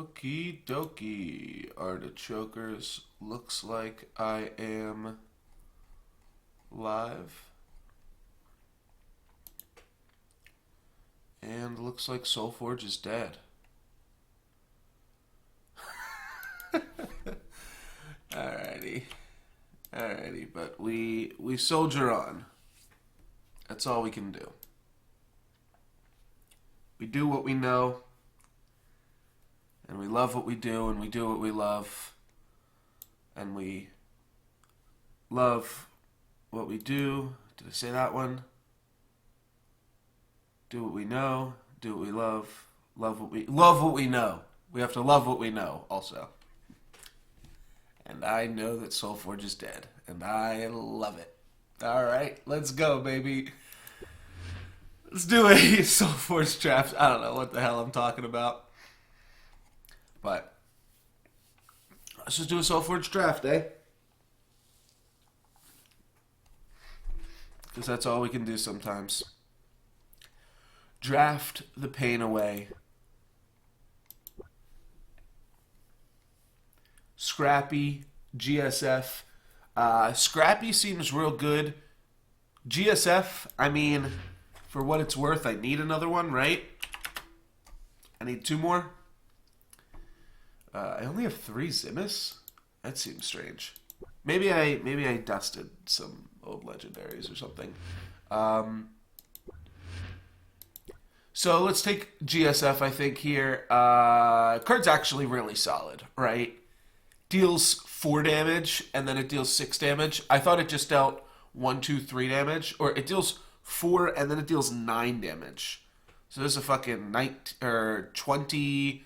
Okie dokie, artichokers. Looks like I am live. And looks like Solforge is dead. Alrighty. Alrighty, but we soldier on. That's all we can do. We do what we know, and we love what we do, and we do what we love, and we love what we do. Did I say that one? Do what we know, do what we love what we know. We have to love what we know also. And I know that Solforge is dead, and I love it. All right, let's go, baby. Let's do a Solforge draft. I don't know what the hell I'm talking about, but let's just do a Solforge draft, eh? Because that's all we can do sometimes. Draft the pain away. Scrappy, GSF. Scrappy seems real good. GSF, I mean, for what it's worth, I need another one, right? I need two more. I only have 3 Zimus? That seems strange. Maybe I dusted some old legendaries or something. So let's take GSF, I think, here. Card's actually really solid, right? Deals 4 damage, and then it deals 6 damage. I thought it just dealt 1, 2, 3 damage. Or it deals 4, and then it deals 9 damage. So this is a fucking 20,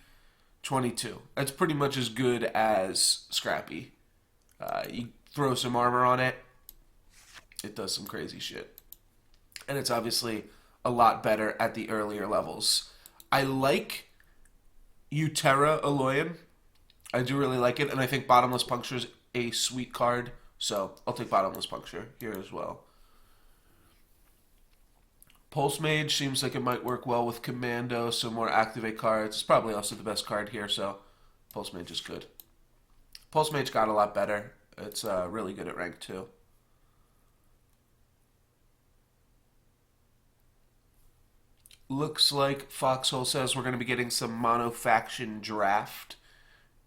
22. That's pretty much as good as Scrappy. You throw some armor on it, it does some crazy shit. And it's obviously a lot better at the earlier levels. I like Utera Aloyan. I do really like it, and I think Bottomless Puncture is a sweet card, so I'll take Bottomless Puncture here as well. Pulse Mage seems like it might work well with Commando, so more activate cards. It's probably also the best card here, so Pulse Mage is good. Pulse Mage got a lot better. It's really good at rank 2. Looks like Foxhole says we're going to be getting some mono faction draft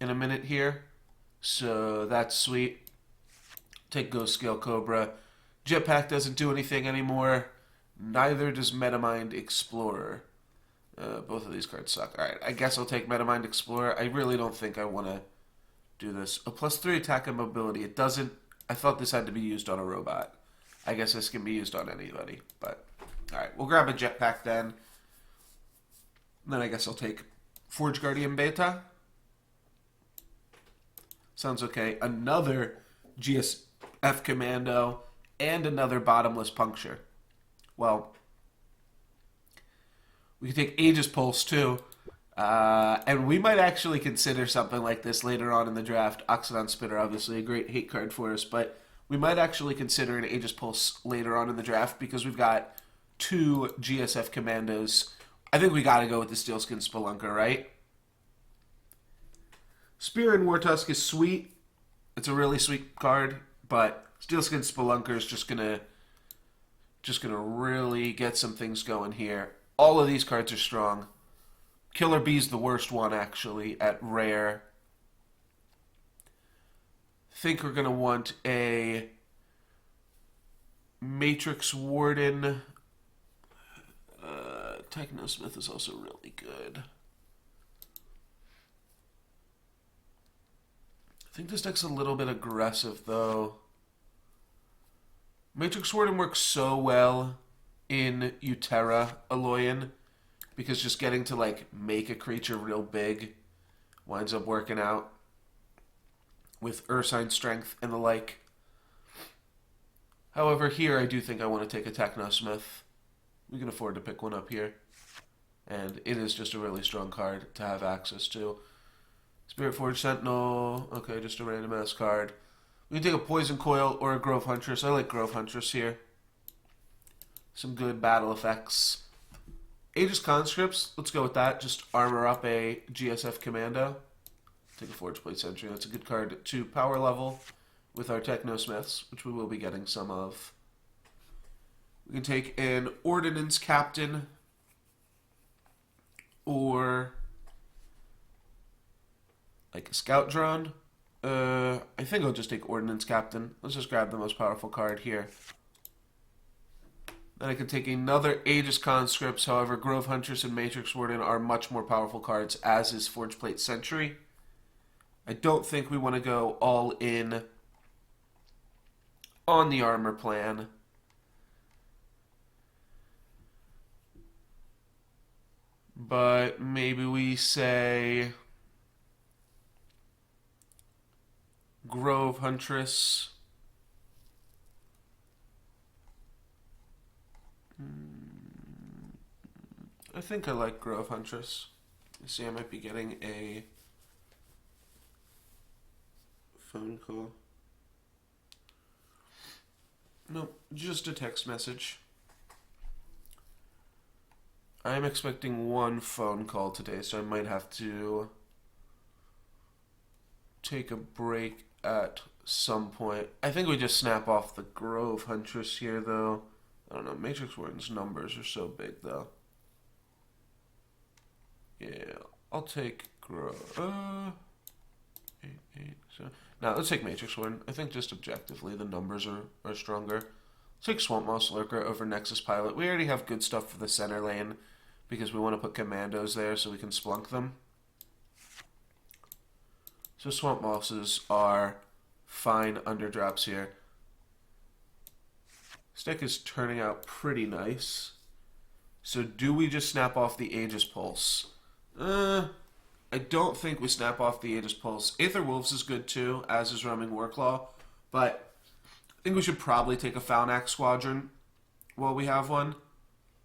in a minute here. So that's sweet. Take Ghost Scale Cobra. Jetpack doesn't do anything anymore. Neither does Metamind Explorer. Both of these cards suck. Alright, I guess I'll take Metamind Explorer. I really don't think I want to do this. A +3 attack and mobility. It doesn't... I thought this had to be used on a robot. I guess this can be used on anybody. But, alright, we'll grab a Jetpack then. Then I guess I'll take Forge Guardian Beta. Sounds okay. Another GSF Commando and another Bottomless Puncture. Well, we can take Aegis Pulse too. And we might actually consider something like this later on in the draft. Oxidon Spitter, obviously a great hate card for us, but we might actually consider an Aegis Pulse later on in the draft because we've got 2 GSF Commandos. I think we got to go with the Steelskin Spelunker, right? Spear and Wartusk is sweet. It's a really sweet card, but Steelskin Spelunker is just gonna really get some things going here. All of these cards are strong. Killer Bee's the worst one, actually, at rare. Think we're gonna want a Matrix Warden. Technosmith is also really good. I think this deck's a little bit aggressive, though. Matrix Warden works so well in Utera Aloyan because just getting to, like, make a creature real big winds up working out with Ursine Strength and the like. However, here I do think I want to take a Technosmith. We can afford to pick one up here. And it is just a really strong card to have access to. Spirit Forge Sentinel. Okay, just a random ass card. We can take a Poison Coil or a Grove Huntress. I like Grove Huntress here. Some good battle effects. Aegis Conscripts, let's go with that. Just armor up a GSF Commando. Take a Forge Plate Sentry. That's a good card to power level with our Technosmiths, which we will be getting some of. We can take an Ordnance Captain or like a Scout Drone. I think I'll just take Ordnance Captain. Let's just grab the most powerful card here. Then I can take another Aegis Conscripts. However, Grove Huntress and Matrix Warden are much more powerful cards, as is Forge Plate Sentry. I don't think we want to go all in on the armor plan. But maybe we say Grove Huntress. I think I like Grove Huntress. You see, I might be getting a phone call. No, just a text message. I'm expecting one phone call today, so I might have to take a break at some point. I think we just snap off the Grove Huntress here, though. I don't know, Matrix Warden's numbers are so big, though. Yeah, I'll take Grove. 8, 8, 7. Now, let's take Matrix Warden. I think just objectively, the numbers are stronger. Let's take Swamp Moss Lurker over Nexus Pilot. We already have good stuff for the center lane because we want to put commandos there so we can splunk them. So Swamp Mosses are fine underdrops here. This deck is turning out pretty nice. So do we just snap off the Aegis Pulse? I don't think we snap off the Aegis Pulse. Aether Wolves is good too, as is Roaming Warclaw. But I think we should probably take a Falnax Squadron while we have one.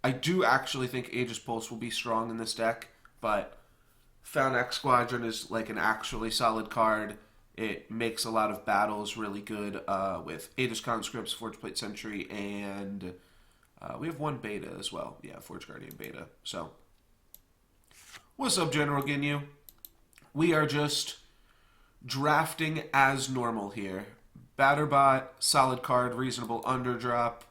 I do actually think Aegis Pulse will be strong in this deck, but Falnax Squadron is like an actually solid card. It makes a lot of battles really good with Aegis Conscripts, Forge Plate Sentry, and we have one beta as well. Yeah, Forge Guardian beta. So, what's up, General Ginyu? We are just drafting as normal here. Batterbot, solid card, reasonable underdrop.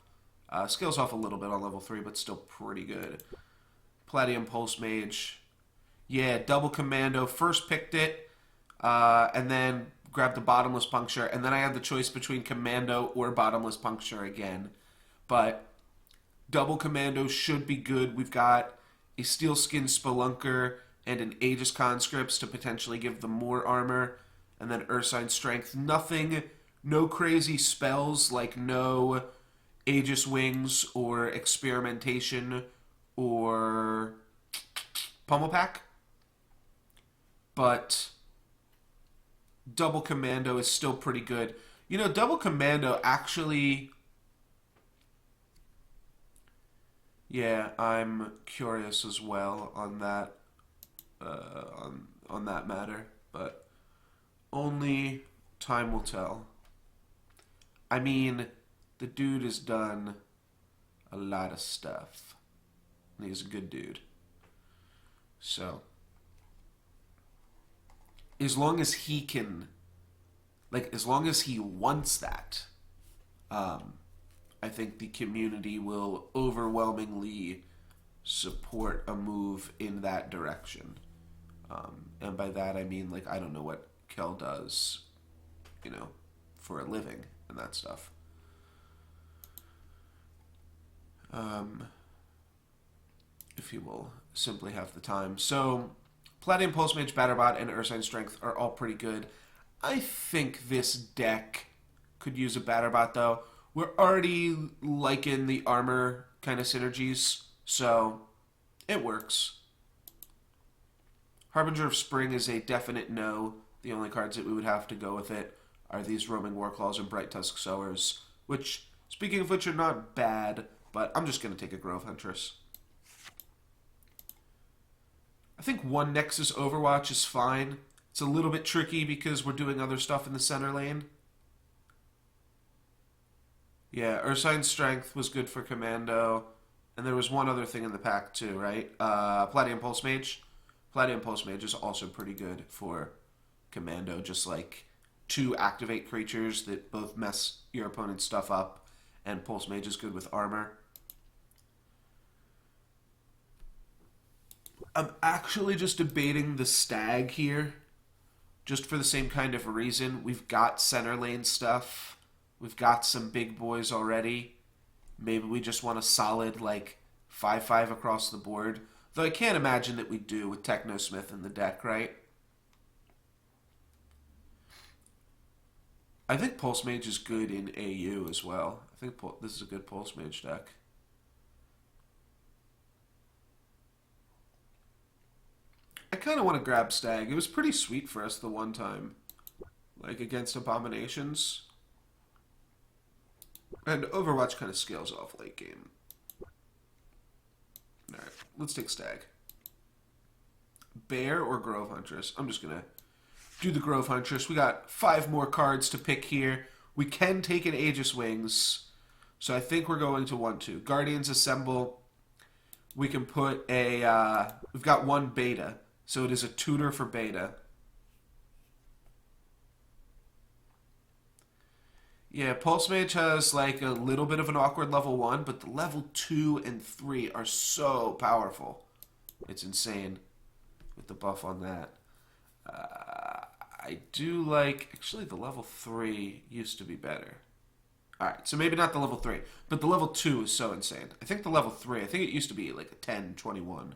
Scales off a little bit on level 3, but still pretty good. Palladium Pulse Mage. Yeah, double commando. First picked it, and then grabbed the bottomless puncture, and then I had the choice between commando or bottomless puncture again. But double commando should be good. We've got a Steelskin Spelunker and an Aegis Conscripts to potentially give them more armor, and then Ursine Strength. Nothing, no crazy spells, like no Aegis Wings or Experimentation or Pummel Pack. But double commando is still pretty good. You know, double commando actually... Yeah, I'm curious as well on that on that matter, but only time will tell. I mean, the dude has done a lot of stuff. He's a good dude. So, as long as he can, like, as long as he wants that, I think the community will overwhelmingly support a move in that direction. And by that I mean, like, I don't know what Kel does, you know, for a living and that stuff. If he will simply have the time. So, Palladium Pulse Mage, Batterbot, and Ursine Strength are all pretty good. I think this deck could use a Batterbot, though. We're already liking the armor kind of synergies, so it works. Harbinger of Spring is a definite no. The only cards that we would have to go with it are these Roaming Warclaws and Bright Tusk Sowers, which, speaking of which, are not bad, but I'm just going to take a Grove Huntress. I think one Nexus Overwatch is fine. It's a little bit tricky because we're doing other stuff in the center lane. Yeah, Ursine Strength was good for Commando. And there was one other thing in the pack too, right? Palladium Pulse Mage. Palladium Pulse Mage is also pretty good for Commando, just like 2 activate creatures that both mess your opponent's stuff up, and Pulse Mage is good with armor. I'm actually just debating the Stag here, just for the same kind of reason. We've got center lane stuff. We've got some big boys already. Maybe we just want a solid, like, 5/5 across the board. Though I can't imagine that we do with Technosmith in the deck, right? I think Pulse Mage is good in AU as well. I think this is a good Pulse Mage deck. I kind of want to grab Stag. It was pretty sweet for us the one time. Like, against Abominations. And Overwatch kind of scales off late game. Alright, let's take Stag. Bear or Grove Huntress? I'm just going to do the Grove Huntress. We got 5 more cards to pick here. We can take an Aegis Wings. So I think we're going to 1-2. Guardians Assemble. We can put a... we've got 1 Beta. So it is a tutor for Beta. Yeah, Pulse Mage has like a little bit of an awkward level 1, but the level 2 and 3 are so powerful. It's insane with the buff on that. I do like... Actually, the level 3 used to be better. Alright, so maybe not the level 3, but the level 2 is so insane. I think the level 3, I think it used to be like a 10, 21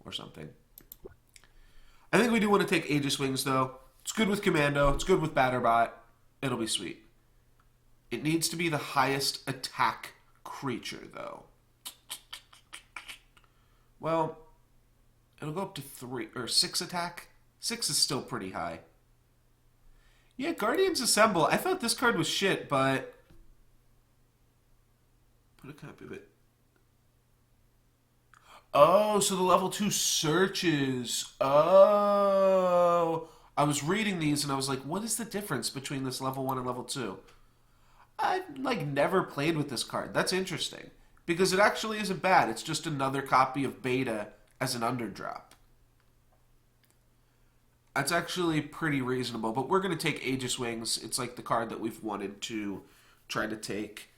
or something. I think we do want to take Aegis Wings, though. It's good with Commando. It's good with Batterbot. It'll be sweet. It needs to be the highest attack creature, though. Well, it'll go up to 3 or 6 attack. 6 is still pretty high. Yeah, Guardians Assemble. I thought this card was shit, but put a copy of it. Oh, so the level 2 searches. Oh. I was reading these and I was like, what is the difference between this level 1 and level 2? I've, like, never played with this card. That's interesting. Because it actually isn't bad. It's just another copy of Beta as an underdrop. That's actually pretty reasonable. But we're going to take Aegis Wings. It's like the card that we've wanted to try to take.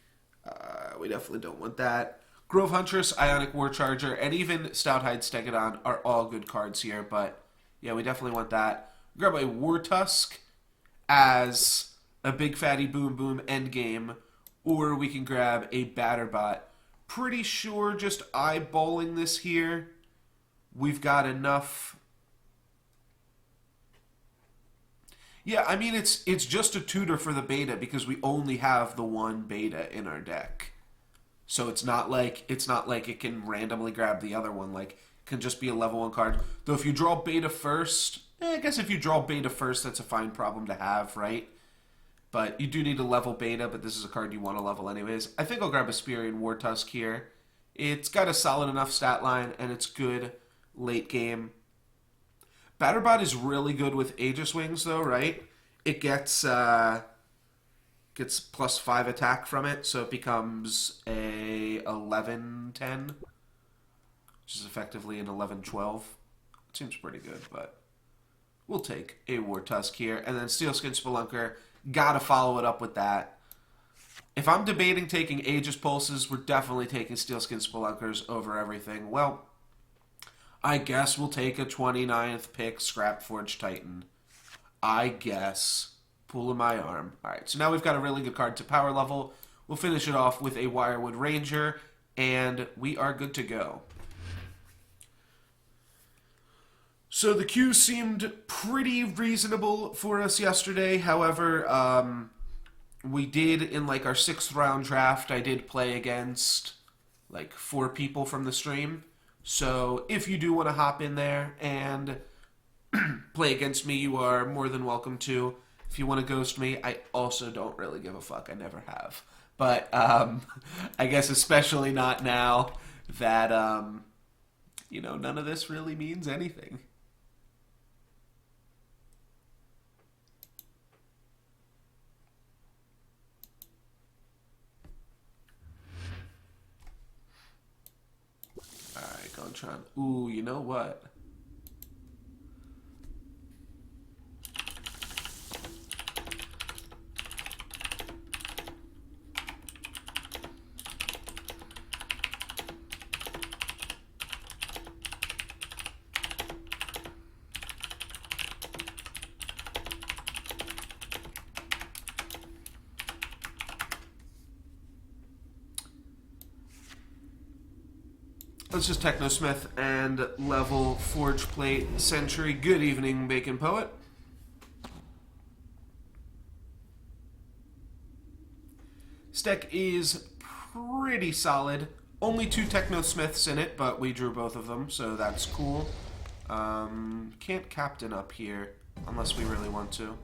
We definitely don't want that. Grove Huntress, Ionic War Charger, and even Stouthide Stegodon are all good cards here. But, yeah, we definitely want that. Grab a War Tusk as a big fatty boom boom endgame, or we can grab a Batterbot. Pretty sure just eyeballing this here, we've got enough. Yeah, I mean it's just a tutor for the Beta because we only have the 1 Beta in our deck. So it's not like it can randomly grab the other one. Like, it can just be a level 1 card. Though if you draw Beta first, I guess if you draw Beta first, that's a fine problem to have, right? But you do need a level Beta, but this is a card you want to level anyways. I think I'll grab a Aspirian War Tusk here. It's got a solid enough stat line, and it's good late game. Batterbot is really good with Aegis Wings, though, right? It gets plus 5 attack from it, so it becomes a 11-10, which is effectively an 11-12. It seems pretty good, but we'll take a War Tusk here. And then Steelskin Spelunker, gotta follow it up with that. If I'm debating taking Aegis Pulses, we're definitely taking Steelskin Spelunkers over everything. Well, I guess we'll take a 29th pick Scrapforge Titan. I guess. Pulling my arm. Alright, so now we've got a really good card to power level. We'll finish it off with a Wirewood Ranger, and we are good to go. So the queue seemed pretty reasonable for us yesterday. However, we did, in like our 6th round draft, I did play against like 4 people from the stream. So if you do want to hop in there and play against me, you are more than welcome to. If you want to ghost me, I also don't really give a fuck. I never have. But I guess especially not now that, none of this really means anything. Talentron. Ooh, you know what? Let's just Technosmith and level Forge Plate Sentry. Good evening, Bacon Poet. This deck is pretty solid. Only 2 Technosmiths in it, but we drew both of them, so that's cool. Can't Captain up here, unless we really want to.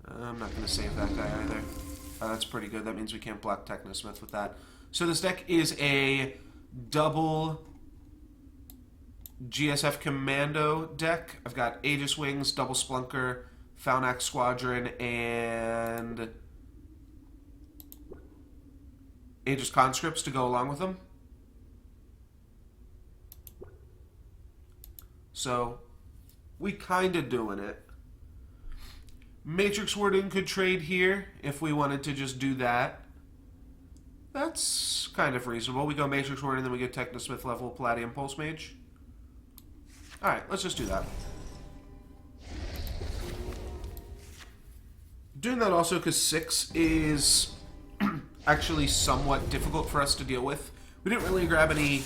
I'm not going to save that guy either. That's pretty good. That means we can't block Technosmith with that. So this deck is a double GSF Commando deck. I've got Aegis Wings, Double Splunker, Falnax Squadron, and Aegis Conscripts to go along with them. So, we kind of doing it. Matrix Warden could trade here if we wanted to just do that. That's kind of reasonable. We go Matrix Warden, then we get Technosmith level Palladium Pulse Mage. Alright, let's just do that. Doing that also because 6 is actually somewhat difficult for us to deal with. We didn't really grab any...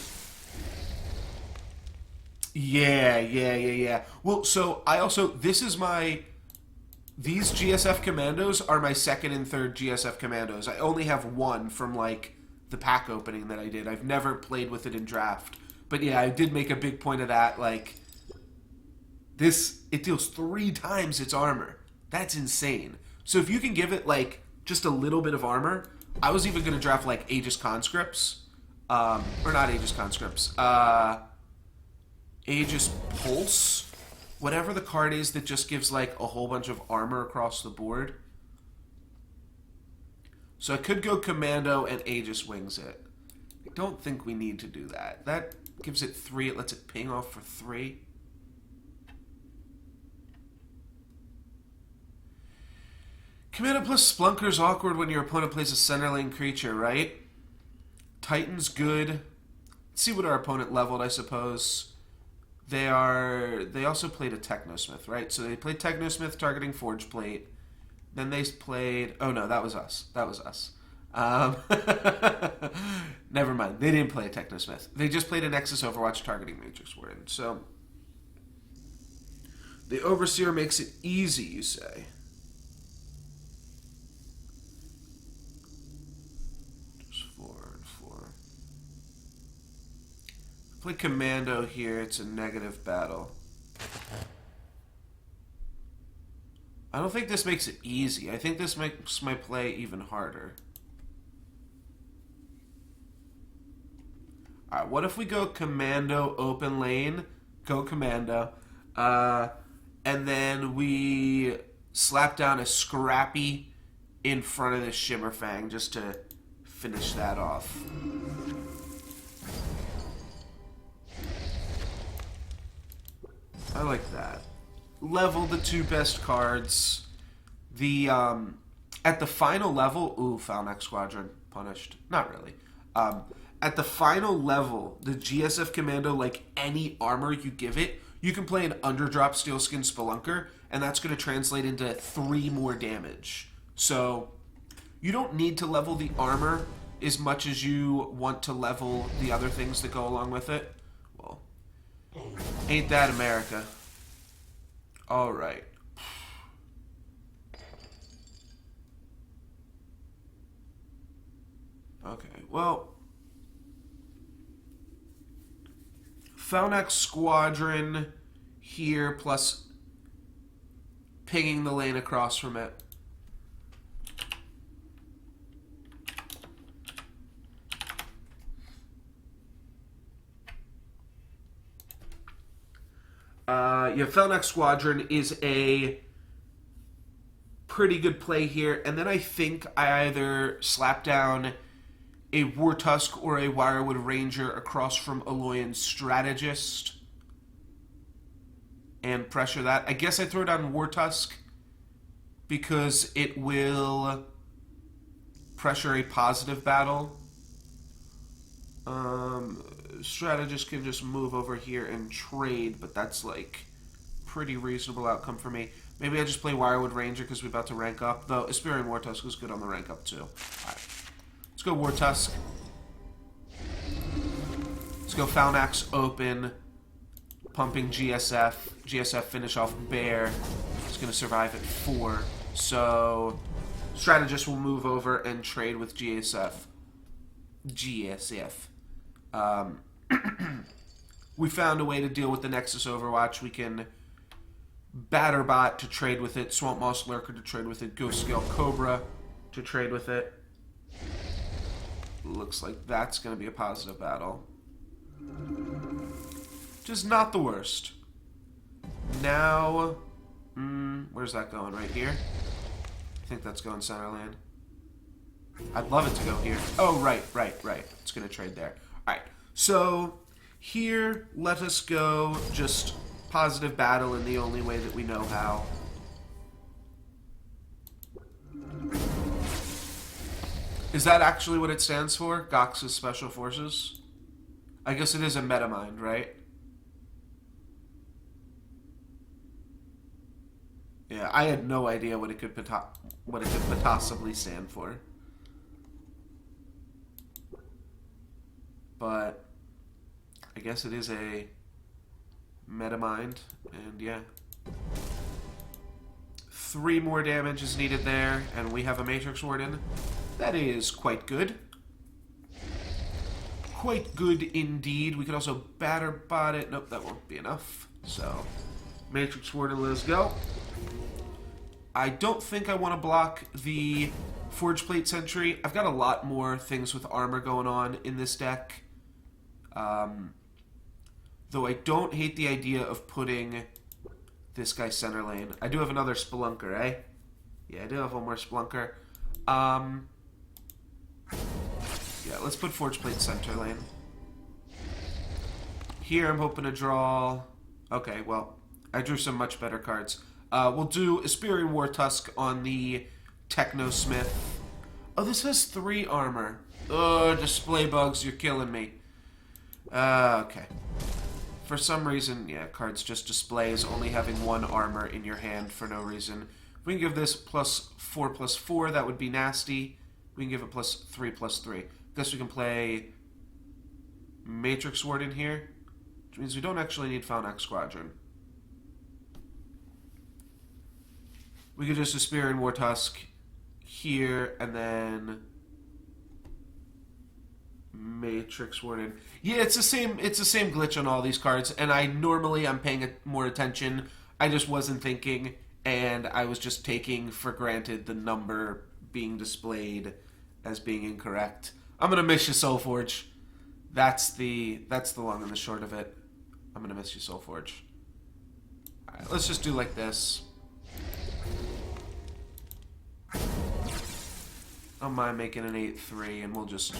Yeah. Well, so I also... This is my... These GSF Commandos are my second and third GSF Commandos. I only have one from, like, the pack opening that I did. I've never played with it in draft. But yeah, I did make a big point of that. Like, this, it deals 3 times its armor. That's insane. So if you can give it, like, just a little bit of armor... I was even going to draft, like, Aegis Conscripts. Or not Aegis Conscripts. Aegis Pulse. Whatever the card is that just gives, like, a whole bunch of armor across the board. So I could go Commando and Aegis Wings it. I don't think we need to do that. That gives it 3. It lets it ping off for 3. Commando plus Splunker's awkward when your opponent plays a center lane creature, right? Titan's good. Let's see what our opponent leveled, I suppose. They also played a Technosmith, right? So they played Technosmith targeting Forge Plate. Then they played... Oh, no, that was us. Never mind. They didn't play a Technosmith. They just played a Nexus Overwatch targeting Matrix Warden. So the Overseer makes it easy, you say? Just 4 and 4. Play Commando here. It's a negative battle. I don't think this makes it easy. I think this makes my play even harder. Alright, what if we go Commando open lane? Go Commando. And then we slap down a Scrappy in front of the Shimmerfang just to finish that off. I like that. Level the 2 best cards. The at the final level, ooh, Falnax Squadron punished. Not really. At the final level, the GSF Commando, like any armor you give it, you can play an underdrop Steelskin Spelunker, and that's going to translate into 3 more damage. So you don't need to level the armor as much as you want to level the other things that go along with it. Well, ain't that America? All right. Okay, well, Falnax Squadron here plus pinging the lane across from it. Yeah, Falnax Squadron is a pretty good play here. And then I think I either slap down a War Tusk or a Wirewood Ranger across from Aloyan Strategist and pressure that. I guess I throw down War Tusk because it will pressure a positive battle. Strategist can just move over here and trade, but that's like pretty reasonable outcome for me. Maybe I just play Wirewood Ranger because we're about to rank up, though Aspirian War Tusk is good on the rank up too. Alright. Let's go War Tusk. Let's go Falnax open. Pumping GSF. GSF finish off Bear. It's going to survive at 4. So Strategist will move over and trade with GSF. We found a way to deal with the Nexus Overwatch. We can Batterbot to trade with it, Swamp Moss Lurker to trade with it, Ghost Scale Cobra to trade with it. Looks like that's going to be a positive battle. Just not the worst. Now, where's that going? Right here? I think that's going center lane. I'd love it to go here. Oh, right. It's going to trade there. Alright, so here, let us go just positive battle in the only way that we know how. Is that actually what it stands for? Gox's Special Forces? I guess it is a metamind, right? Yeah, I had no idea what it could possibly stand for. But I guess it is a metamind, and yeah. 3 more damage is needed there, and we have a Matrix Warden. That is quite good. Quite good indeed. We could also Batterbot it. Nope, that won't be enough. So, Matrix Warden, let's go. I don't think I want to block the Forge Plate Sentry. I've got a lot more things with armor going on in this deck. Though I don't hate the idea of putting this guy center lane. I do have another Spelunker, eh? Yeah, I do have one more Spelunker. Yeah, let's put Forge Plate center lane. Here I'm hoping to draw... Okay, well, I drew some much better cards. We'll do Aspirian War Tusk on the Technosmith. Oh, this has 3 armor. Oh, display bugs, you're killing me. Okay. For some reason, yeah, cards just displays only having 1 armor in your hand for no reason. If we can give this +4/+4, that would be nasty. We can give it +3/+3. Guess we can play Matrix Warden here, which means we don't actually need Falnax Squadron. We could just Aspirian War Tusk here, and then Matrix Warden. Yeah, it's the same glitch on all these cards, and I'm paying more attention. I just wasn't thinking, and I was just taking for granted the number being displayed as being incorrect. I'm gonna miss you, Solforge. That's the long and the short of it. I'm gonna miss you, Solforge. Alright, let's just do like this. I don't mind making an 8-3, and we'll just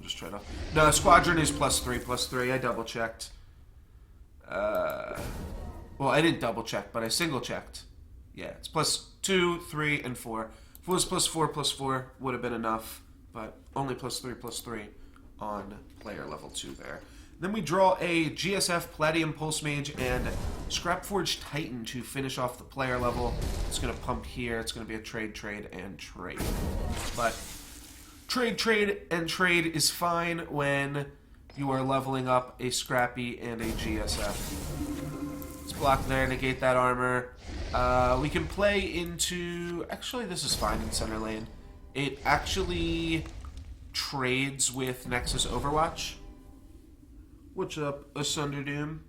try to... No, Squadron is +3/+3. I double-checked. Well, I didn't double-check, but I single-checked. Yeah, it's +2, 3, and 4. If it was +4/+4, would have been enough, but only +3/+3 on player level 2 there. Then we draw a GSF Palladium Pulse Mage and Scrapforge Titan to finish off the player level. It's going to pump here. It's going to be a trade, and trade. But trade, and trade is fine when you are leveling up a Scrappy and a GSF. Let's block there, negate that armor. We can play into... Actually, this is fine in center lane. It actually trades with Nexus Overwatch. What's up, Asunder Doom?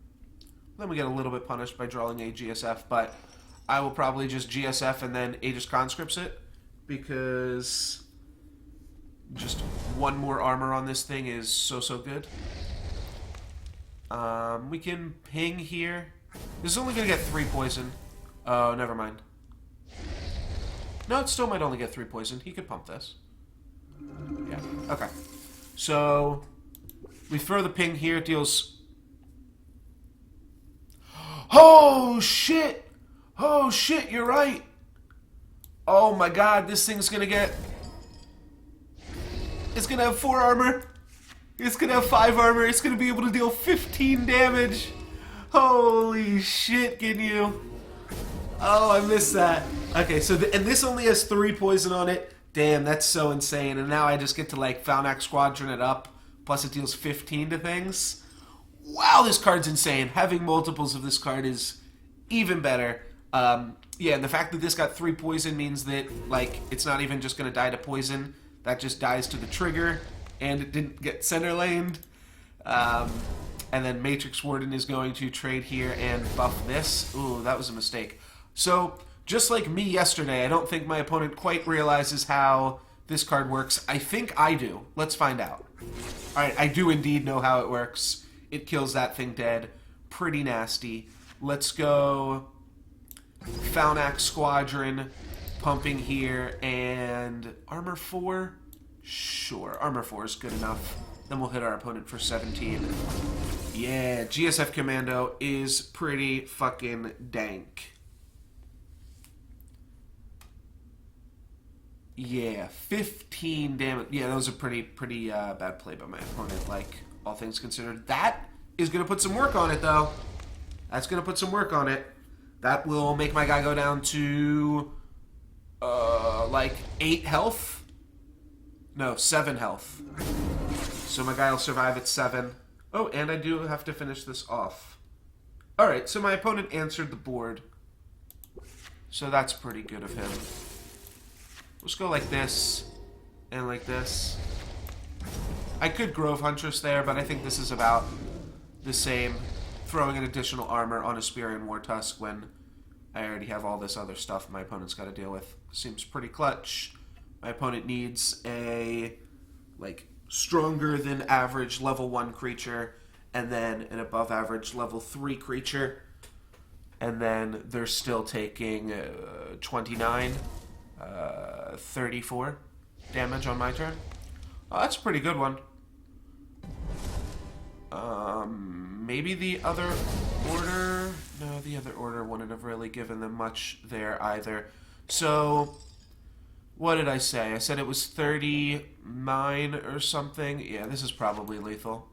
Then we get a little bit punished by drawing a GSF, but I will probably just GSF and then Aegis Conscripts it, because just 1 more armor on this thing is so good. We can ping here. This is only going to get 3 poison. Oh, never mind. No, it still might only get 3 poison. He could pump this. Yeah. Okay. So we throw the ping here. It deals. Oh shit! Oh shit! You're right. Oh my god! This thing's gonna get. It's gonna have 4 armor. It's gonna have 5 armor. It's gonna be able to deal 15 damage. Holy shit, Ginyu. Oh, I missed that. Okay, so and this only has 3 poison on it. Damn, that's so insane. And now I just get to like Falnac Squadron it up. Plus it deals 15 to things. Wow, this card's insane. Having multiples of this card is even better. Yeah, and the fact that this got 3 poison means that like it's not even just gonna die to poison. That just dies to the trigger. And it didn't get center laned. And then Matrix Warden is going to trade here and buff this. Ooh, that was a mistake. So, just like me yesterday, I don't think my opponent quite realizes how this card works. I think I do. Let's find out. Alright, I do indeed know how it works. It kills that thing dead. Pretty nasty. Let's go Falnac Squadron pumping here and Armor 4? Sure, Armor 4 is good enough. Then we'll hit our opponent for 17. Yeah, GSF Commando is pretty fucking dank. Yeah, 15 damage. Yeah, that was a pretty bad play by my opponent, like, all things considered. That is going to put some work on it, though. That's going to put some work on it. That will make my guy go down to, like, 8 health? No, 7 health. So my guy will survive at 7. Oh, and I do have to finish this off. Alright, so my opponent answered the board. So that's pretty good of him. Let's go like this, and like this. I could Grove Huntress there, but I think this is about the same. Throwing an additional armor on a Spear and War Tusk when I already have all this other stuff my opponent's got to deal with. Seems pretty clutch. My opponent needs a, like, stronger than average level 1 creature, and then an above average level 3 creature. And then they're still taking 29. 34 damage on my turn. Oh, that's a pretty good one. Maybe the other order... No, the other order wouldn't have really given them much there either. So, what did I say? I said it was 39 or something. Yeah, this is probably lethal.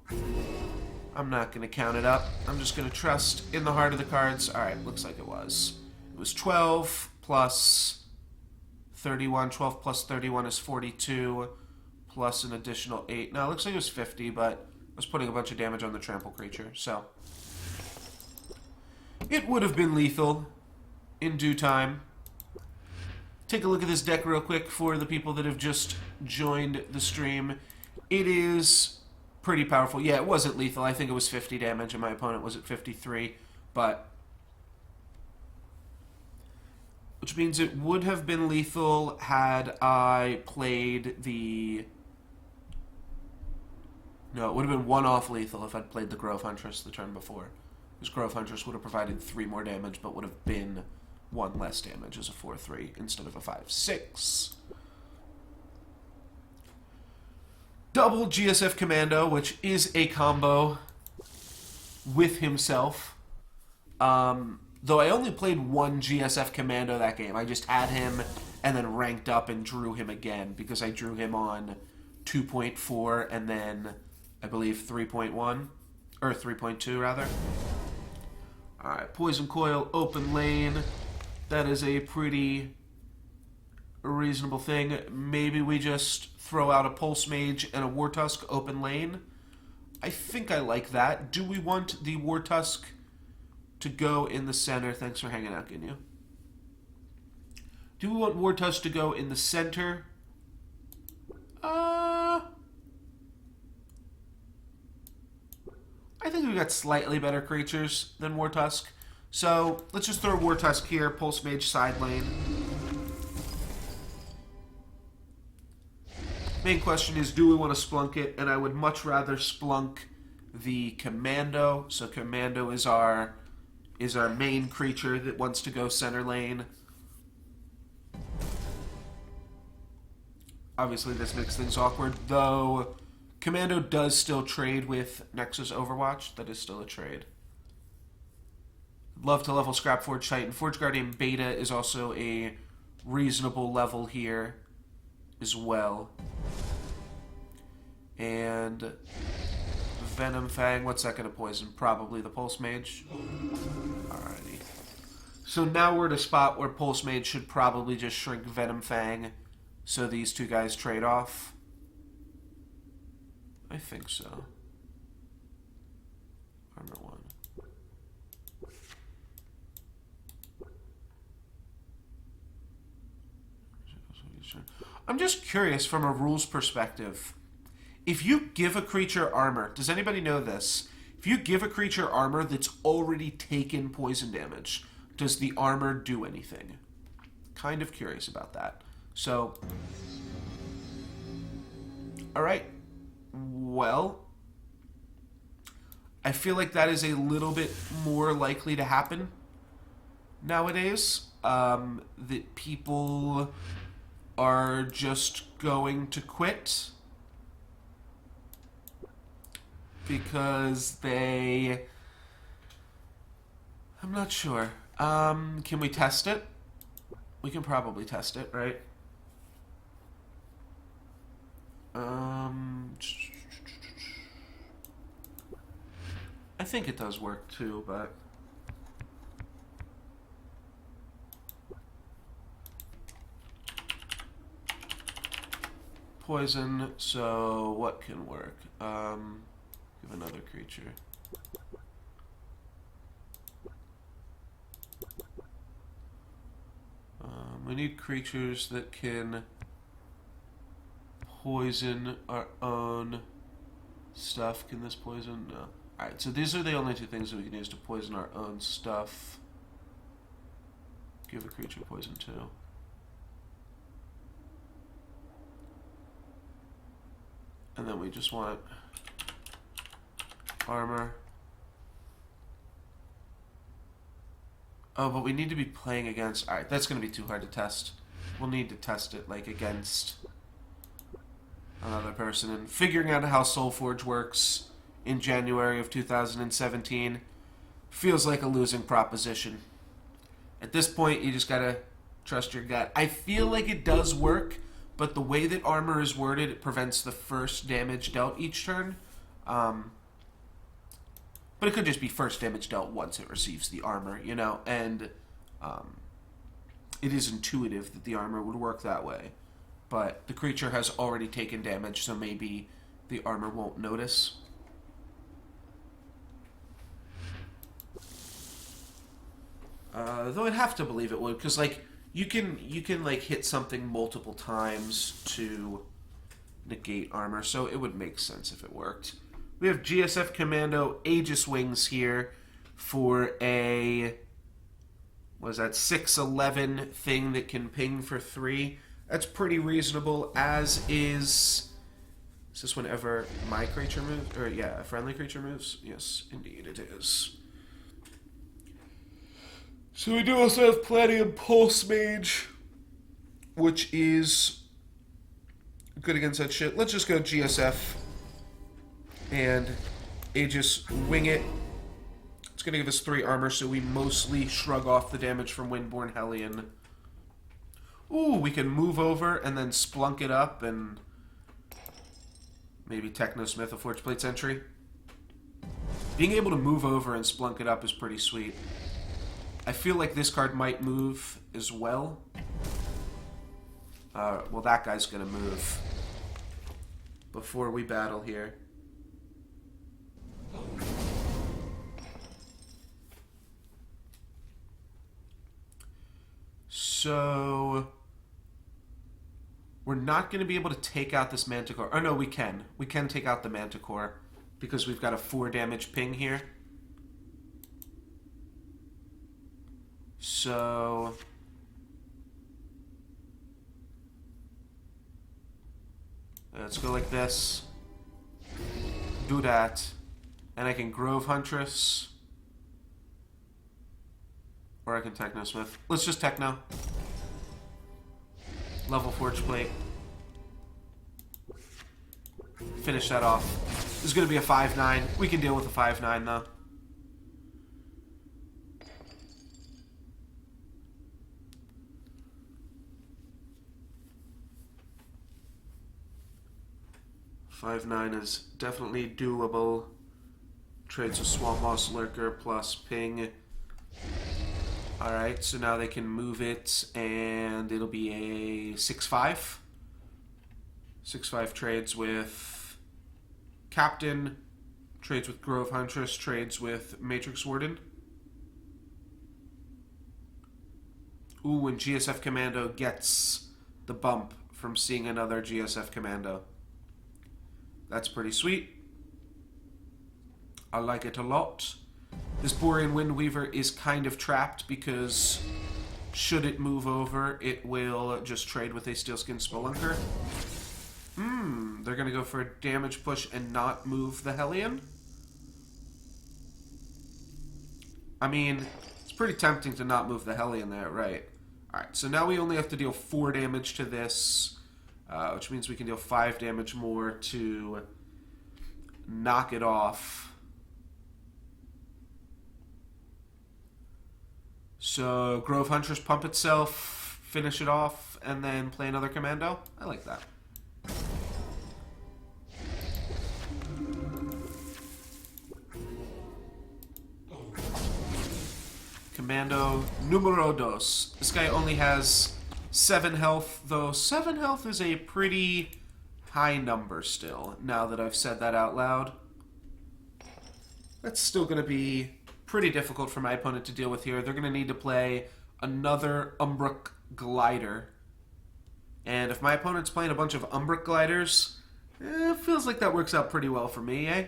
I'm not going to count it up. I'm just going to trust in the heart of the cards. Alright, looks like it was. It was 12 plus... 31, 12 plus 31 is 42, plus an additional 8. No, it looks like it was 50, but I was putting a bunch of damage on the trample creature, so. It would have been lethal in due time. Take a look at this deck real quick for the people that have just joined the stream. It is pretty powerful. Yeah, it wasn't lethal. I think it was 50 damage, and my opponent was at 53, but... Which means it would have been lethal had I played the... No, it would have been 1 off lethal if I'd played the Grove Huntress the turn before. Because Grove Huntress would have provided 3 more damage, but would have been 1 less damage as a 4-3 instead of a 5-6. Double GSF Commando, which is a combo with himself. Though I only played 1 GSF Commando that game. I just had him and then ranked up and drew him again because I drew him on 2.4 and then I believe 3.1 or 3.2 rather. Alright, Poison Coil, Open Lane. That is a pretty reasonable thing. Maybe we just throw out a Pulse Mage and a War Tusk Open Lane. I think I like that. Do we want the War Tusk to go in the center? Thanks for hanging out, Ginyu. Do we want War Tusk to go in the center? I think we've got slightly better creatures than War Tusk. So, let's just throw War Tusk here, Pulse Mage side lane. Main question is, do we want to splunk it? And I would much rather splunk the Commando. So Commando is our main creature that wants to go center lane. Obviously, this makes things awkward, though Commando does still trade with Nexus Overwatch. That is still a trade. Love to level Scrap Forge Titan. Forge Guardian Beta is also a reasonable level here as well. And Venom Fang, what's that going to poison? Probably the Pulse Mage. Alrighty. So now we're at a spot where Pulse Mage should probably just shrink Venom Fang so these two guys trade off. I think so. Armor 1. I'm just curious from a rules perspective. If you give a creature armor, does anybody know this? If you give a creature armor that's already taken poison damage, does the armor do anything? Kind of curious about that. So, alright. Well, I feel like that is a little bit more likely to happen nowadays. That people are just going to quit because they... I'm not sure. Can we test it? We can probably test it, right? I think it does work too, but... Poison, so what can work? Give another creature. We need creatures that can poison our own stuff. Can this poison? No. Alright, so these are the only two things that we can use to poison our own stuff. Give a creature poison too. And then we just want armor. Oh, but we need to be playing against... Alright, that's going to be too hard to test. We'll need to test it, like, against another person. And figuring out how Solforge works in January of 2017 feels like a losing proposition. At this point, you just gotta trust your gut. I feel like it does work, but the way that armor is worded, it prevents the first damage dealt each turn. But it could just be first damage dealt once it receives the armor, you know? And it is intuitive that the armor would work that way. But the creature has already taken damage, so maybe the armor won't notice. Though I'd have to believe it would, because, like, you can like hit something multiple times to negate armor, so it would make sense if it worked. We have GSF Commando Aegis Wings here for a, what is that, 6/11 thing that can ping for 3. That's pretty reasonable, as is this whenever my creature moves? Or yeah, a friendly creature moves? Yes, indeed it is. So we do also have Platinum Pulse Mage, which is good against that shit. Let's just go GSF and Aegis Wing it. It's going to give us 3 armor, so we mostly shrug off the damage from Windborn Hellion. Ooh, we can move over and then splunk it up and maybe Technosmith a Forge Plate Sentry. Being able to move over and splunk it up is pretty sweet. I feel like this card might move as well. Well, that guy's going to move before we battle here. So we're not going to be able to take out this Manticore. Oh no, we can. We can take out the Manticore because we've got a 4 damage ping here. So let's go like this. Do that. And I can Grove Huntress. Or I can Technosmith. Let's just Techno. Level Forge Plate. Finish that off. This is going to be a 5-9. We can deal with a 5-9, though. $5-9 is definitely doable. Trades with Swamp Moss Lurker plus ping. Alright, so now they can move it, and it'll be a 6-5. 6-5 trades with Captain, trades with Grove Huntress, trades with Matrix Warden. Ooh, and GSF Commando gets the bump from seeing another GSF Commando. That's pretty sweet. I like it a lot. This Borean Windweaver is kind of trapped because should it move over, it will just trade with a Steelskin Spelunker. They're going to go for a damage push and not move the Hellion. I mean, it's pretty tempting to not move the Hellion there, right? Alright, so now we only have to deal 4 damage to this, which means we can deal 5 damage more to knock it off. So, Grove Huntress pump itself, finish it off, and then play another commando. I like that. Commando numero dos. This guy only has 7 health, though 7 health is a pretty high number still, now that I've said that out loud. That's still going to be pretty difficult for my opponent to deal with here. They're going to need to play another Umbruk Glider. And if my opponent's playing a bunch of Umbruk Gliders, it feels like that works out pretty well for me, eh?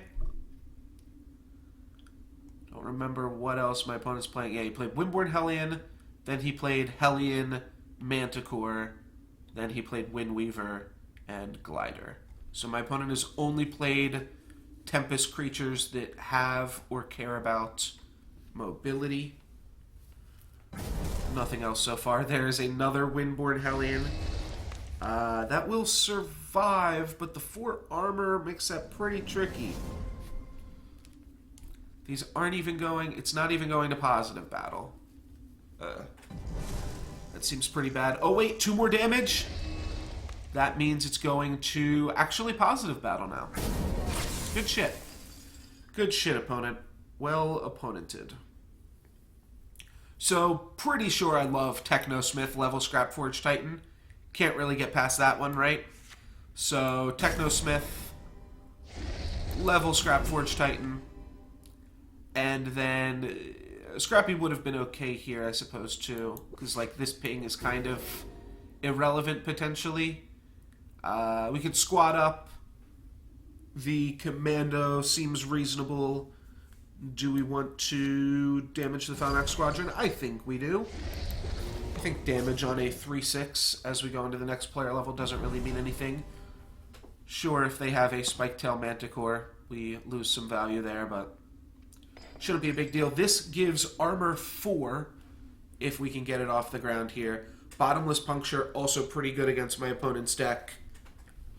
Don't remember what else my opponent's playing. Yeah, he played Windborn Hellion, then he played Hellion, Manticore, then he played Windweaver, and Glider. So my opponent has only played Tempest creatures that have or care about mobility. Nothing else so far. There is another Windborn Hellion. That will survive, but the 4 armor makes that pretty tricky. These aren't even going... It's not even going to positive battle. That seems pretty bad. Oh wait, 2 more damage? That means it's going to actually positive battle now. Good shit. Good shit, opponent. Well opponented. So, pretty sure I love Technosmith level Scrapforge Titan. Can't really get past that one, right? So, Technosmith level Scrapforge Titan. And then Scrappy would have been okay here, I suppose, too. Because, like, this ping is kind of irrelevant, potentially. We could squat up. The commando seems reasonable. Do we want to damage the Falmax Squadron? I think we do. I think damage on a 3-6 as we go into the next player level doesn't really mean anything. Sure, if they have a Spiketail Manticore, we lose some value there, but shouldn't be a big deal. This gives armor 4 if we can get it off the ground here. Bottomless Puncture, also pretty good against my opponent's deck.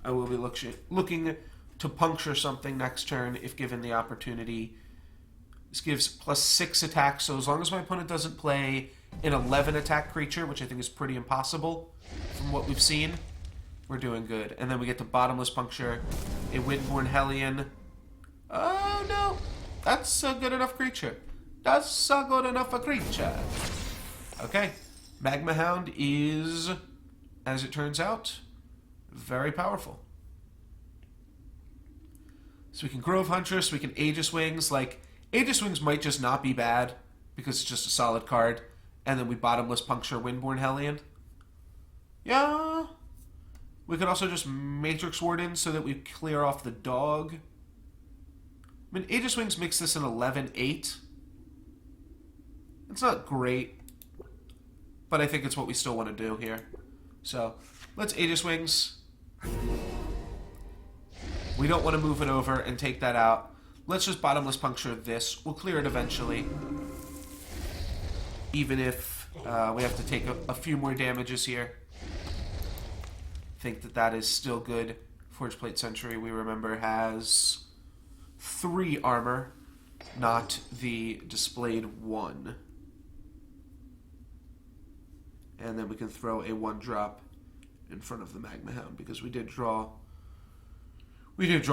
I will be looking to puncture something next turn if given the opportunity. This gives +6 attack, so as long as my opponent doesn't play an 11 attack creature, which I think is pretty impossible from what we've seen, we're doing good. And then we get to Bottomless Puncture, a Windborn Hellion. Oh no! That's a good enough creature. That's a good enough a creature. Okay. Magma Hound is, as it turns out, very powerful. So we can Grove Huntress, we can Aegis Wings. Like, Aegis Wings might just not be bad because it's just a solid card. And then we Bottomless Puncture Windborn Hellion. Yeah. We could also just Matrix Warden so that we clear off the dog. I mean, Aegis Wings makes this an 11-8. It's not great, but I think it's what we still want to do here. So, let's Aegis Wings. We don't want to move it over and take that out. Let's just Bottomless Puncture this. We'll clear it eventually. Even if we have to take a few more damages here. I think that that is still good Forge Plate Sentry, we remember, has 3 armor, not the displayed 1. And then we can throw a 1-drop in front of the Magma Hound because we did draw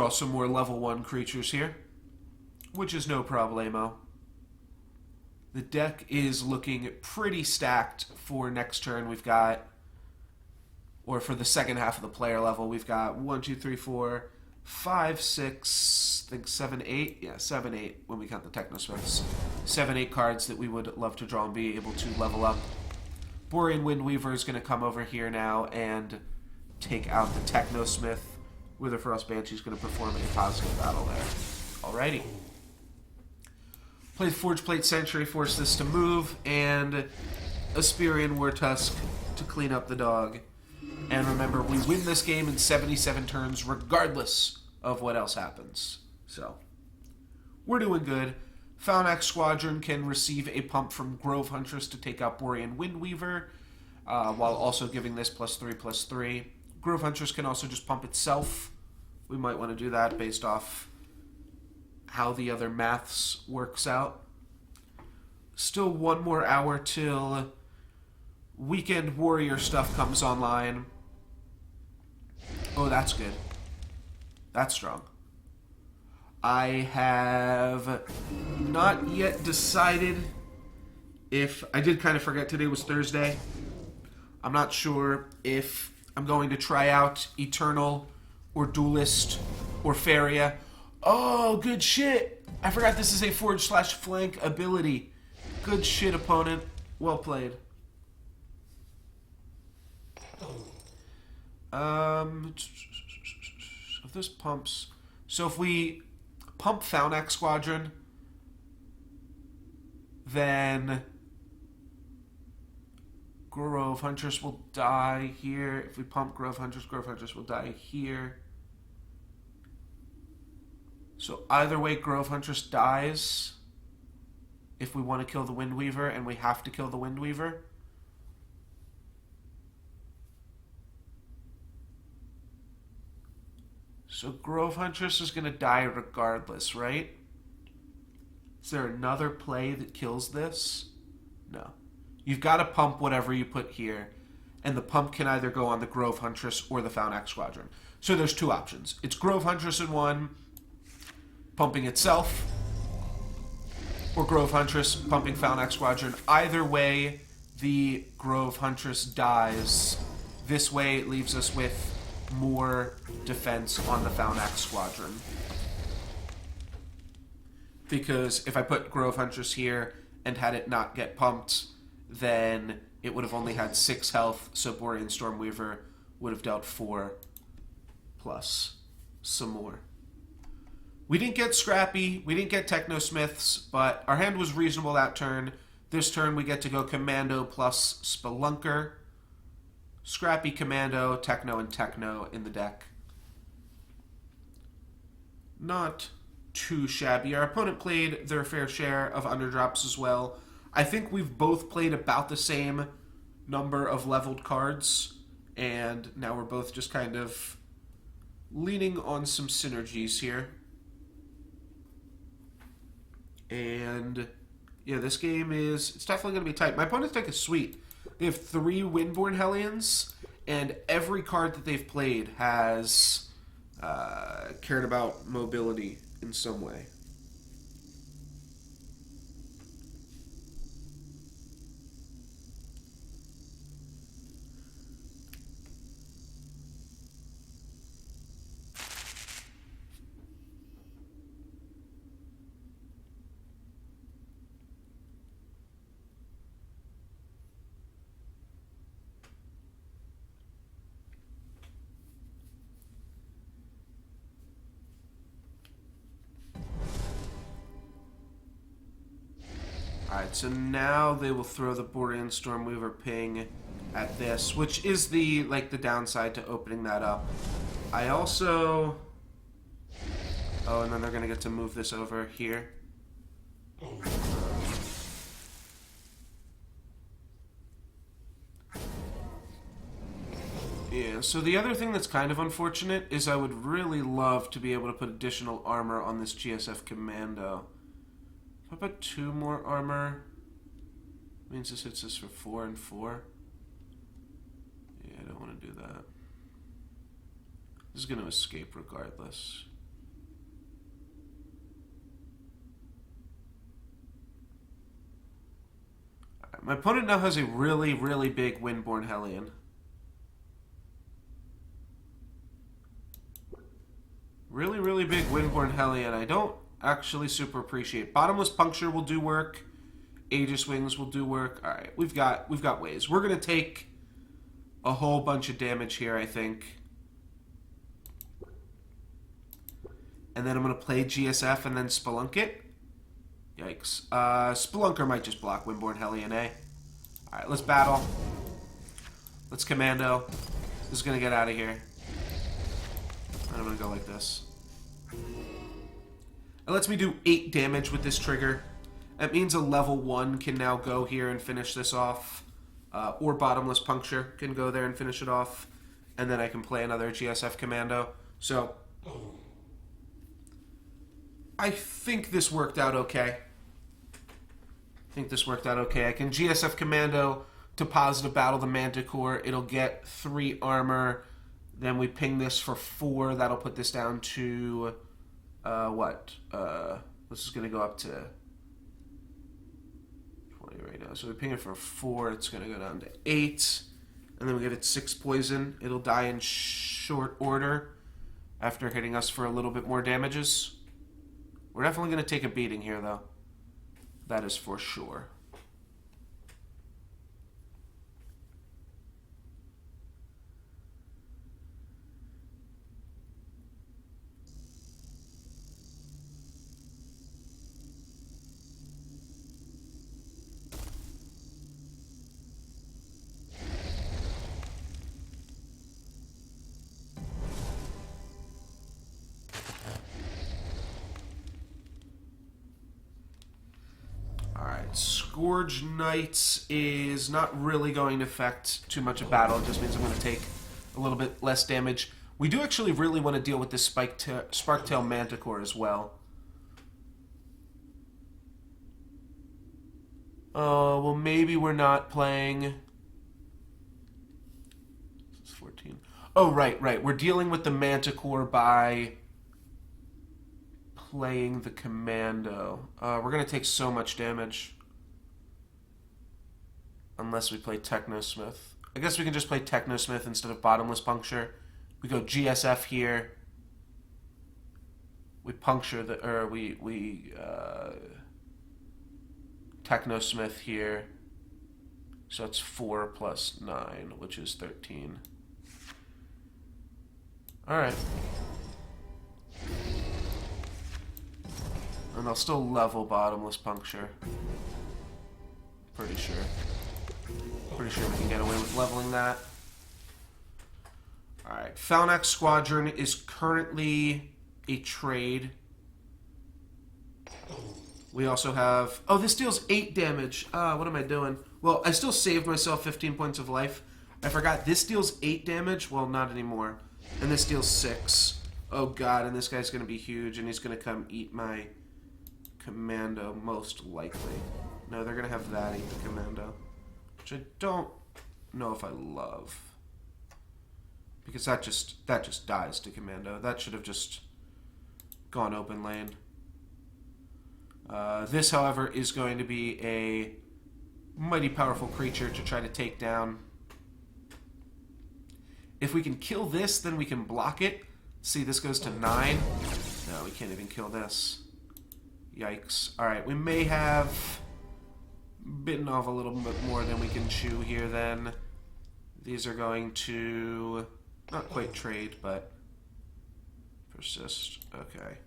some more level 1 creatures here, which is no problemo. The deck is looking pretty stacked for next turn. We've got, or for the second half of the player level, we've got 1, 2, 3, 4, 5, 6, I think 7, 8. Yeah, 7, 8 when we count the Technosmiths. 7, 8 cards that we would love to draw and be able to level up. Borean Windweaver is going to come over here now and take out the Technosmith. Witherfrost Banshee is going to perform a positive battle there. Alrighty. Play the Forge Plate Sentry, force this to move, and Aspirian Wartusk to clean up the dog. And remember, we win this game in 77 turns regardless of what else happens. So, we're doing good. Falnax Squadron can receive a pump from Grove Huntress to take out Borean Windweaver, while also giving this +3/+3. Grove Huntress can also just pump itself. We might want to do that based off how the other maths works out. Still 1 more hour till Weekend Warrior stuff comes online. Oh, that's good. That's strong. I have not yet decided if... I did kind of forget today was Thursday. I'm not sure if I'm going to try out Eternal or Duelist or Faria. Oh, good shit. I forgot this is a Forge/Flank ability. Good shit, opponent. Well played. If this pumps... So if we pump Falnax Squadron, then Grove Huntress will die here. If we pump Grove Huntress will die here. So either way, Grove Huntress dies if we want to kill the Windweaver, and we have to kill the Windweaver. So Grove Huntress is going to die regardless, right? Is there another play that kills this? No. You've got to pump whatever you put here, and the pump can either go on the Grove Huntress or the Falnax Squadron. So there's 2 options. It's Grove Huntress in 1, pumping itself, or Grove Huntress pumping Falnax Squadron. Either way, the Grove Huntress dies. This way it leaves us with more defense on the Falnax Squadron. Because if I put Grove Huntress here and had it not get pumped, then it would have only had 6 health, so Borean Stormweaver would have dealt 4 plus some more. We didn't get Scrappy, we didn't get Technosmiths, but our hand was reasonable that turn. This turn we get to go Commando plus Spelunker. Scrappy, Commando, Techno, and Techno in the deck. Not too shabby. Our opponent played their fair share of underdrops as well. I think we've both played about the same number of leveled cards, and now we're both just kind of leaning on some synergies here. And yeah, this game it's definitely going to be tight. My opponent's deck is sweet. They have 3 Windborn Hellions, and every card that they've played has cared about mobility in some way. Alright, so now they will throw the Borean Stormweaver ping at this, which is the downside to opening that up. I also... Oh, and then they're going to get to move this over here. Yeah, so the other thing that's kind of unfortunate is I would really love to be able to put additional armor on this GSF Commando. If I put 2 more armor, means this hits us for 4 and 4. Yeah, I don't want to do that. This is going to escape regardless. Right, my opponent now has a really, really big Windborn Hellion. Really, really big Windborn Hellion. I don't actually super appreciate. Bottomless Puncture will do work. Aegis Wings will do work. All right, we've got ways. We're gonna take a whole bunch of damage here, I think, and then I'm gonna play GSF and then Spelunk it. Yikes! Spelunker might just block Windborn Hellion, eh? All right, let's battle. Let's Commando. This is gonna get out of here. And I'm gonna go like this. It lets me do 8 damage with this trigger. That means a level 1 can now go here and finish this off. Or Bottomless Puncture can go there and finish it off. And then I can play another GSF Commando. So, I think this worked out okay. I can GSF Commando to positive battle the Manticore. It'll get 3 armor. Then we ping this for 4. That'll put this down to, what? This is going to go up to 20 right now. So we ping it for 4. It's going to go down to 8. And then we get it 6 poison. It'll die in short order after hitting us for a little bit more damages. We're definitely going to take a beating here, though. That is for sure. Scourge Knights is not really going to affect too much of battle. It just means I'm going to take a little bit less damage. We do actually really want to deal with this Sparktail Manticore as well. Well, maybe we're not playing... This is 14. Oh, right. We're dealing with the Manticore by playing the Commando. We're going to take so much damage. Unless we play Technosmith. I guess we can just play Technosmith instead of Bottomless Puncture. We go GSF here. We puncture the... Or we Technosmith here. So it's 4 plus 9, which is 13. Alright. And I'll still level Bottomless Puncture. Pretty sure we can get away with leveling that. Alright, Falnax Squadron is currently a trade. We also have... Oh, this deals 8 damage. What am I doing? Well, I still saved myself 15 points of life. I forgot, this deals 8 damage? Well, not anymore. And this deals 6. Oh god, and this guy's going to be huge, and he's going to come eat my Commando, most likely. No, they're going to have that eat the Commando. Which I don't know if I love. Because that just dies to Commando. That should have just gone open lane. This, however, is going to be a mighty powerful creature to try to take down. If we can kill this, then we can block it. See, this goes to 9. No, we can't even kill this. Yikes. Alright, we may have bitten off a little bit more than we can chew here then. These are going to not quite trade, but persist. Okay.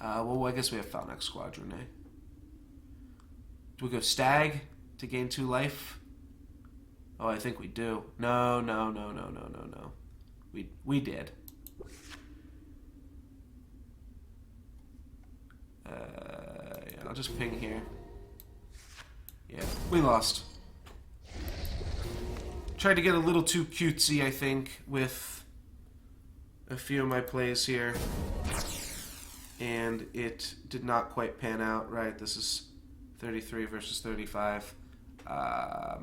Well, I guess we have Falnax Squadron, eh? Do we go Stag to gain 2 life? Oh, I think we do. No. We did. Yeah, I'll just ping here. Yeah, we lost. Tried to get a little too cutesy, I think, with a few of my plays here. And it did not quite pan out, right? This is 33 versus 35. I'll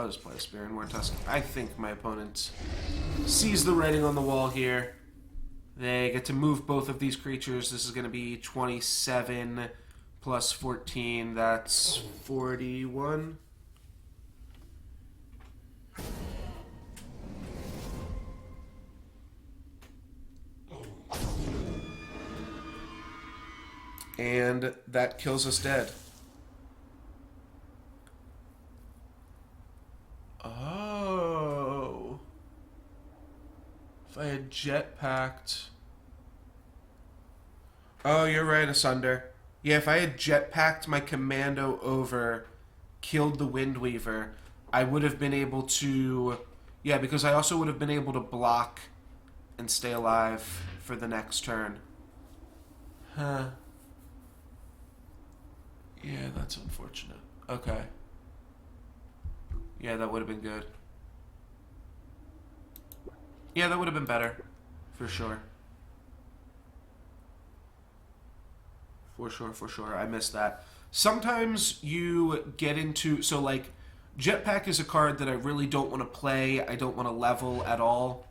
just play a Spear and War Tusk. I think my opponent sees the writing on the wall here. They get to move both of these creatures. This is going to be 27 plus 14. That's 41. And that kills us dead. Oh. If I had jetpacked... Oh, you're right, Asunder. Yeah, if I had jetpacked my commando over, killed the Windweaver, I would have been able to... Yeah, because I also would have been able to block and stay alive for the next turn. Huh. Yeah, that's unfortunate. Okay. Yeah, that would have been good. Yeah, that would have been better. For sure. For sure. I missed that. Sometimes you get into... So, like, Jetpack is a card that I really don't want to play. I don't want to level at all.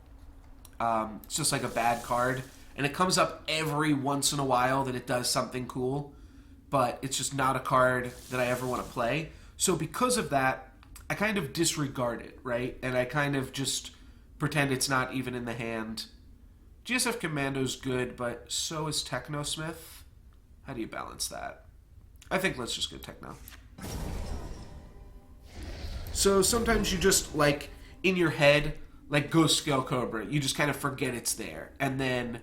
It's just like a bad card. And it comes up every once in a while that it does something cool. But it's just not a card that I ever want to play. So because of that, I kind of disregard it, right? And I kind of just pretend it's not even in the hand. GSF Commando's good, but so is Technosmith. How do you balance that? I think let's just go Techno. So sometimes you just, like, in your head, like Ghost Scale Cobra, you just kind of forget it's there. And then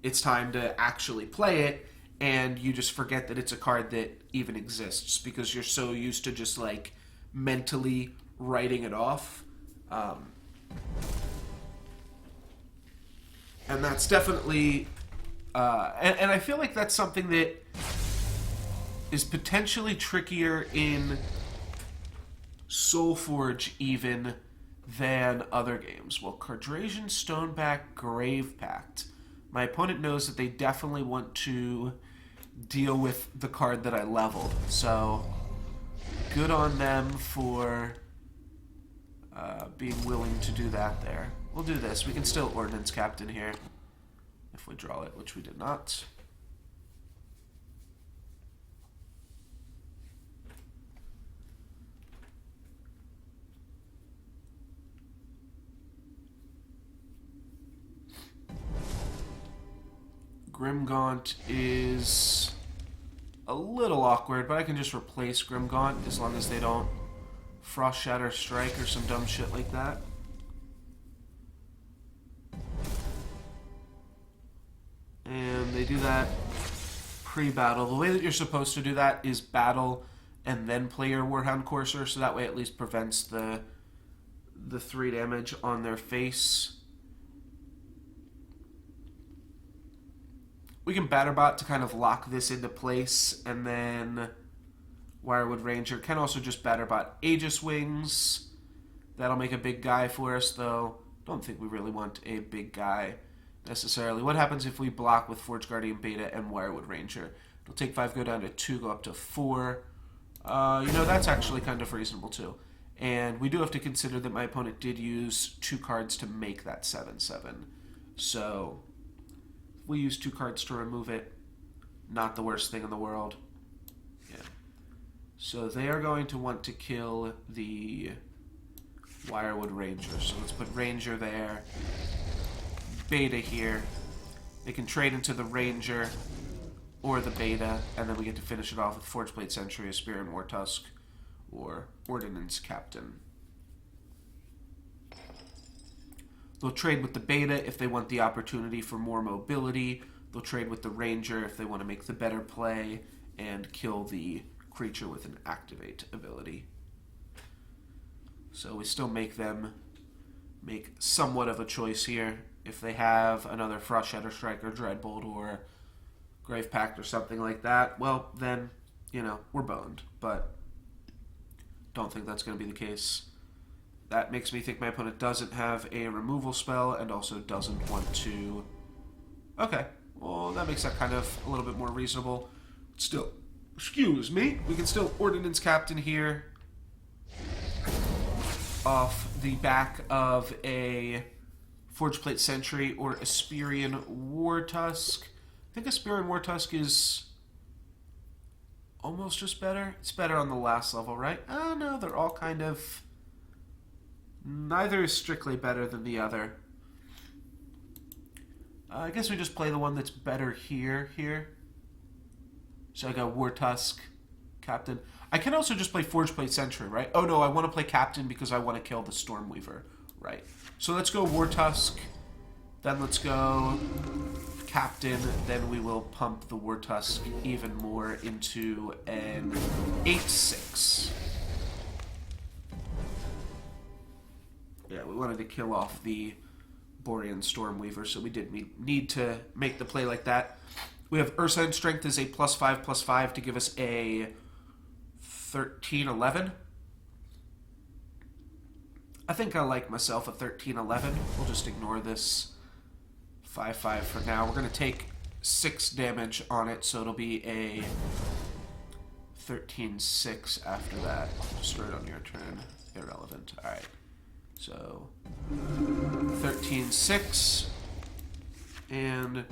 it's time to actually play it, and you just forget that it's a card that even exists because you're so used to just, like, mentally writing it off. And that's definitely... and I feel like that's something that is potentially trickier in Solforge even than other games. Well, Cardrasian, Stoneback, Grave Pact. My opponent knows that they definitely want to deal with the card that I leveled. So, good on them for being willing to do that there. We'll do this. We can still Ordnance Captain here. If we draw it, which we did not. Grimgaunt is a little awkward, but I can just replace Grimgaunt as long as they don't Frost Shatter Strike or some dumb shit like that. And they do that pre-battle. The way that you're supposed to do that is battle and then play your Warhound Courser, so that way it at least prevents the 3 damage on their face. We can Batterbot to kind of lock this into place, and then Wirewood Ranger can also just Batterbot Aegis Wings. That'll make a big guy for us, though. Don't think we really want a big guy necessarily. What happens if we block with Forge Guardian Beta and Wirewood Ranger? It'll take 5, go down to 2, go up to 4. That's actually kind of reasonable, too. And we do have to consider that my opponent did use 2 cards to make that 7/7. So we use 2 cards to remove it. Not the worst thing in the world. Yeah. So they are going to want to kill the Wirewood Ranger. So let's put Ranger there. Beta here. They can trade into the Ranger or the Beta, and then we get to finish it off with Forgeblade Sentry, a Spear and War Tusk, or Ordnance Captain. They'll trade with the Beta if they want the opportunity for more mobility. They'll trade with the Ranger if they want to make the better play and kill the creature with an Activate ability. So we still make them make somewhat of a choice here. If they have another Frost Shatter Strike or Dreadbolt or Grave Pact or something like that, well, then, we're boned. But don't think that's going to be the case. That makes me think my opponent doesn't have a removal spell and also doesn't want to... Okay, well, that makes that kind of a little bit more reasonable. Still, excuse me, we can still Ordnance Captain here off the back of a Forge Plate Sentry or Asperian War Tusk. I think Asperian War Tusk is almost just better. It's better on the last level, right? Oh, no, they're all kind of... Neither is strictly better than the other. I guess we just play the one that's better here. So I got War Tusk, Captain. I can also just play Forge Plate Sentry, right? Oh no, I want to play Captain because I want to kill the Stormweaver, right? So let's go War Tusk, then let's go Captain, then we will pump the War Tusk even more into an 8/6. Yeah, we wanted to kill off the Borean Stormweaver, so we did need to make the play like that. We have Ursine Strength as a +5/+5 to give us a 13/11. I think I like myself a 13/11. We'll just ignore this 5/5 for now. We're going to take 6 damage on it, so it'll be a 13/6 after that. Destroy it on your turn. Irrelevant. Alright. So 13/6 and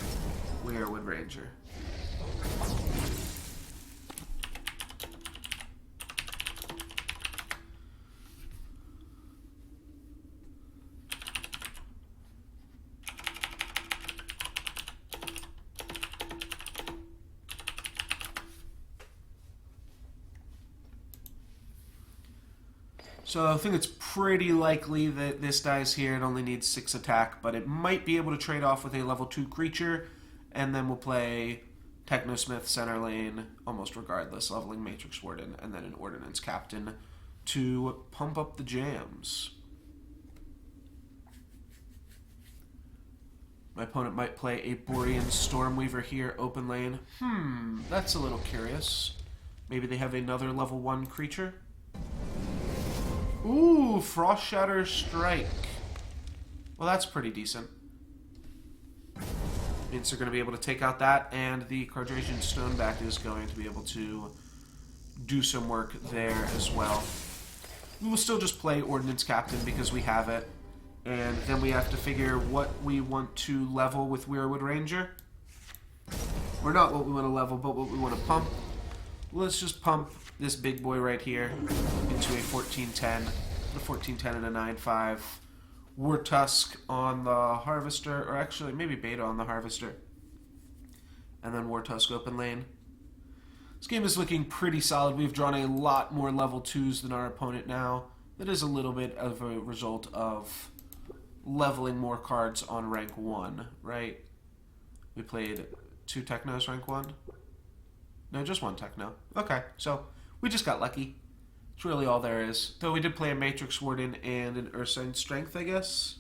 Weirwood Ranger. So I think it's pretty likely that this dies here. It only needs 6 attack, but it might be able to trade off with a level 2 creature, and then we'll play Technosmith center lane, almost regardless, leveling Matrix Warden, and then an Ordnance Captain to pump up the jams. My opponent might play a Borean Stormweaver here, open lane. That's a little curious. Maybe they have another level 1 creature? Ooh, Frost Shatter Strike. Well, that's pretty decent. Means they're going to be able to take out that, and the Cardrasian Stoneback is going to be able to do some work there as well. We will still just play Ordnance Captain because we have it, and then we have to figure what we want to level with Weirwood Ranger. Or not what we want to level, but what we want to pump. Let's just pump this big boy right here into a 14/10, a 14/10 and a 9/5. War Tusk on the Harvester, or actually maybe Beta on the Harvester. And then War Tusk open lane. This game is looking pretty solid. We've drawn a lot more level 2s than our opponent now. That is a little bit of a result of leveling more cards on rank 1, right? We played 2 Technos rank 1? No, just 1 Techno. Okay, so we just got lucky. It's really all there is. Though we did play a Matrix Warden and an Ursine Strength, I guess.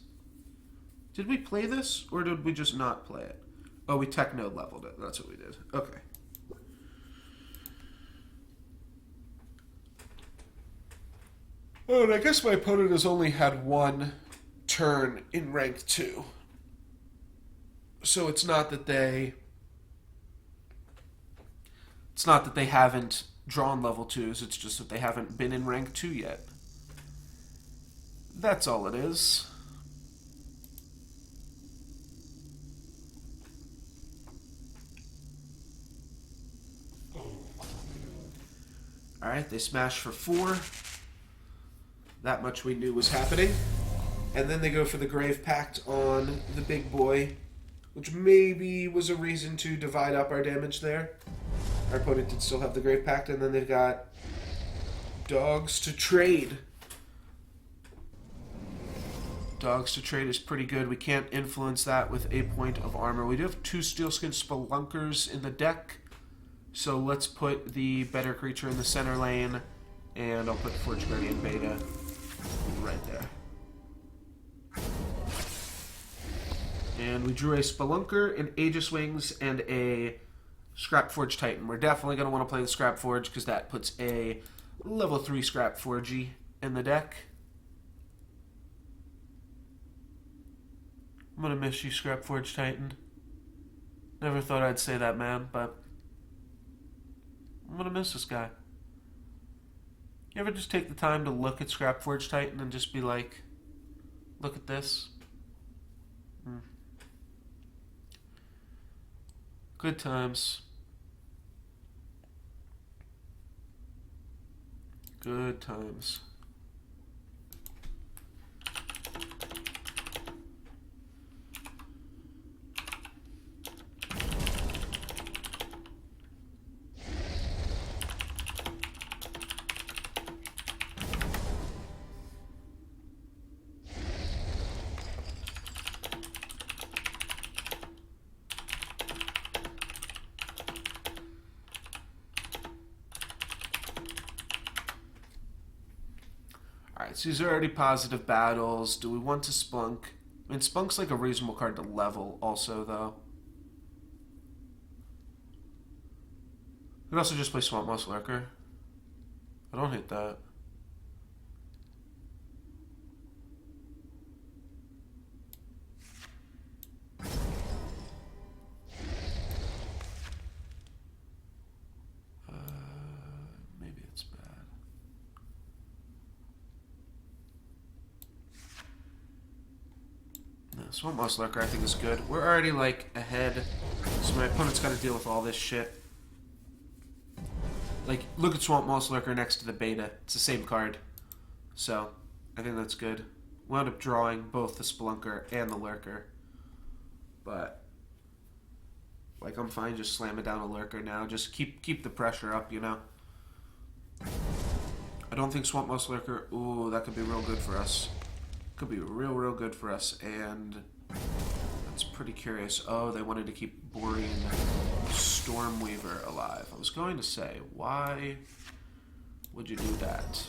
Did we play this, or did we just not play it? Oh, we Techno leveled it. That's what we did. Okay. Oh, and I guess my opponent has only had 1 turn in rank 2. So it's not that they... It's not that they haven't drawn level 2s, it's just that they haven't been in rank 2 yet. That's all it is. Alright, they smash for 4. That much we knew was happening. And then they go for the Grave Pact on the big boy, which maybe was a reason to divide up our damage there. Our opponent did still have the Grave Pact, and then they've got Dogs to Trade. Dogs to Trade is pretty good. We can't influence that with a point of armor. We do have 2 Steelskin Spelunkers in the deck, so let's put the better creature in the center lane, and I'll put Forge Guardian Beta right there. And we drew a Spelunker, an Aegis Wings, and a Scrap Forge Titan. We're definitely going to want to play the Scrap Forge because that puts a level 3 Scrap Forgey in the deck. I'm gonna miss you, Scrapforge Titan. Never thought I'd say that, man, but I'm gonna miss this guy. You ever just take the time to look at Scrapforge Titan and just be like, look at this? Good times. Good times. Alright, so these are already positive battles. Do we want to Spunk? I mean, Spunk's like a reasonable card to level also, though. We could also just play Swamp Moss Lurker. I don't hate that. Maybe it's bad. No, Swamp Moss Lurker I think is good. We're already like ahead, so my opponent's got to deal with all this shit. Like, look at Swamp Moss Lurker next to the beta. It's the same card. So, I think that's good. Wound up drawing both the Spelunker and the Lurker. But, like, I'm fine just slamming down a Lurker now. Just keep the pressure up, you know? I don't think Swamp Moss Lurker... Ooh, that could be real good for us. Could be real good for us. And that's pretty curious. Oh, they wanted to keep Borean Stormweaver alive. I was going to say, why would you do that?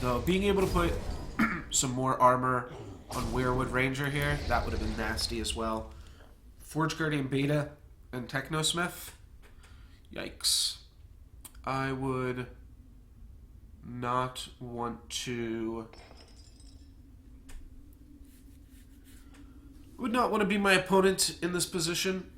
Though, being able to put some more armor on Weirwood Ranger here, that would have been nasty as well. Forge Guardian Beta and Technosmith? Yikes. I would not want to... Would not want to be my opponent in this position.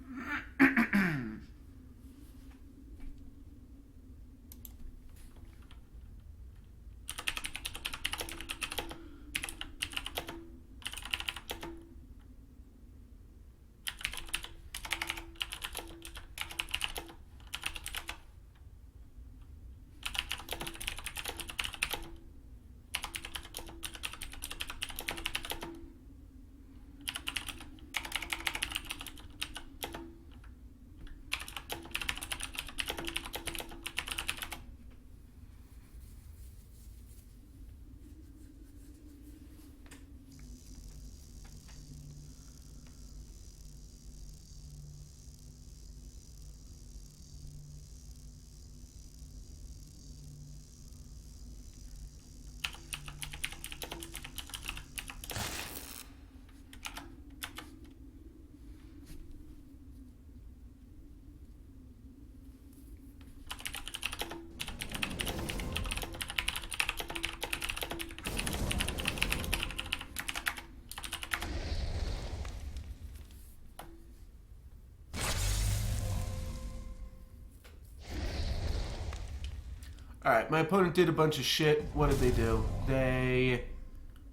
Alright, my opponent did a bunch of shit. What did they do? They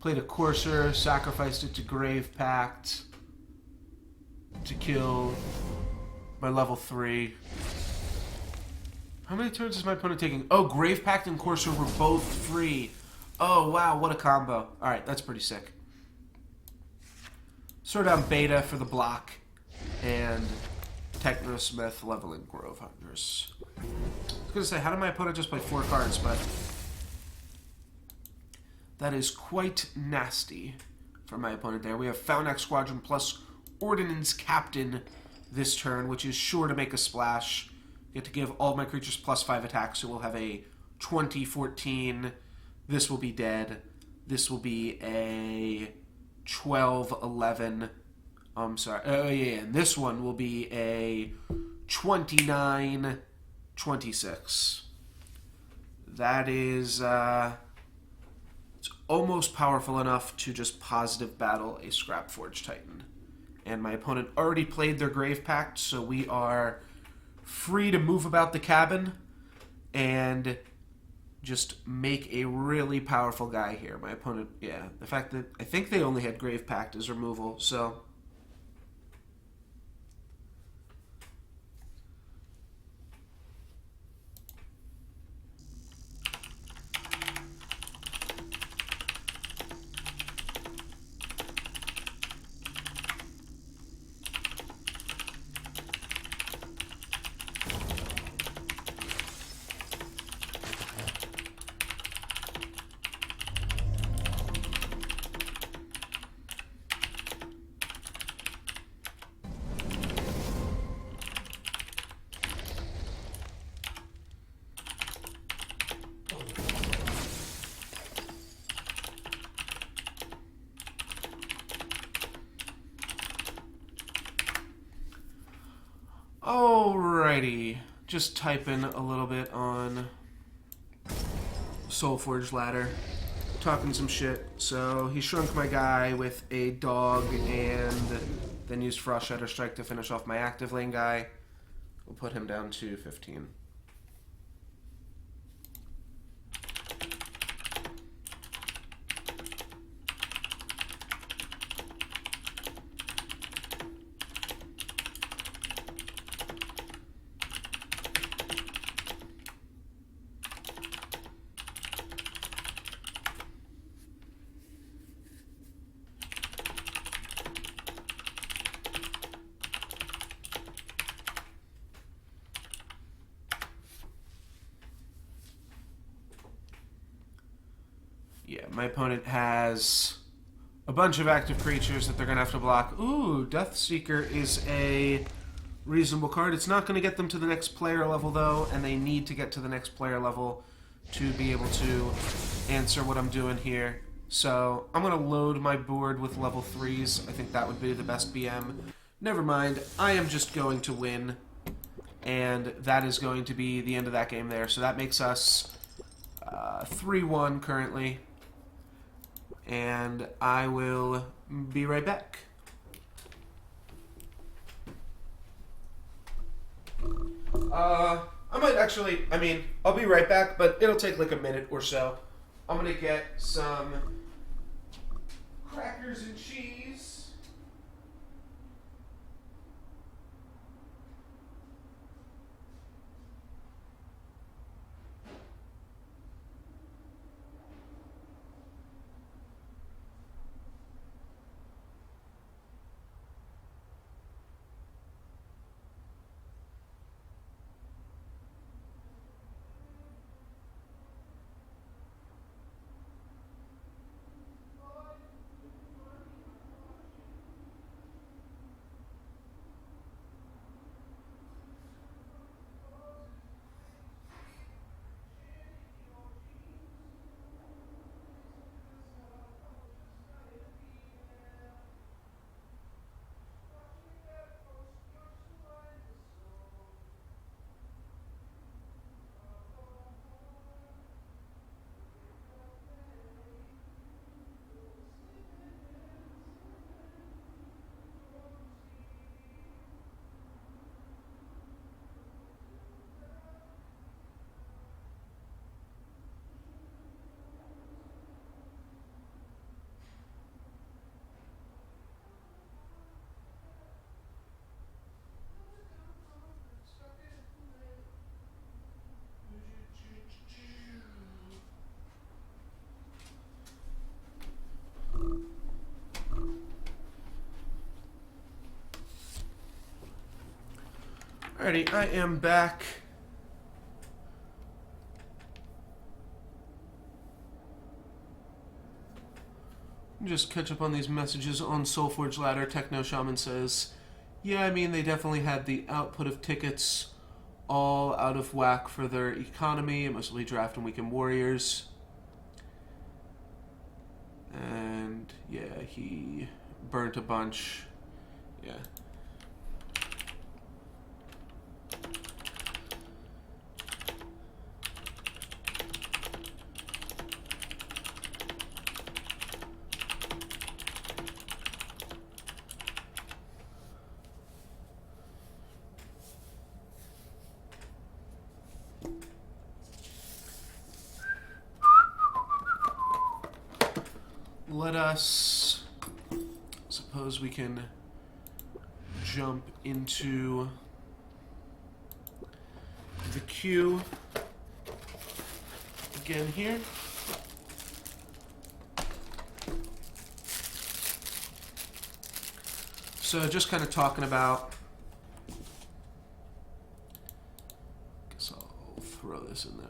played a Courser, sacrificed it to Grave Pact to kill my level 3. How many turns is my opponent taking? Oh, Grave Pact and Courser were both free. Oh, wow, what a combo. Alright, that's pretty sick. Sort down Beta for the block, and Technosmith leveling Grove Hunters. I was going to say, how did my opponent just play 4 cards, but that is quite nasty for my opponent there. We have Fountax Squadron plus Ordnance Captain this turn, which is sure to make a splash. Get to give all my creatures plus 5 attacks, so we'll have a 20-14. This will be dead. This will be a 12-11. I'm sorry. Oh, yeah, and this one will be a 29-26. That is, it's almost powerful enough to just positive battle a Scrapforge Titan. And my opponent already played their Grave Pact, so we are free to move about the cabin and just make a really powerful guy here. My opponent, yeah, the fact that I think they only had Grave Pact as removal, so... Alrighty, just typing a little bit on Solforge ladder, talking some shit. So he shrunk my guy with a dog and then used Frost Shatter Strike to finish off my active lane guy. We'll put him down to 15. Yeah, my opponent has a bunch of active creatures that they're going to have to block. Ooh, Deathseeker is a reasonable card. It's not going to get them to the next player level, though, and they need to get to the next player level to be able to answer what I'm doing here. So I'm going to load my board with level 3s. I think that would be the best BM. Never mind. I am just going to win, and that is going to be the end of that game there. So that makes us 3-1 currently. And I will be right back. I might actually, I'll be right back, but it'll take like a minute or so. I'm gonna get some crackers and cheese. Alrighty, I am back. Just catch up on these messages on Solforge Ladder. Techno Shaman says, yeah, they definitely had the output of tickets all out of whack for their economy. It must be draft and weekend warriors. And yeah, he burnt a bunch. Yeah. let us... Suppose we can jump into the queue again here. So just kind of talking about... Guess I'll throw this in there.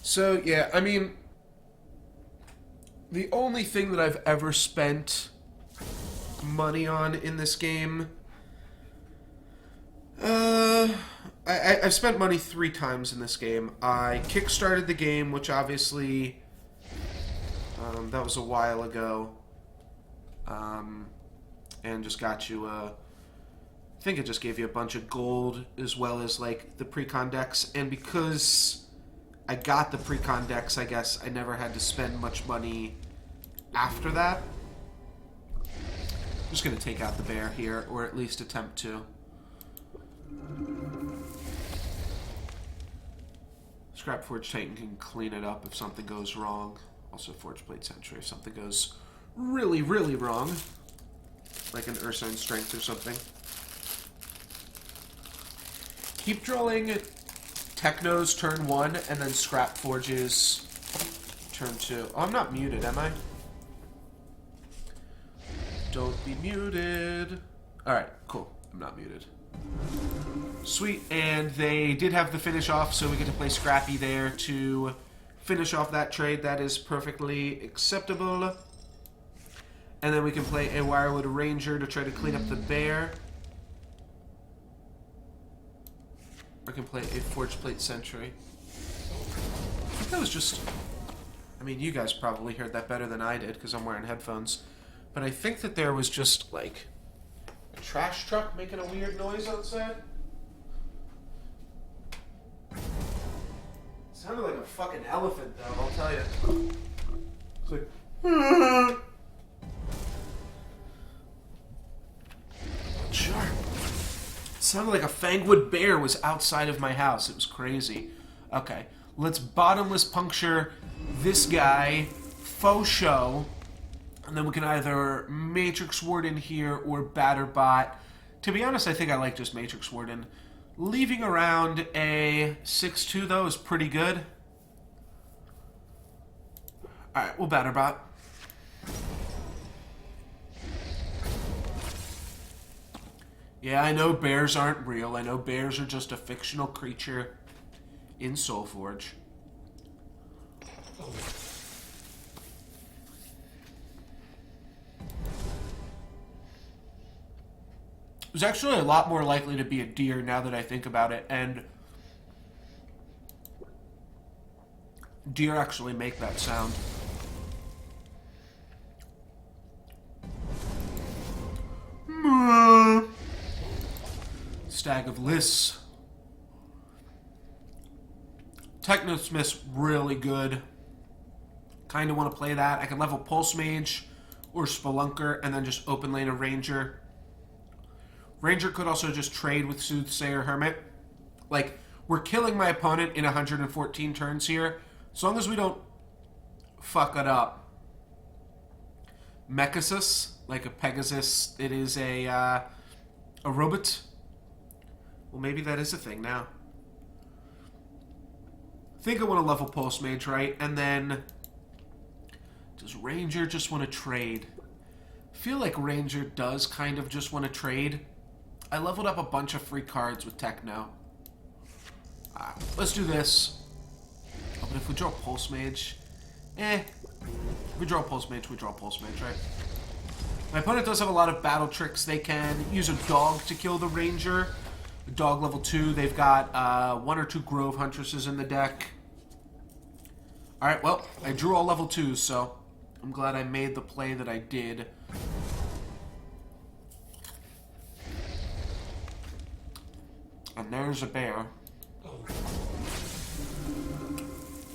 So, yeah, I mean, the only thing that I've ever spent money on in this game, I've spent money 3 times in this game. I kickstarted the game, which obviously, that was a while ago, and just got you I think it just gave you a bunch of gold, as well as, like, the pre-con decks, and because I got the pre-con decks, I guess I never had to spend much money after that. I'm just going to take out the bear here, or at least attempt to. Scrapforge Titan can clean it up if something goes wrong. Also Forge Blade Sentry if something goes really, really wrong. Like an Ursine Strength or something. Keep drawing Techno's turn 1, and then Scrapforge's turn 2. Oh, I'm not muted, am I? Don't be muted. Alright, cool. I'm not muted. Sweet, and they did have the finish off, so we get to play Scrappy there to finish off that trade. That is perfectly acceptable. And then we can play a Wirewood Ranger to try to clean up the bear. I can play a Forge Plate Sentry. I think that was just... I mean, you guys probably heard that better than I did, because I'm wearing headphones. But I think that there was just, like, a trash truck making a weird noise outside. It sounded like a fucking elephant, though, I'll tell you. It's like... Sure. Sounded like a Fangwood bear was outside of my house. It was crazy. Okay, let's bottomless puncture this guy, faux show, and then we can either Matrix Warden here or Batterbot. To be honest, I think I like just Matrix Warden. Leaving around a 6-2, though, is pretty good. Alright, we'll Batterbot. Yeah, I know bears aren't real. I know bears are just a fictional creature in Solforge. It was actually a lot more likely to be a deer now that I think about it, and deer actually make that sound. Stag of Liss. Technosmith's really good. Kind of want to play that. I can level Pulse Mage or Spelunker and then just open lane a Ranger. Ranger could also just trade with Soothsayer Hermit. Like, we're killing my opponent in 114 turns here. As long as we don't fuck it up. Mechasis, like a Pegasus, it is a robot. Well, maybe that is a thing now. I think I want to level Pulse Mage, right? And then... Does Ranger just want to trade? I feel like Ranger does kind of just want to trade. I leveled up a bunch of free cards with Techno. Let's do this. Oh, but if we draw Pulse Mage... If we draw Pulse Mage, we draw Pulse Mage, right? My opponent does have a lot of battle tricks. They can use a dog to kill the Ranger. Dog level 2. They've got 1 or 2 Grove Huntresses in the deck. Alright, well, I drew all level 2s, so I'm glad I made the play that I did. And there's a bear.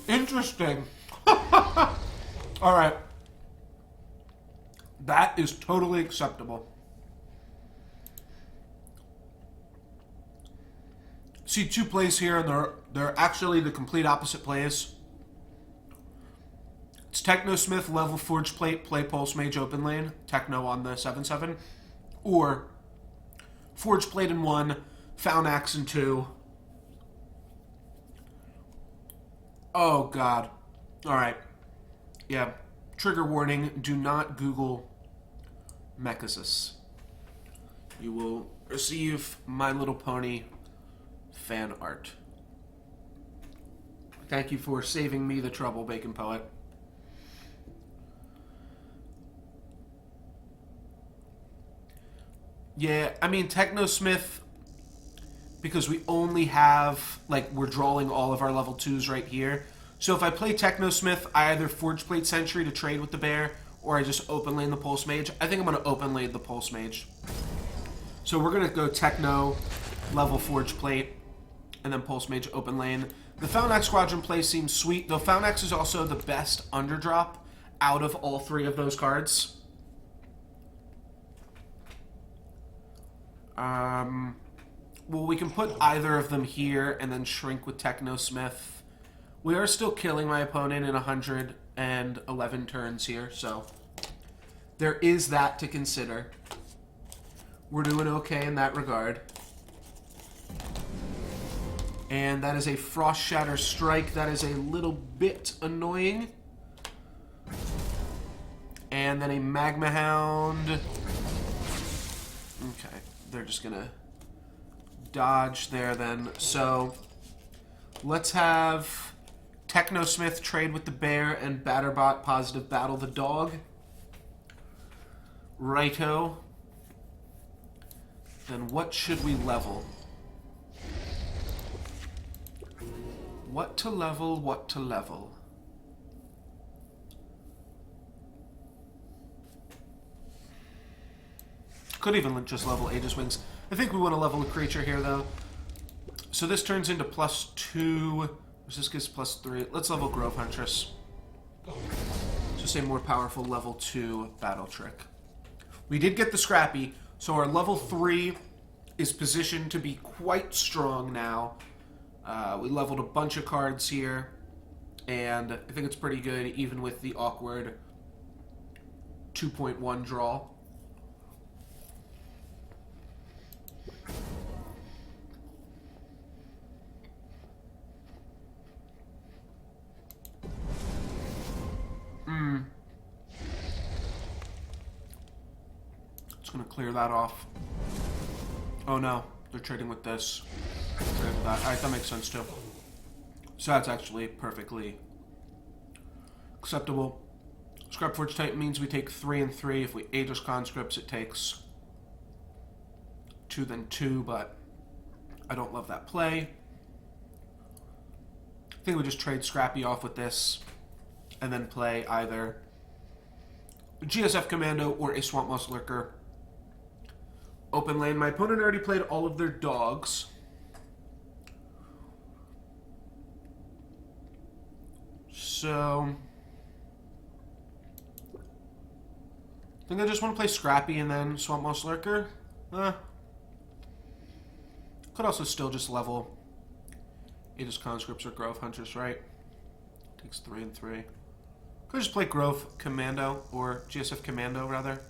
Interesting. Alright. That is totally acceptable. See two plays here, and they're actually the complete opposite plays. It's Technosmith, level Forge Plate, play Pulse Mage open lane, Techno on the 7/7. Or Forge Plate in 1, Found Axe in 2. Oh, God. Alright. Yeah. Trigger warning, do not Google Mechasis. You will receive My Little Pony fan art. Thank you for saving me the trouble, Bacon Poet. Yeah, I mean, Technosmith, because we only have, like, we're drawing all of our level 2s right here. So if I play Technosmith, I either Forge Plate Sentry to trade with the bear, or I just open lane the Pulse Mage. I think I'm going to open lane the Pulse Mage. So we're going to go Techno, level Forge Plate, and then Pulse Mage open lane. The Found Axe Squadron play seems sweet, though Found Axe is also the best underdrop out of all three of those cards. Well, we can put either of them here and then shrink with Technosmith. We are still killing my opponent in 111 turns here, so there is that to consider. We're doing okay in that regard. And that is a Frost Shatter Strike. That is a little bit annoying. And then a Magma Hound. Okay, they're just gonna dodge there then. So let's have Technosmith trade with the bear and Batterbot positive battle the dog. Righto. Then what should we level? What to level, what to level? Could even just level Aegis Wings. I think we want to level a creature here, though. So this turns into +2. This gives +3. Let's level Grove Huntress. Just a more powerful level 2 battle trick. We did get the Scrappy, so our level 3 is positioned to be quite strong now. We leveled a bunch of cards here, and I think it's pretty good, even with the awkward 2.1 draw. Just gonna clear that off. Oh no, they're trading with this. Trading with that. Alright, that makes sense too. So that's actually perfectly acceptable. Scrapforge type means we take 3 and 3. If we Aegis Conscripts, it takes 2 then 2, but I don't love that play. I think we just trade Scrappy off with this and then play either GSF Commando or a Swamp Moss Lurker. Open lane. My opponent already played all of their dogs. So I think I just want to play Scrappy and then Swamp Moss Lurker. Could also still just level Aegis Conscripts or Grove Hunters, right? Takes 3 and 3. Could just play Grove Commando, or GSF Commando, rather.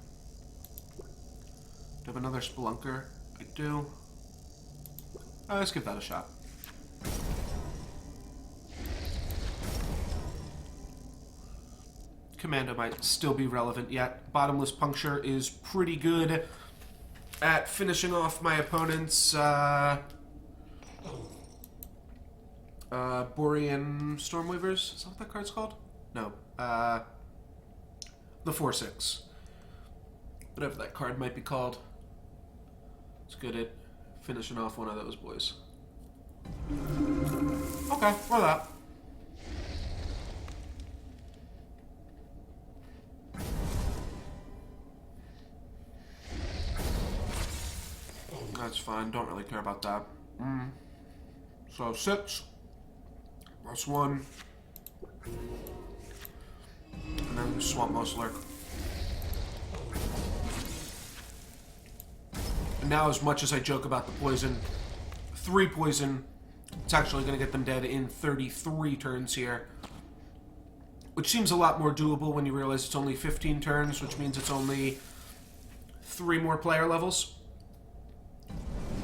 Do I have another Spelunker? I do. Let's give that a shot. Commando might still be relevant yet. Bottomless Puncture is pretty good at finishing off my opponent's Borean Stormweavers. Is that what that card's called? No. The 4/6. Whatever that card might be called. It's good at finishing off one of those boys. Okay, or that. That's fine, don't really care about that. So 6 plus 1. And then Swamp Moss Lurk. now, as much as I joke about the poison, 3 poison, it's actually going to get them dead in 33 turns here. Which seems a lot more doable when you realize it's only 15 turns, which means it's only 3 more player levels.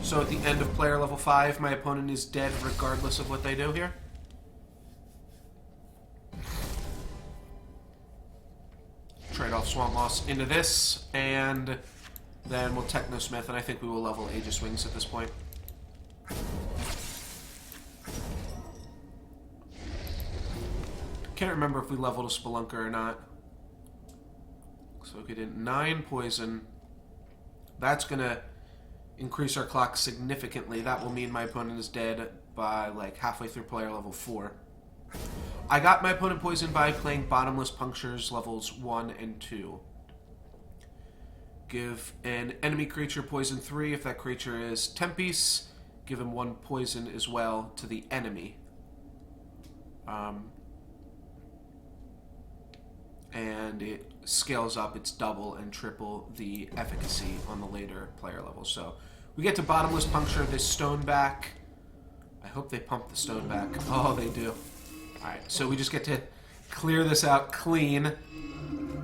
So at the end of player level 5, my opponent is dead regardless of what they do here. Trade off Swamp Moss into this, and then we'll Technosmith, and I think we will level Aegis Wings at this point. Can't remember if we leveled a Spelunker or not. So we did 9 poison. That's going to increase our clock significantly. That will mean my opponent is dead by like halfway through player level 4. I got my opponent poisoned by playing Bottomless Punctures levels 1 and 2. Give an enemy creature poison 3 if that creature is 10 piece. Give him 1 poison as well to the enemy. And it scales up, it's double and triple the efficacy on the later player level. So we get to Bottomless Puncture this stone back. I hope they pump the stone back. Oh, they do. Alright, so we just get to clear this out clean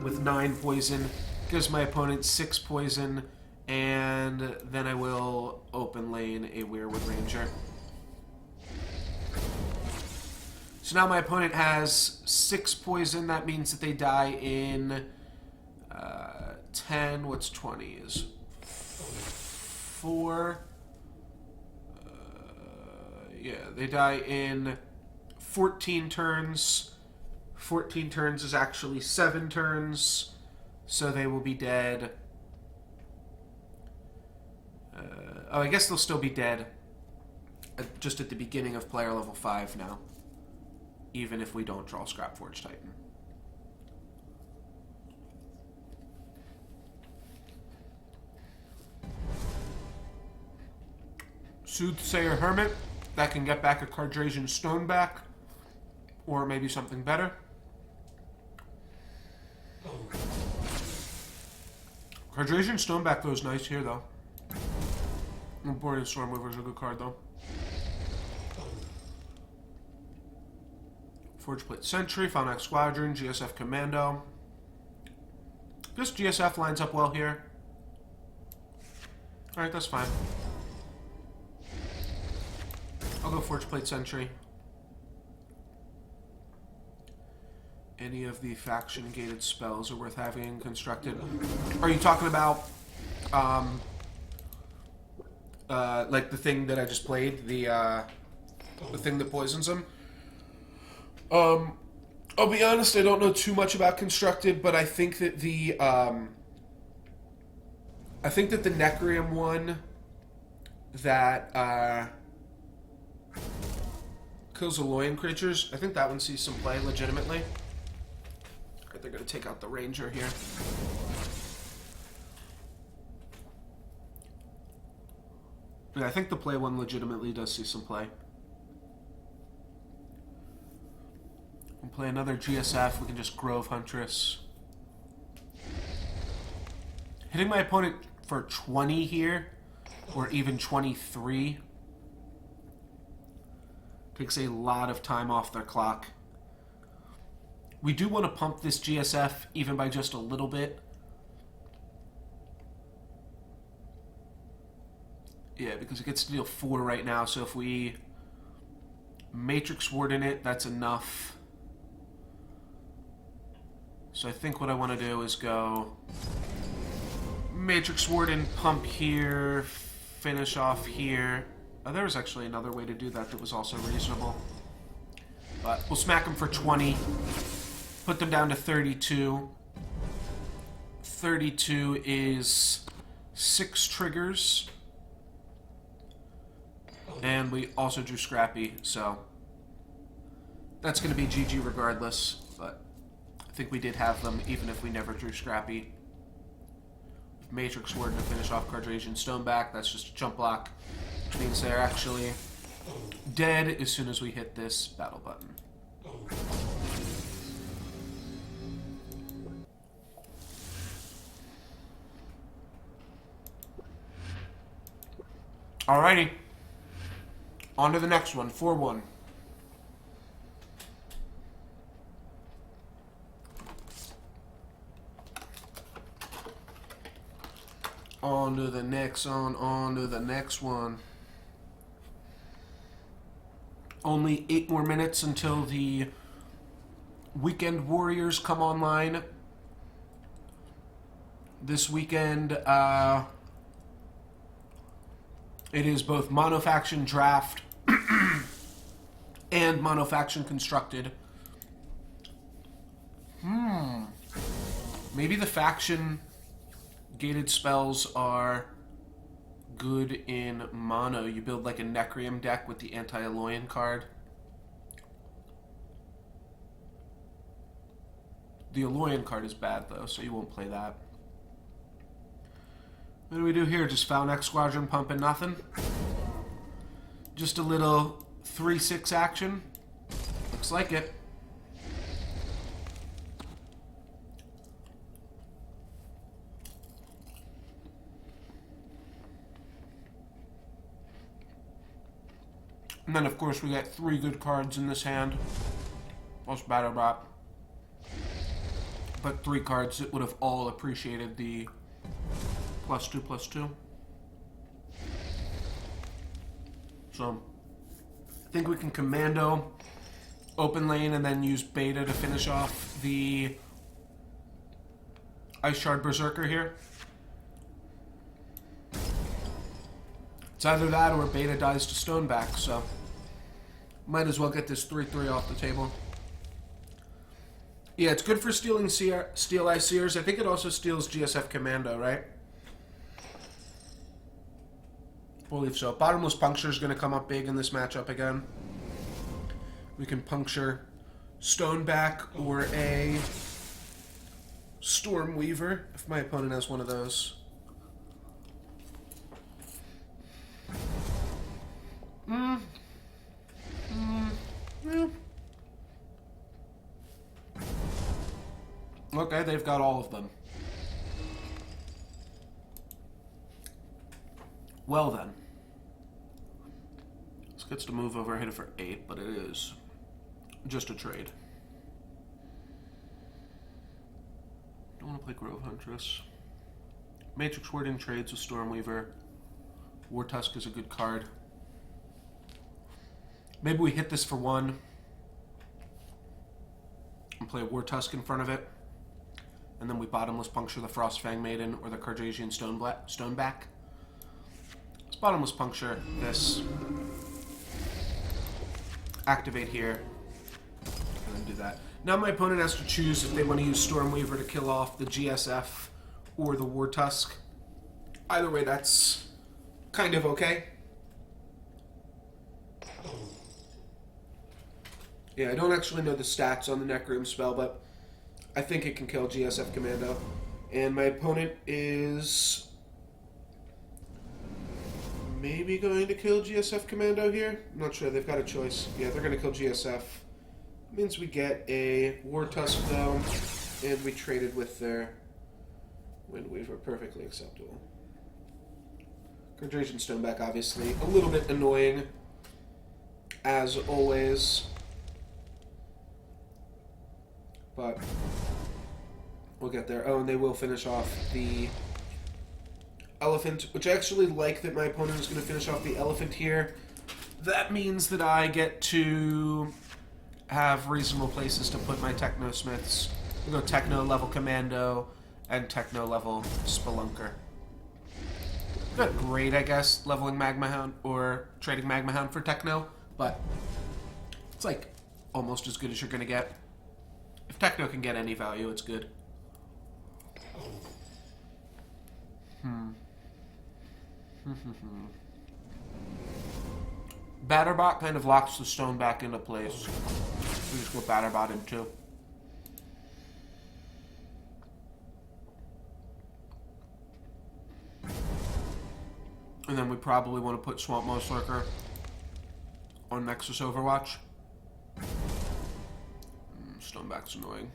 with 9 poison. Gives my opponent 6 poison, and then I will open lane a Weirwood Ranger. So now my opponent has 6 poison. That means that they die in 10. What's 20 is 4. Yeah, they die in 14 turns. 14 turns is actually 7 turns. So they will be dead. Oh, I guess they'll still be dead just at the beginning of player level 5 now. Even if we don't draw Scrapforge Titan. Soothsayer Hermit. That can get back a Cardrasian Stone back. Or maybe something better. Cardrasian Stoneback goes nice here, though. Important Stormweaver is a good card, though. Forgeplate Sentry, Falnax Squadron, GSF Commando. This GSF lines up well here. Alright, that's fine. I'll go Forgeplate Sentry. Any of the faction-gated spells are worth having constructed. Are you talking about, like the thing that I just played? The thing that poisons them? I'll be honest, I don't know too much about constructed, but I think that the, Necrium one that, kills Aloyan creatures, I think that one sees some play legitimately. Alright, they're gonna take out the Ranger here. Yeah, I think the play one legitimately does see some play. We'll play another GSF, we can just Grove Huntress. Hitting my opponent for 20 here, or even 23, takes a lot of time off their clock. We do want to pump this GSF even by just a little bit. Yeah, because it gets to deal 4 right now, so if we Matrix Warden it, that's enough. So I think what I want to do is go Matrix Warden, pump here, finish off here. Oh, there was actually another way to do that that was also reasonable. But we'll smack them for 20. Put them down to 32. 32 is 6 triggers. And we also drew Scrappy, so that's going to be GG regardless. But I think we did have them, even if we never drew Scrappy. Matrix Warden to finish off Cardrasian Stoneback. That's just a jump block, which means they're actually dead as soon as we hit this battle button. Alrighty. On to the next one. 4-1. On to the next one. On to the next one. Only 8 more minutes until the Weekend Warriors come online. This weekend, it is both monofaction draft and monofaction constructed. Maybe the faction gated spells are good in mono. You build like a Necrium deck with the Anti-Alloyan card. The Alloyan card is bad though, so you won't play that. What do we do here? Just Foul-Neck Squadron pumping nothing? Just a little 3-6 action? Looks like it. And then, of course, we got 3 good cards in this hand. Plus Battlebot. But 3 cards that would have all appreciated the +2/+2. So, I think we can commando open lane and then use beta to finish off the Ice Shard Berserker here. It's either that or beta dies to Stoneback, so might as well get this 3/3 off the table. Yeah, it's good for stealing Steel Eye Seers. I think it also steals GSF Commando, right? I believe so. Bottomless Puncture is going to come up big in this matchup again. We can puncture Stoneback or a Stormweaver if my opponent has one of those. Yeah. Okay, they've got all of them. Well then. This gets to move over, hit it for 8, but it is just a trade. Don't want to play Grove Huntress. Matrix Warding trades with Stormweaver. War Tusk is a good card. Maybe we hit this for 1 and play a War Tusk in front of it. And then we bottomless puncture the Frostfang Maiden or the Carjasian Stoneback. Let's bottomless puncture this. Activate here. And then do that. Now my opponent has to choose if they want to use Stormweaver to kill off the GSF or the War Tusk. Either way, that's kind of okay. Yeah, I don't actually know the stats on the Necrium spell, but I think it can kill GSF Commando. And my opponent is maybe going to kill GSF Commando here. I'm not sure. They've got a choice. Yeah, they're going to kill GSF. Means we get a War Tusk, though, and we traded with their Windweaver. Perfectly acceptable. Carjasian Stoneback, obviously. A little bit annoying, as always. But we'll get there. Oh, and they will finish off the Elephant, which I actually like that my opponent is going to finish off the Elephant here. That means that I get to have reasonable places to put my Technosmiths. We go Techno-level Commando and Techno-level Spelunker. Not great, I guess, leveling Magma Hound or trading Magma Hound for Techno, but it's like almost as good as you're going to get. If Techno can get any value, it's good. Batterbot kind of locks the stone back into place. We just go Batterbot in 2. And then we probably want to put Swamp Moss Lurker on Nexus Overwatch. Stoneback's annoying.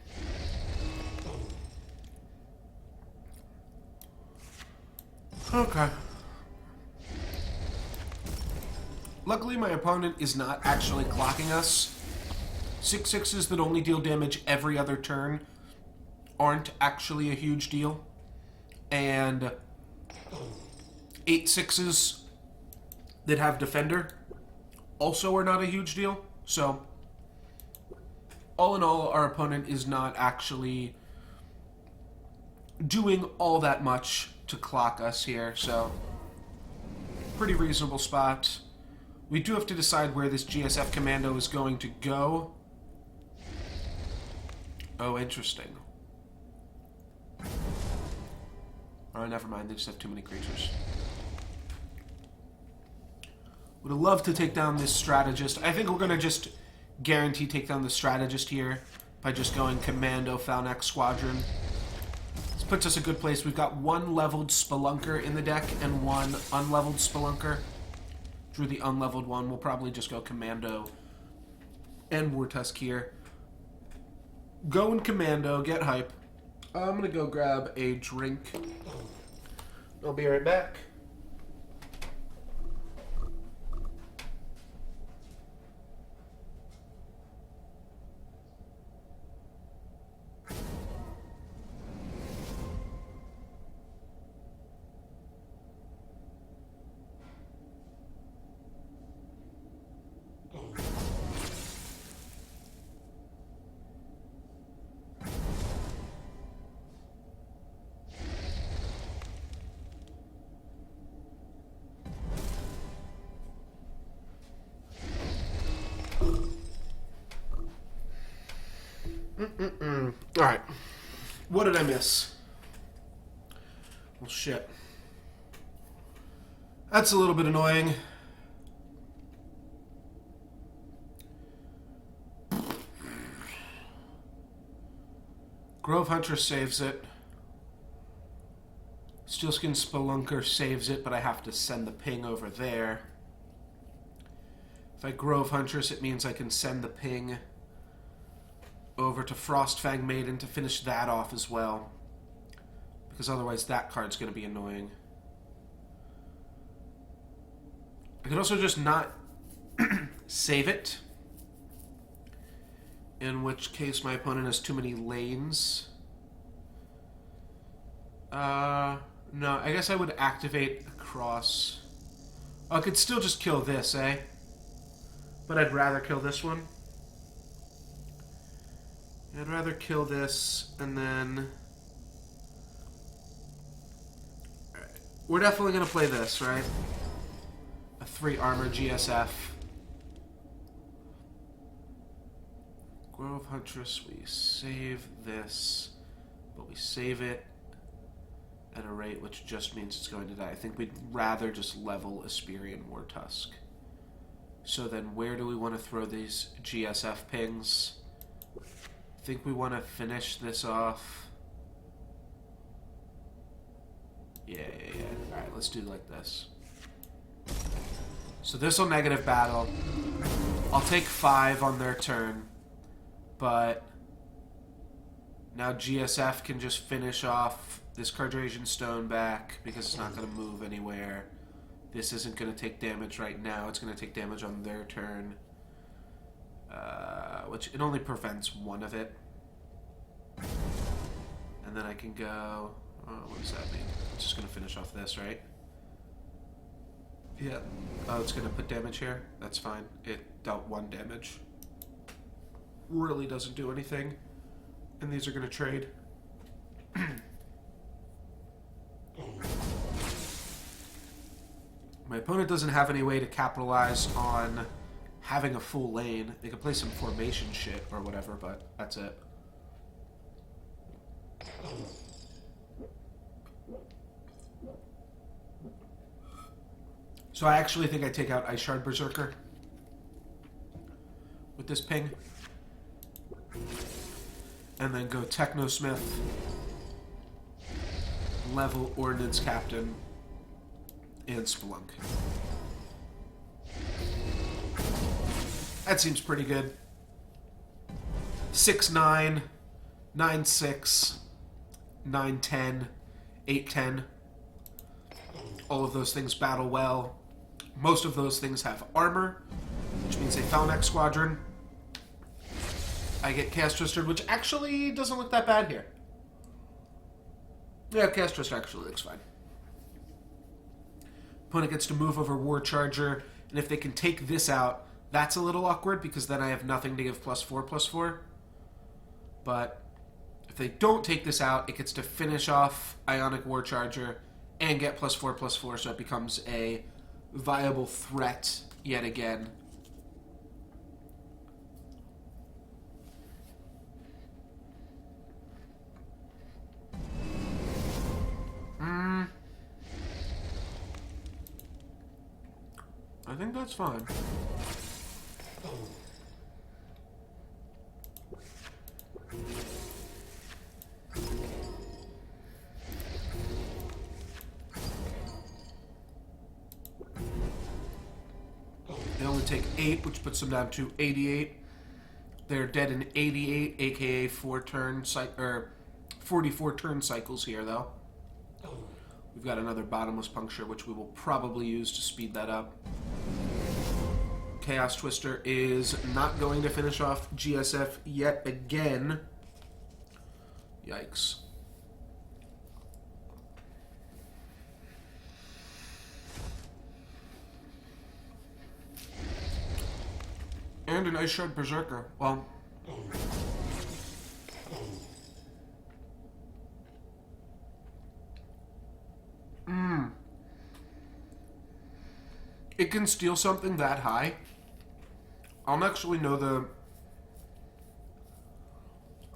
Okay. Luckily, my opponent is not actually clocking us. 6/6s that only deal damage every other turn aren't actually a huge deal. And 8/6s that have Defender also are not a huge deal. So, all in all, our opponent is not actually doing all that much to clock us here. So, pretty reasonable spot. We do have to decide where this GSF commando is going to go. Oh, interesting. Oh, never mind. They just have too many creatures. Would have loved to take down this strategist. I think we're going to just guarantee take down the strategist here by just going Commando Falnex Squadron. This puts us a good place. We've got one leveled Spelunker in the deck and one unleveled Spelunker. Drew the unleveled one. We'll probably just go Commando and Wartusk here. Go in Commando. Get hype. I'm going to go grab a drink. I'll be right back. Alright. What did I miss? Well, shit. That's a little bit annoying. Grove Huntress saves it. Steelskin Spelunker saves it, but I have to send the ping over there. If I Grove Huntress, it means I can send the ping over to Frostfang Maiden to finish that off as well. Because otherwise that card's going to be annoying. I could also just not save it. In which case my opponent has too many lanes. No, I guess I would activate across. Oh, I could still just kill this, eh? But I'd rather kill this one. I'd rather kill this, and then... Alright. We're definitely going to play this, right? A 3 armor GSF. Grove Huntress, we save this, but we save it at a rate which just means it's going to die. I think we'd rather just level Asperian Wartusk. So then where do we want to throw these GSF pings? I think we want to finish this off. Yeah. Alright, let's do like this. So this will negative battle. I'll take 5 on their turn. But now GSF can just finish off this Cardrasian Stone back because it's not going to move anywhere. This isn't going to take damage right now. It's going to take damage on their turn. Which it only prevents one of it. And then I can go... Oh, what does that mean? It's just going to finish off this, right? Yeah. Oh, it's going to put damage here? That's fine. It dealt 1 damage. Really doesn't do anything. And these are going to trade. My opponent doesn't have any way to capitalize on having a full lane. They could play some formation shit or whatever, but that's it. So I actually think I take out Ice Shard Berserker with this ping. And then go Technosmith, level Ordnance Captain, and Spelunk. That seems pretty good. 6-9, 9-6, 9-10, 8-10. All of those things battle well. Most of those things have armor, which means a Falnex Squadron. I get Chaos Twister, which actually doesn't look that bad here. Yeah, Chaos Twister actually looks fine. Opponent gets to move over War Charger, and if they can take this out, that's a little awkward because then I have nothing to give +4/+4. But if they don't take this out, it gets to finish off Ionic War Charger and get +4/+4, so it becomes a viable threat yet again. I think that's fine. They only take 8, which puts them down to 88. They're dead in 88, aka 44 turn cycles here, though. We've got another Bottomless Puncture, which we will probably use to speed that up. Chaos Twister is not going to finish off GSF yet again. Yikes. And an Ice Shard Berserker. Well, it can steal something that high. I'll actually know the...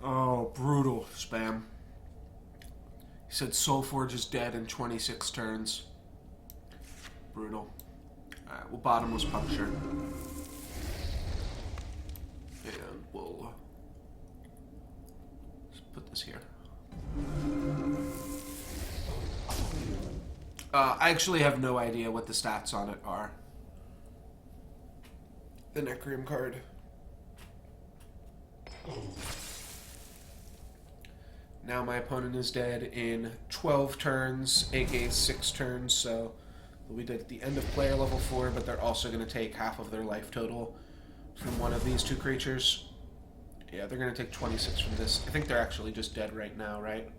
Oh, brutal spam. He said Solforge is dead in 26 turns. Brutal. Alright, well, Bottomless Puncture. And we'll... Just put this here. I actually have no idea what the stats on it are. The Necrium card. Now my opponent is dead in 12 turns, aka 6 turns, so they'll be dead at the end of player level 4, but they're also going to take half of their life total from one of these two creatures. Yeah, they're going to take 26 from this. I think they're actually just dead right now, right?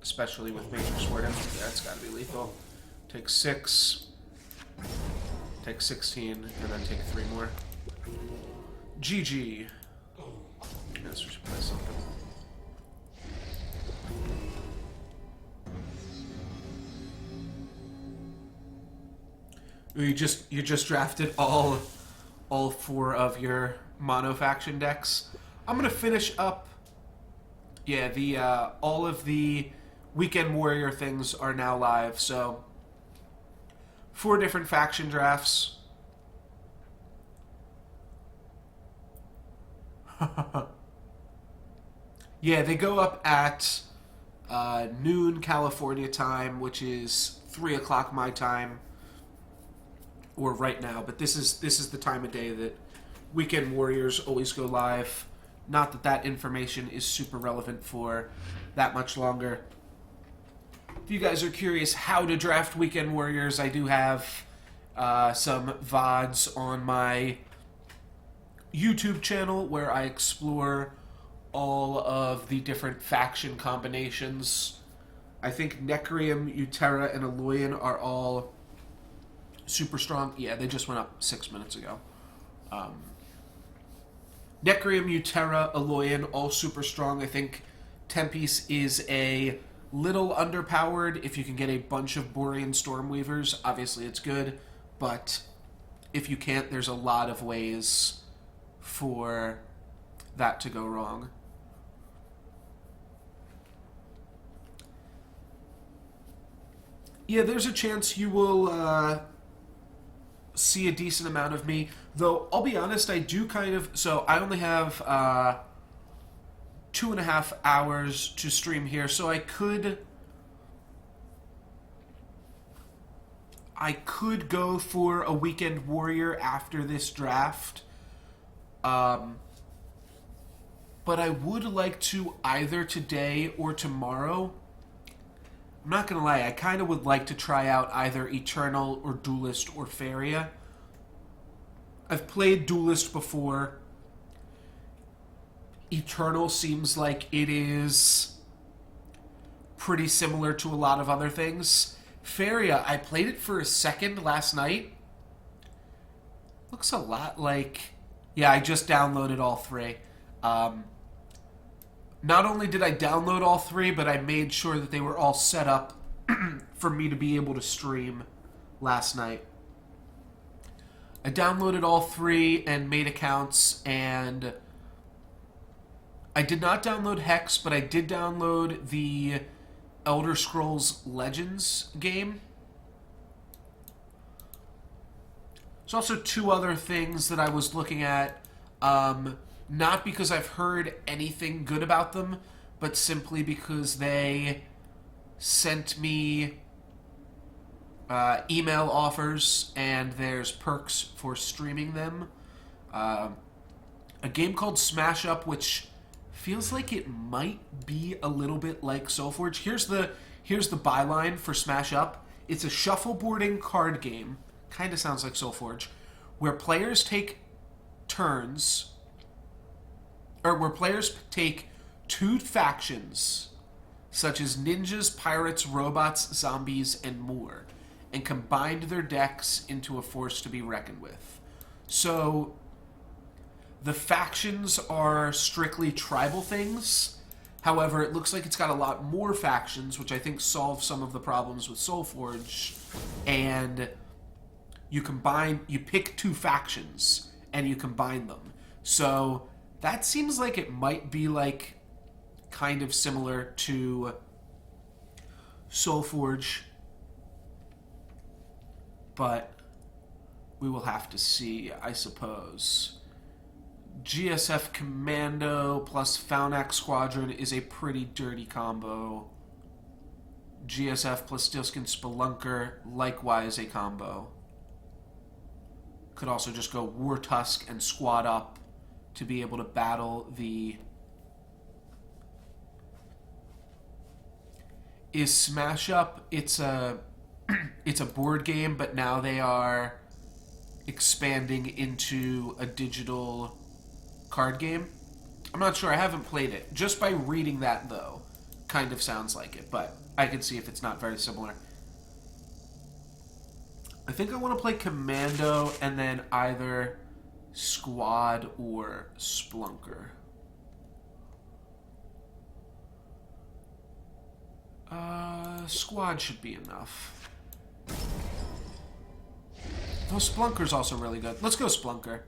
Especially with Matrix Warden. Yeah, it's got to be lethal. Take 6, take 16, and then take 3 more. GG. Let's just play something. You just drafted all 4 of your mono faction decks. I'm gonna finish up. Yeah, the all of the Weekend Warrior things are now live, so 4 different faction drafts. Yeah, they go up at noon California time, which is 3 o'clock my time, or right now. But this is the time of day that Weekend Warriors always go live. Not that that information is super relevant for that much longer. If you guys are curious how to draft Weekend Warriors, I do have some VODs on my YouTube channel where I explore all of the different faction combinations. I think Necrium, Utera, and Aloyan are all super strong. Yeah, they just went up 6 minutes ago. Necrium, Utera, Aloyan, all super strong. I think Tempest is a little underpowered. If you can get a bunch of Borean Stormweavers, obviously it's good. But if you can't, there's a lot of ways for that to go wrong. Yeah, there's a chance you will see a decent amount of me. Though, I'll be honest, I do kind of... So, I only have 2.5 hours to stream here, so I could go for a Weekend Warrior after this draft. But I would like to either today or tomorrow I'm not gonna lie, I kind of would like to try out either Eternal or Duelist or Faria. I've played Duelist before. Eternal seems like it is pretty similar to a lot of other things. Faria, I played it for a second last night. Looks a lot like... Yeah, I just downloaded all three. Not only did I download all three, but I made sure that they were all set up for me to be able to stream last night. I downloaded all three and made accounts, and I did not download Hex, but I did download the Elder Scrolls Legends game. There's also two other things that I was looking at, not because I've heard anything good about them, but simply because they sent me email offers and there's perks for streaming them. A game called Smash Up, which feels like it might be a little bit like Solforge. Here's the byline for Smash Up. It's a shuffleboarding card game. Kind of sounds like Solforge, where players take turns, or where players take two factions, such as ninjas, pirates, robots, zombies, and more, and combined their decks into a force to be reckoned with. So, the factions are strictly tribal things. However, it looks like it's got a lot more factions, which I think solves some of the problems with Solforge, and you pick two factions, and you combine them. So, that seems like it might be like kind of similar to Solforge, but we will have to see, I suppose. GSF Commando plus Faunac Squadron is a pretty dirty combo. GSF plus Steelskin Spelunker, likewise a combo. Could also just go War Tusk and Squad Up to be able to battle the... Is Smash Up, it's a board game, but now they are expanding into a digital card game. I'm not sure, I haven't played it. Just by reading that, though, kind of sounds like it, but I can see if it's not very similar. I think I want to play Commando and then either Squad or Splunker. Squad should be enough. Though Splunker's also really good. Let's go Splunker.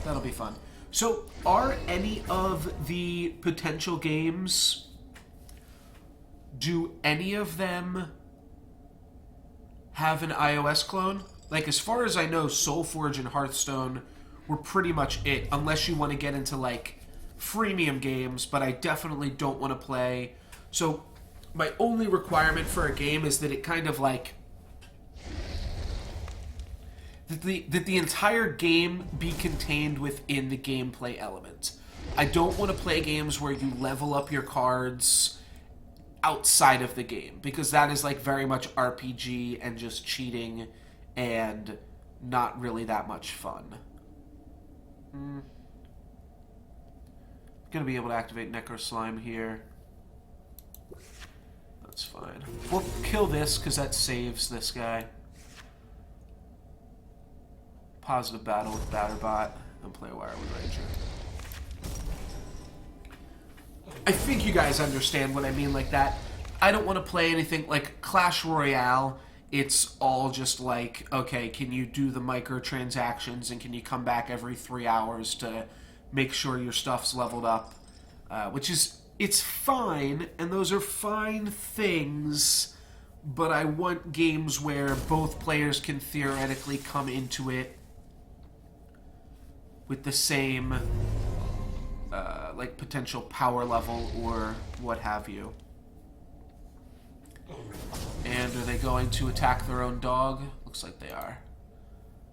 That'll be fun. So, are any of the potential games... Do any of them have an iOS clone? Like, as far as I know, Solforge and Hearthstone were pretty much it, unless you want to get into, like, freemium games, but I definitely don't want to play. So, my only requirement for a game is that it kind of, like... That the entire game be contained within the gameplay element. I don't want to play games where you level up your cards outside of the game, because that is like very much RPG and just cheating and not really that much fun. Gonna be able to activate Necro Slime here. That's fine. We'll kill this because that saves this guy. Positive battle with Batterbot and play Wirewood Ranger. I think you guys understand what I mean like that. I don't want to play anything like Clash Royale. It's all just like, okay, can you do the microtransactions and can you come back every 3 hours to make sure your stuff's leveled up? Which is, it's fine, and those are fine things, but I want games where both players can theoretically come into it with the same like potential power level or what have you. And are they going to attack their own dog? Looks like they are.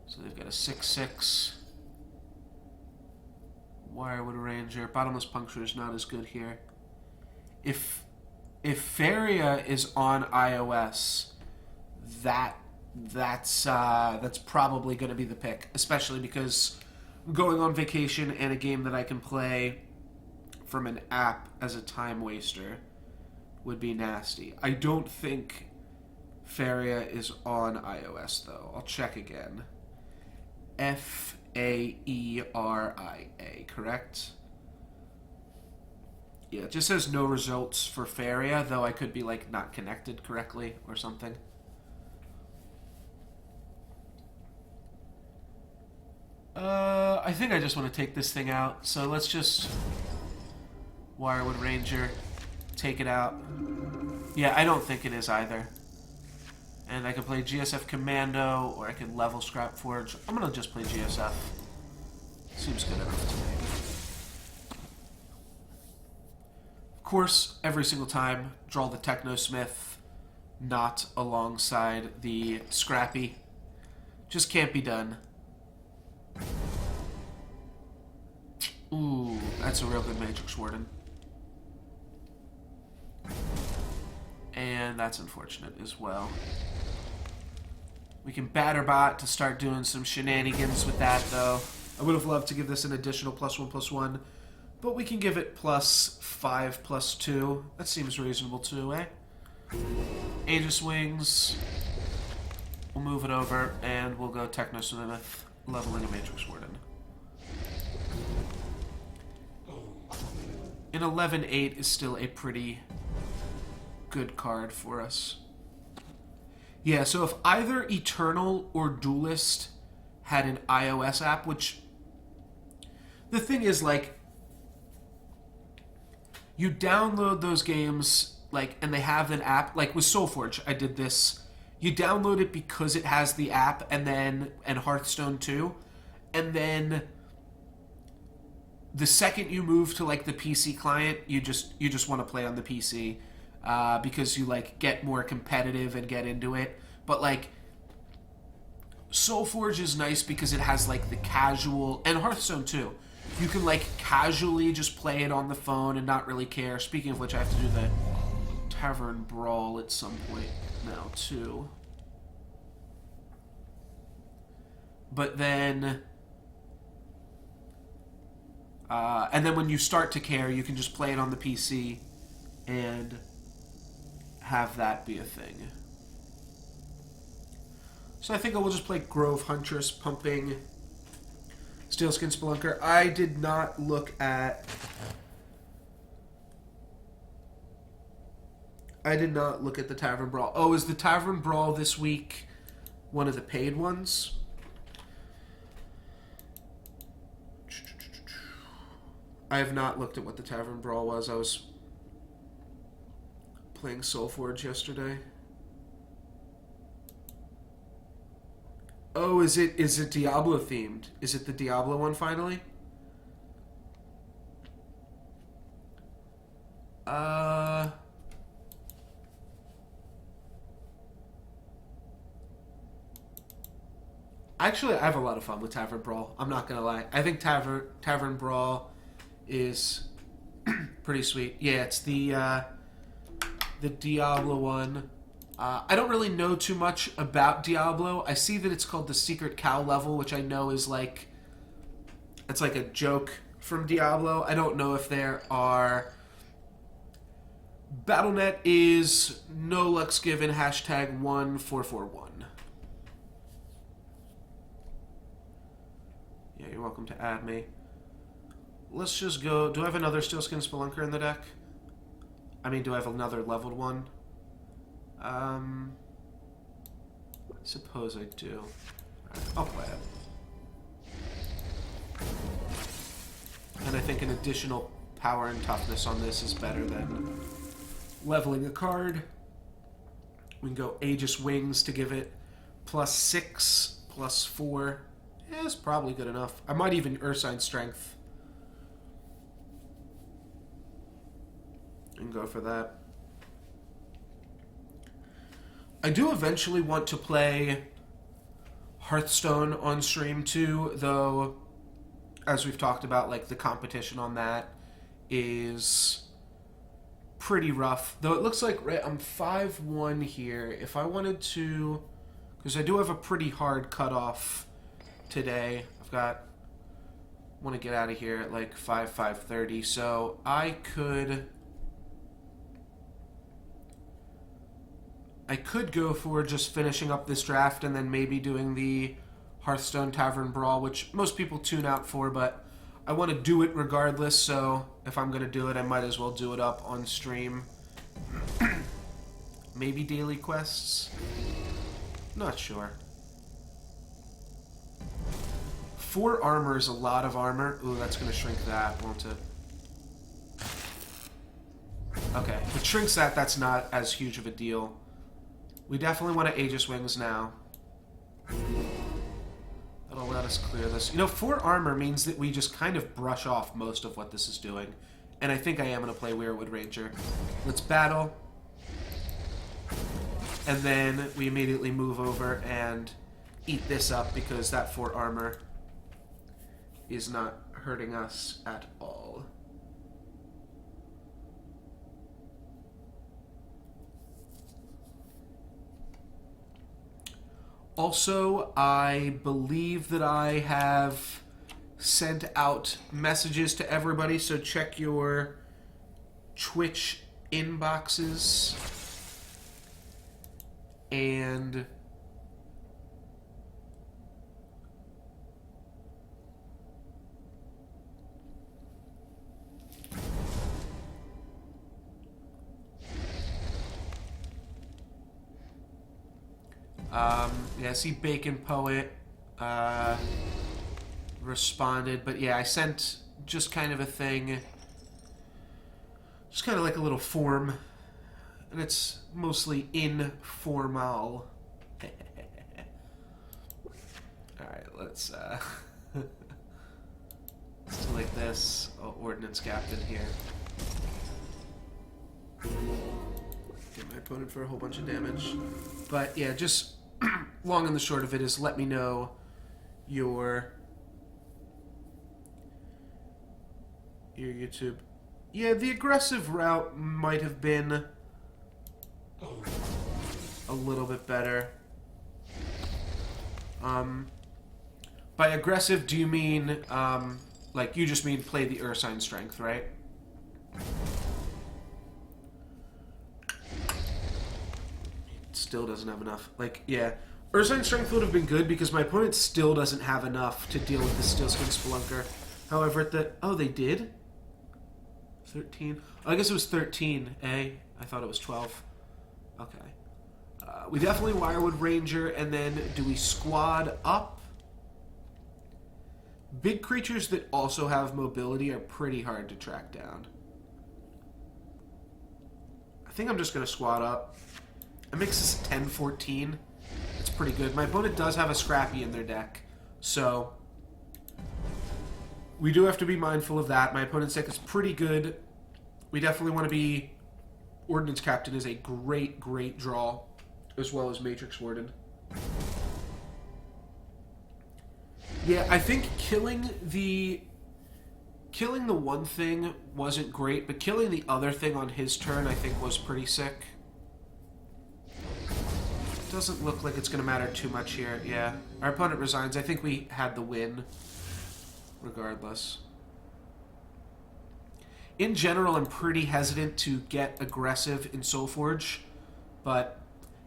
So they've got a 6/6 Wirewood Ranger. Bottomless Puncture is not as good here. If if Faria is on iOS, that's probably going to be the pick, especially because I'm going on vacation and a game that I can play from an app as a time waster would be nasty. I don't think Faria is on iOS, though. I'll check again. Faeria, correct? Yeah, it just says no results for Faria, though I could be, like, not connected correctly or something. I think I just want to take this thing out, so let's just Wirewood Ranger, take it out. Yeah, I don't think it is either. And I can play GSF Commando, or I can level Scrapforge. I'm gonna just play GSF. Seems good enough to me. Of course, every single time, draw the Technosmith, not alongside the Scrappy. Just can't be done. Ooh, that's a real good Matrix Warden. And that's unfortunate as well. We can Batterbot to start doing some shenanigans with that, though. I would have loved to give this an additional +1/+1, but we can give it +5/+2. That seems reasonable too, eh? Aegis Wings. We'll move it over, and we'll go Technosmith, leveling a Matrix Warden. An 11/8 is still a pretty good card for us. Yeah, so if either Eternal or Duelist had an iOS app, which the thing is, like, you download those games, like, and they have an app, like with Solforge, I did this. You download it because it has the app, and Hearthstone too, and then the second you move to, like, the PC client, you just want to play on the PC. Because you, like, get more competitive and get into it. But, like, Solforge is nice because it has, like, the casual... And Hearthstone, too. You can, like, casually just play it on the phone and not really care. Speaking of which, I have to do the Tavern Brawl at some point now, too. But then... and then when you start to care, you can just play it on the PC and... have that be a thing. So I think I will just play Grove Huntress, pumping Steelskin Spelunker. I did not look at... the Tavern Brawl. Oh, is the Tavern Brawl this week one of the paid ones? I have not looked at what the Tavern Brawl was. I was playing Solforge yesterday. Oh, is it Diablo themed? Is it the Diablo one finally? Actually, I have a lot of fun with Tavern Brawl. I'm not gonna lie. I think Tavern Brawl is pretty sweet. Yeah, it's the Diablo one. I don't really know too much about Diablo. I see that it's called the Secret Cow level, which I know is like... It's like a joke from Diablo. I don't know if there are... Battle.net is no Lux Given #1441. Yeah, you're welcome to add me. Let's just go... Do I have another Steelskin Spelunker in the deck? I mean, do I have another leveled one? Suppose I do. Right, I'll play it. And I think an additional power and toughness on this is better than leveling a card. We can go Aegis Wings to give it +6, +4. Yeah, it's probably good enough. I might even Ursine Strength. And go for that. I do eventually want to play Hearthstone on stream too, though, as we've talked about, like, the competition on that is pretty rough. Though it looks like I'm 5-1 here. If I wanted to... Because I do have a pretty hard cutoff today. I've got... want to get out of here at like 5:30. So I could go for just finishing up this draft and then maybe doing the Hearthstone Tavern Brawl, which most people tune out for, but I want to do it regardless, so if I'm going to do it, I might as well do it up on stream. Maybe daily quests? Not sure. 4 armor is a lot of armor. Ooh, that's going to shrink that, won't it? Okay, if it shrinks that, that's not as huge of a deal. We definitely want to Aegis Wings now. That'll let us clear this. You know, 4 armor means that we just kind of brush off most of what this is doing. And I think I am going to play Weirwood Ranger. Let's battle. And then we immediately move over and eat this up because that 4 armor is not hurting us at all. Also, I believe that I have sent out messages to everybody, so check your Twitch inboxes. And yeah, I see Bacon Poet responded, but yeah, I sent just kind of a thing, just kind of like a little form, and it's mostly informal. Alright, let's do like this. Oh, Ordnance Captain here. Get my opponent for a whole bunch of damage. But yeah, just long and the short of it is let me know your YouTube. Yeah, the aggressive route might have been a little bit better. By aggressive, do you mean, like, you just mean play the Ursine Strength, right? Still doesn't have enough. Like, yeah. Ursine Strength would have been good because my opponent still doesn't have enough to deal with the Steelskin Spelunker. However, at the... Oh, they did? 13? Oh, I guess it was 13, eh? I thought it was 12. Okay. We definitely Wirewood Ranger, and then do we squad up? Big creatures that also have mobility are pretty hard to track down. I think I'm just going to squad up. It makes this 10-14. It's pretty good. My opponent does have a Scrappy in their deck, so we do have to be mindful of that. My opponent's deck is pretty good. We definitely want to be... Ordnance Captain is a great, great draw, as well as Matrix Warden. Yeah, I think killing the one thing wasn't great, but killing the other thing on his turn I think was pretty sick. Doesn't look like it's going to matter too much here. Yeah, our opponent resigns. I think we had the win regardless. In general, I'm pretty hesitant to get aggressive in Solforge, but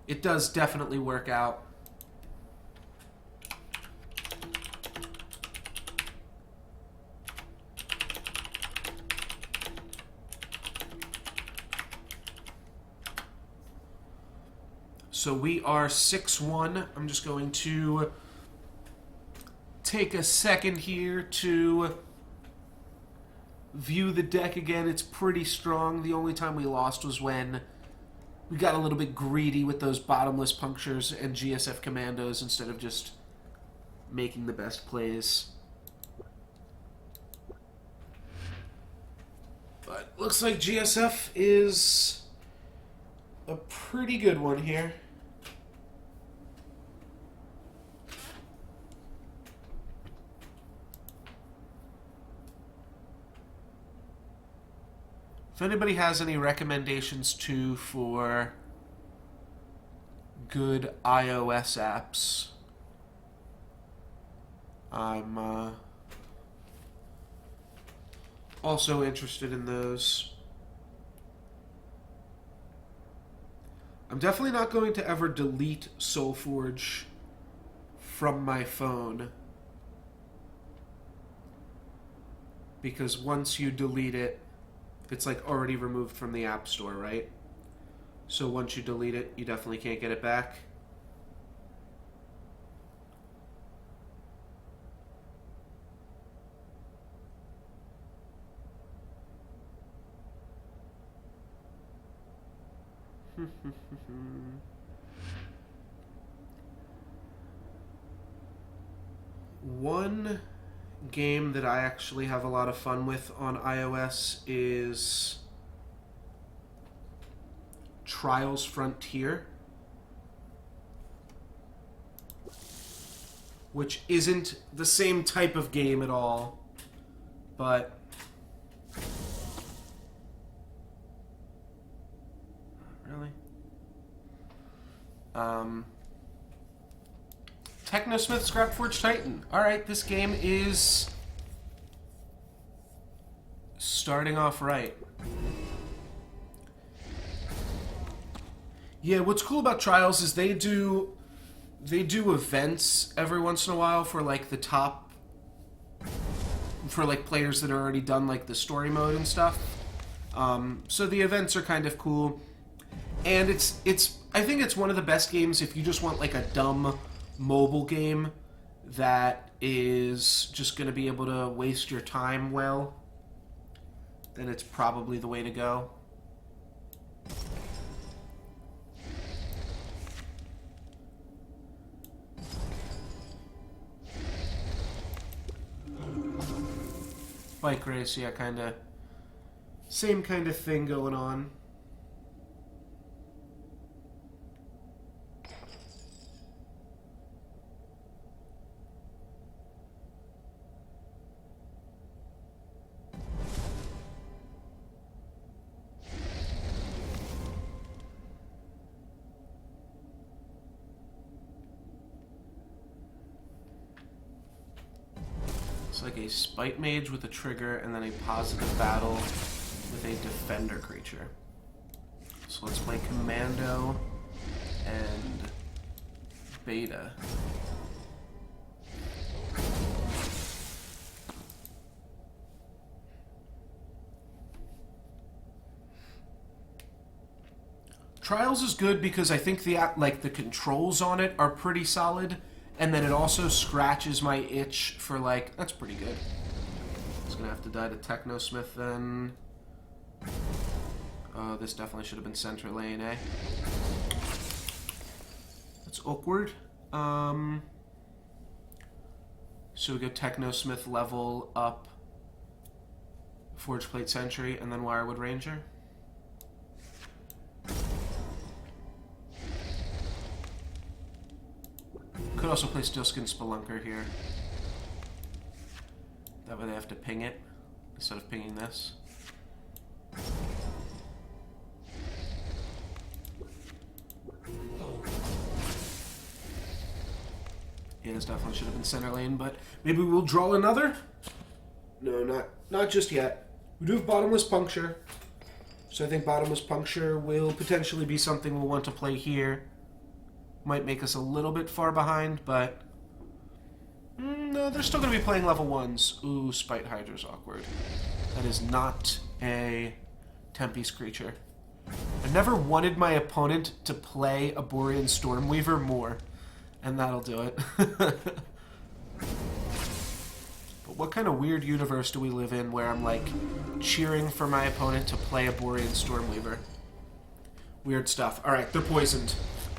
it does definitely work out. So we are 6-1. I'm just going to take a second here to view the deck again. It's pretty strong. The only time we lost was when we got a little bit greedy with those bottomless punctures and GSF commandos instead of just making the best plays. But looks like GSF is a pretty good one here. If anybody has any recommendations too for good iOS apps, I'm also interested in those. I'm definitely not going to ever delete Solforge from my phone, because once you delete it, it's like already removed from the App Store, right? So once you delete it, you definitely can't get it back. One game that I actually have a lot of fun with on iOS is Trials Frontier, which isn't the same type of game at all, but really? Technosmith Scrapforge Titan. Alright, this game is starting off right. Yeah, what's cool about Trials is they do events every once in a while for like the top, for like players that are already done like the story mode and stuff. So the events are kind of cool, and it's I think it's one of the best games if you just want like a dumb mobile game that is just going to be able to waste your time well. Then it's probably the way to go. Bike race, yeah, kinda. Same kind of thing going on. It's like a Spite Mage with a trigger and then a positive battle with a defender creature. So let's play Commando and Beta. Trials is good because I think the controls on it are pretty solid. And then it also scratches my itch for, like, that's pretty good. It's gonna have to die to Technosmith then. This definitely should have been center lane, eh? That's awkward. So we go Technosmith level up, Forge Plate Sentry, and then Wirewood Ranger. Could also play Steelskin Spelunker here. That way they have to ping it instead of pinging this. Yeah, this definitely should have been center lane, but maybe we'll draw another? No, not just yet. We do have Bottomless Puncture, so I think Bottomless Puncture will potentially be something we'll want to play here. Might make us a little bit far behind, but no, they're still going to be playing level 1s. Ooh, Spite Hydra's awkward. That is not a Tempe's creature. I never wanted my opponent to play a Borean Stormweaver more, and that'll do it. But what kind of weird universe do we live in where I'm, like, cheering for my opponent to play a Borean Stormweaver? Weird stuff. Alright, they're poisoned.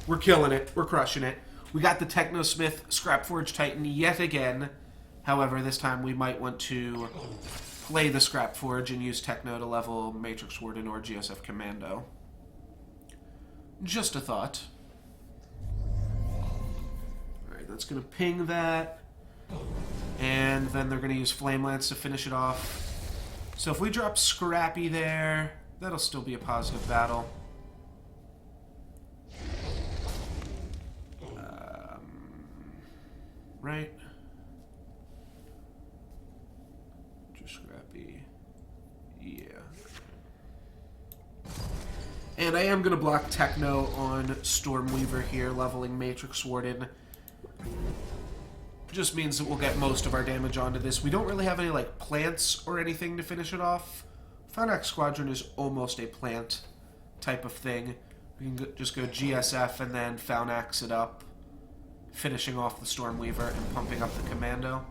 We're killing it. We're crushing it. We got the Technosmith Scrapforge Titan yet again. However, this time we might want to play the Scrapforge and use Techno to level Matrix Warden or GSF Commando. Just a thought. Alright, that's going to ping that. And then they're going to use Flame Lance to finish it off. So if we drop Scrappy there, That'll still be a positive battle. Right? Just scrappy. Yeah. And I am going to block Techno on Stormweaver here, leveling Matrix Warden. Just means that we'll get most of our damage onto this. We don't really have any, like, plants or anything to finish it off. Phonax Squadron is almost a plant type of thing. We can just go GSF and then Phonax it up, finishing off the Stormweaver and pumping up the Commando.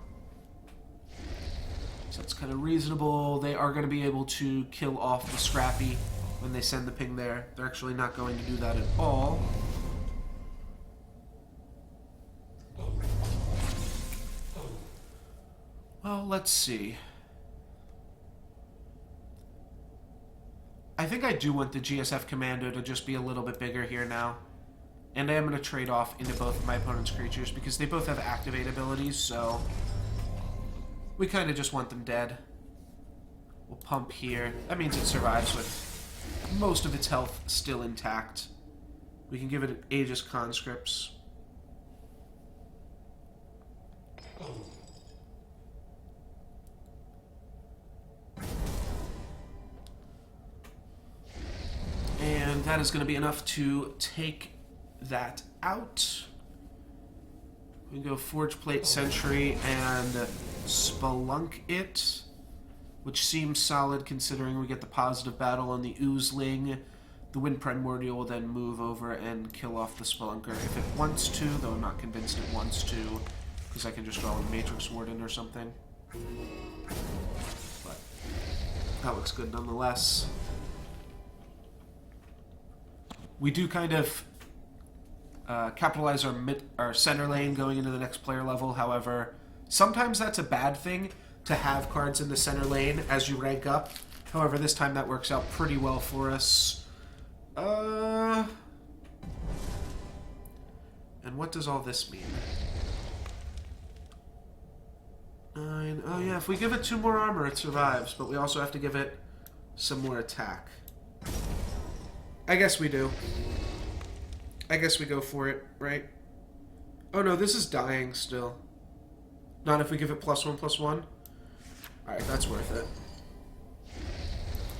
So that's kind of reasonable. They are going to be able to kill off the Scrappy when they send the ping there. They're actually not going to do that at all. Well, let's see. I think I do want the GSF Commando to just be a little bit bigger here now. And I am going to trade off into both of my opponent's creatures because they both have activate abilities, so we kind of just want them dead. We'll pump here. That means it survives with most of its health still intact. We can give it Aegis Conscripts. And that is going to be enough to take that out. We can go Forge Plate Sentry and Spelunk it, which seems solid considering we get the positive battle on the Oozling. The Wind Primordial will then move over and kill off the Spelunker if it wants to, though I'm not convinced it wants to, because I can just draw a Matrix Warden or something. But that looks good nonetheless. We do kind of capitalize our center lane going into the next player level. However, sometimes that's a bad thing to have cards in the center lane as you rank up. However, this time that works out pretty well for us. And what does all this mean? 9. Oh yeah, if we give it 2 more armor, it survives, but we also have to give it some more attack. I guess we do. I guess we go for it, right? Oh no, this is dying still. Not if we give it +1/+1. Alright, that's worth it.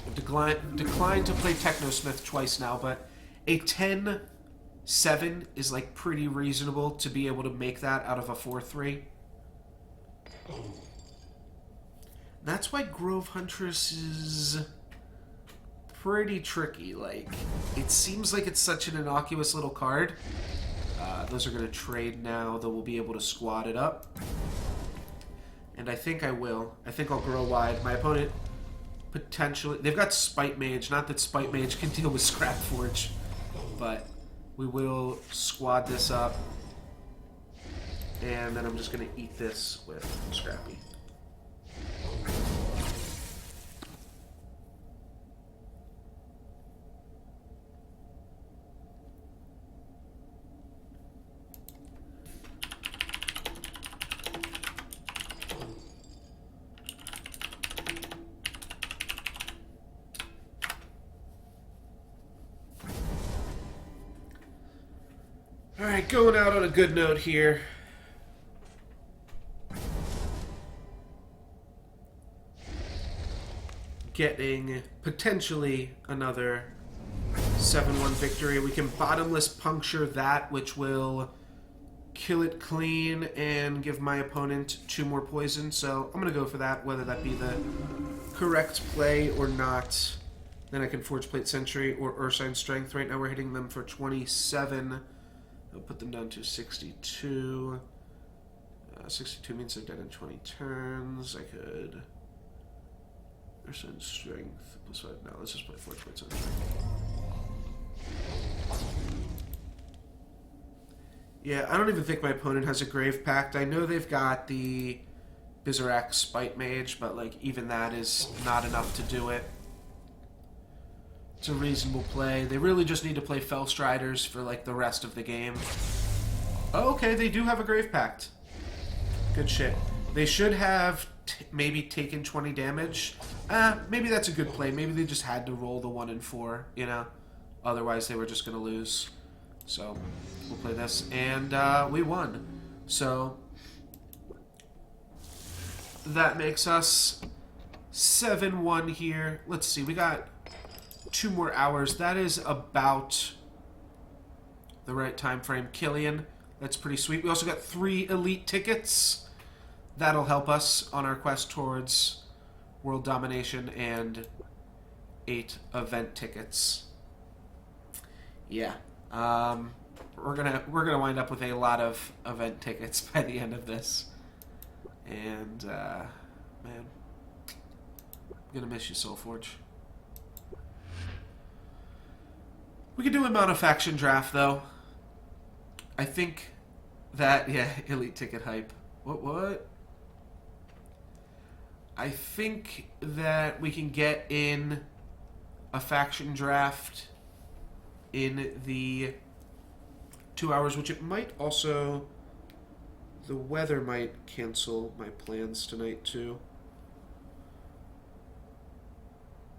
I've declined to play Technosmith twice now, but a 10-7 is like pretty reasonable to be able to make that out of a 4-3. That's why Grove Huntress is pretty tricky. Like, it seems like it's such an innocuous little card. Those are going to trade now, though we'll be able to squad it up. And I think I will. I think I'll grow wide. My opponent potentially... They've got Spite Mage. Not that Spite Mage can deal with Scrap Forge. But we will squad this up. And then I'm just going to eat this with Scrappy. Alright, going out on a good note here. Getting potentially another 7-1 victory. We can bottomless puncture that, which will kill it clean and give my opponent 2 more poison. So I'm going to go for that, whether that be the correct play or not. Then I can Forge Plate Sentry or Ursine Strength. Right now we're hitting them for 27. I'll put them down to 62. 62 means they're dead in 20 turns. I could... Ursine Strength plus 5. No, let's just play Forge Plate Sentry. Yeah, I don't even think my opponent has a Grave Pact. I know they've got the Bizarrack Spite Mage, but like even that is not enough to do it. It's a reasonable play. They really just need to play Fellstriders for like the rest of the game. Oh, okay, they do have a Grave Pact. Good shit. They should have maybe taken 20 damage. Maybe that's a good play. Maybe they just had to roll the 1 and 4, you know? Otherwise, they were just going to lose. So, we'll play this. And we won. So, that makes us 7-1 here. Let's see. We got 2 more hours. That is about the right time frame. Killian, that's pretty sweet. We also got 3 elite tickets. That'll help us on our quest towards world domination, and 8 event tickets. Yeah, we're gonna wind up with a lot of event tickets by the end of this, and man, I'm gonna miss you, Solforge. We could do a mono-faction draft though. I think that elite ticket hype. What? I think that we can get in a faction draft in the 2 hours, which it might also... The weather might cancel my plans tonight, too.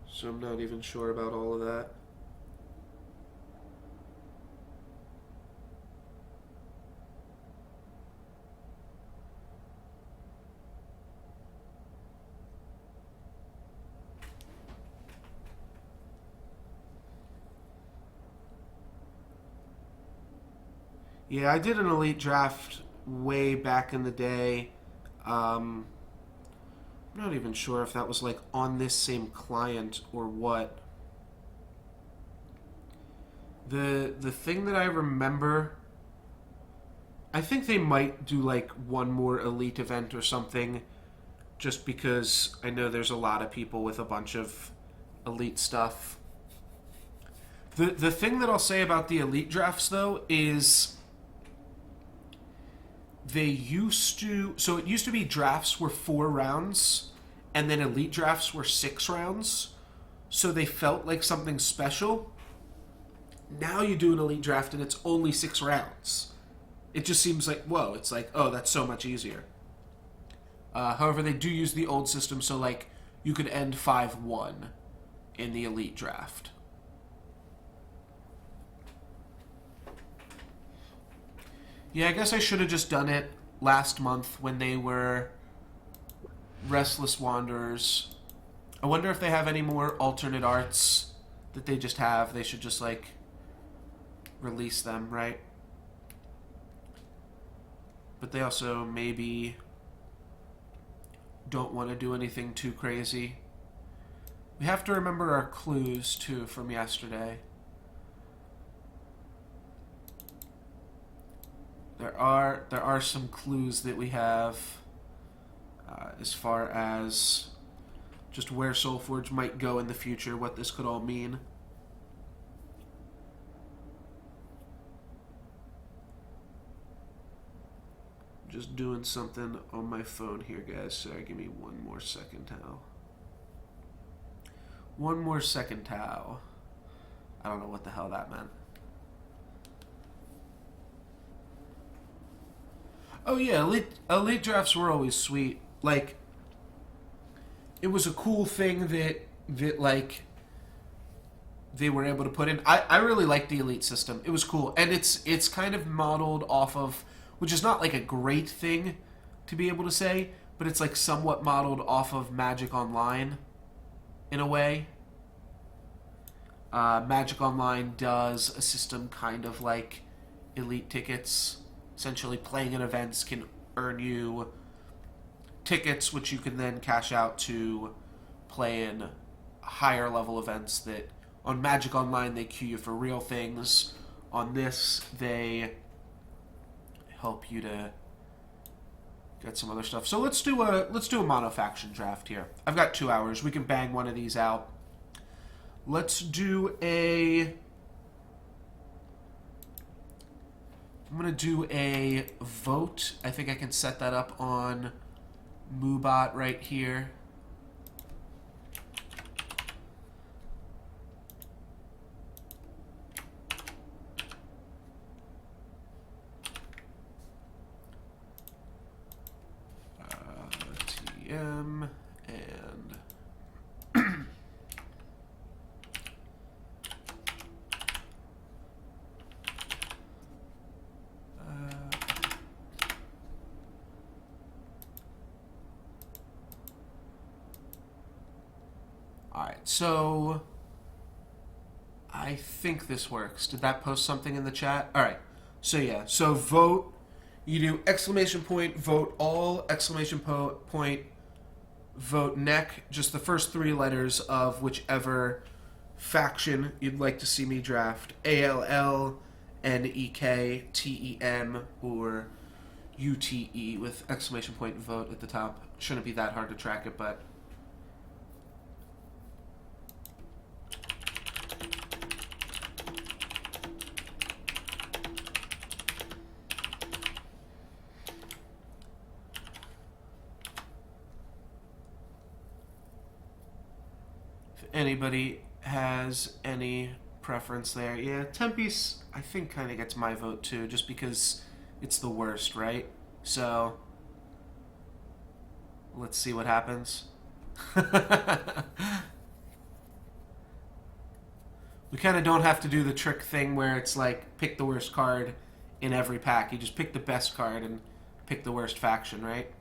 So I'm not even sure about all of that. Yeah, I did an elite draft way back in the day. I'm not even sure if that was like on this same client or what. The thing that I remember, I think they might do like one more elite event or something, just because I know there's a lot of people with a bunch of elite stuff. The thing that I'll say about the elite drafts though is they used to... So it used to be drafts were 4 rounds, and then elite drafts were 6 rounds. So they felt like something special. Now you do an elite draft and it's only 6 rounds. It just seems like, whoa, it's like, oh, that's so much easier. However, they do use the old system, so like you could end 5-1 in the elite draft. Yeah, I guess I should have just done it last month when they were Restless Wanderers. I wonder if they have any more alternate arts that they just have. They should just, like, release them, right? But they also maybe don't want to do anything too crazy. We have to remember our clues, too, from yesterday. There are some clues that we have as far as just where Solforge might go in the future, what this could all mean. Just doing something on my phone here, guys. Sorry, give me one more second, Tao. One more second, Tao. I don't know what the hell that meant. Oh yeah, elite drafts were always sweet. Like, it was a cool thing that like they were able to put in. I really liked the elite system. It was cool, and it's kind of modeled off of, which is not like a great thing to be able to say, but it's like somewhat modeled off of Magic Online in a way. Magic Online does a system kind of like elite tickets. Essentially, playing in events can earn you tickets, which you can then cash out to play in higher level events that on Magic Online they queue you for real things. On this, they help you to get some other stuff. So let's do a mono faction draft here. I've got 2 hours. We can bang one of these out. Let's do a... I'm going to do a vote. I think I can set that up on Moobot right here. TM. Alright, so I think this works. Did that post something in the chat? Alright, so yeah, so vote. You do exclamation point, vote all, exclamation point, vote neck, just the first three letters of whichever faction you'd like to see me draft. ALL, NEK, TEM, or UTE with exclamation point vote at the top. Shouldn't be that hard to track it, but if anybody has any preference there. Yeah, Tempe's, I think, kind of gets my vote too, just because it's the worst, right? So, let's see what happens. We kind of don't have to do the trick thing where it's like, pick the worst card in every pack. You just pick the best card and pick the worst faction, right?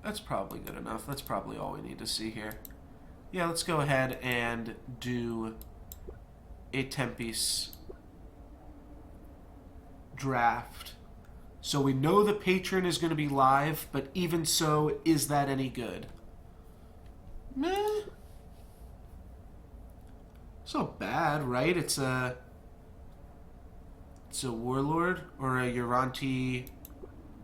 That's probably good enough. That's probably all we need to see here. Yeah, let's go ahead and do a 10-piece draft. So we know the patron is going to be live, but even so, is that any good? Meh. It's not bad, right? It's a Warlord or a Uranti,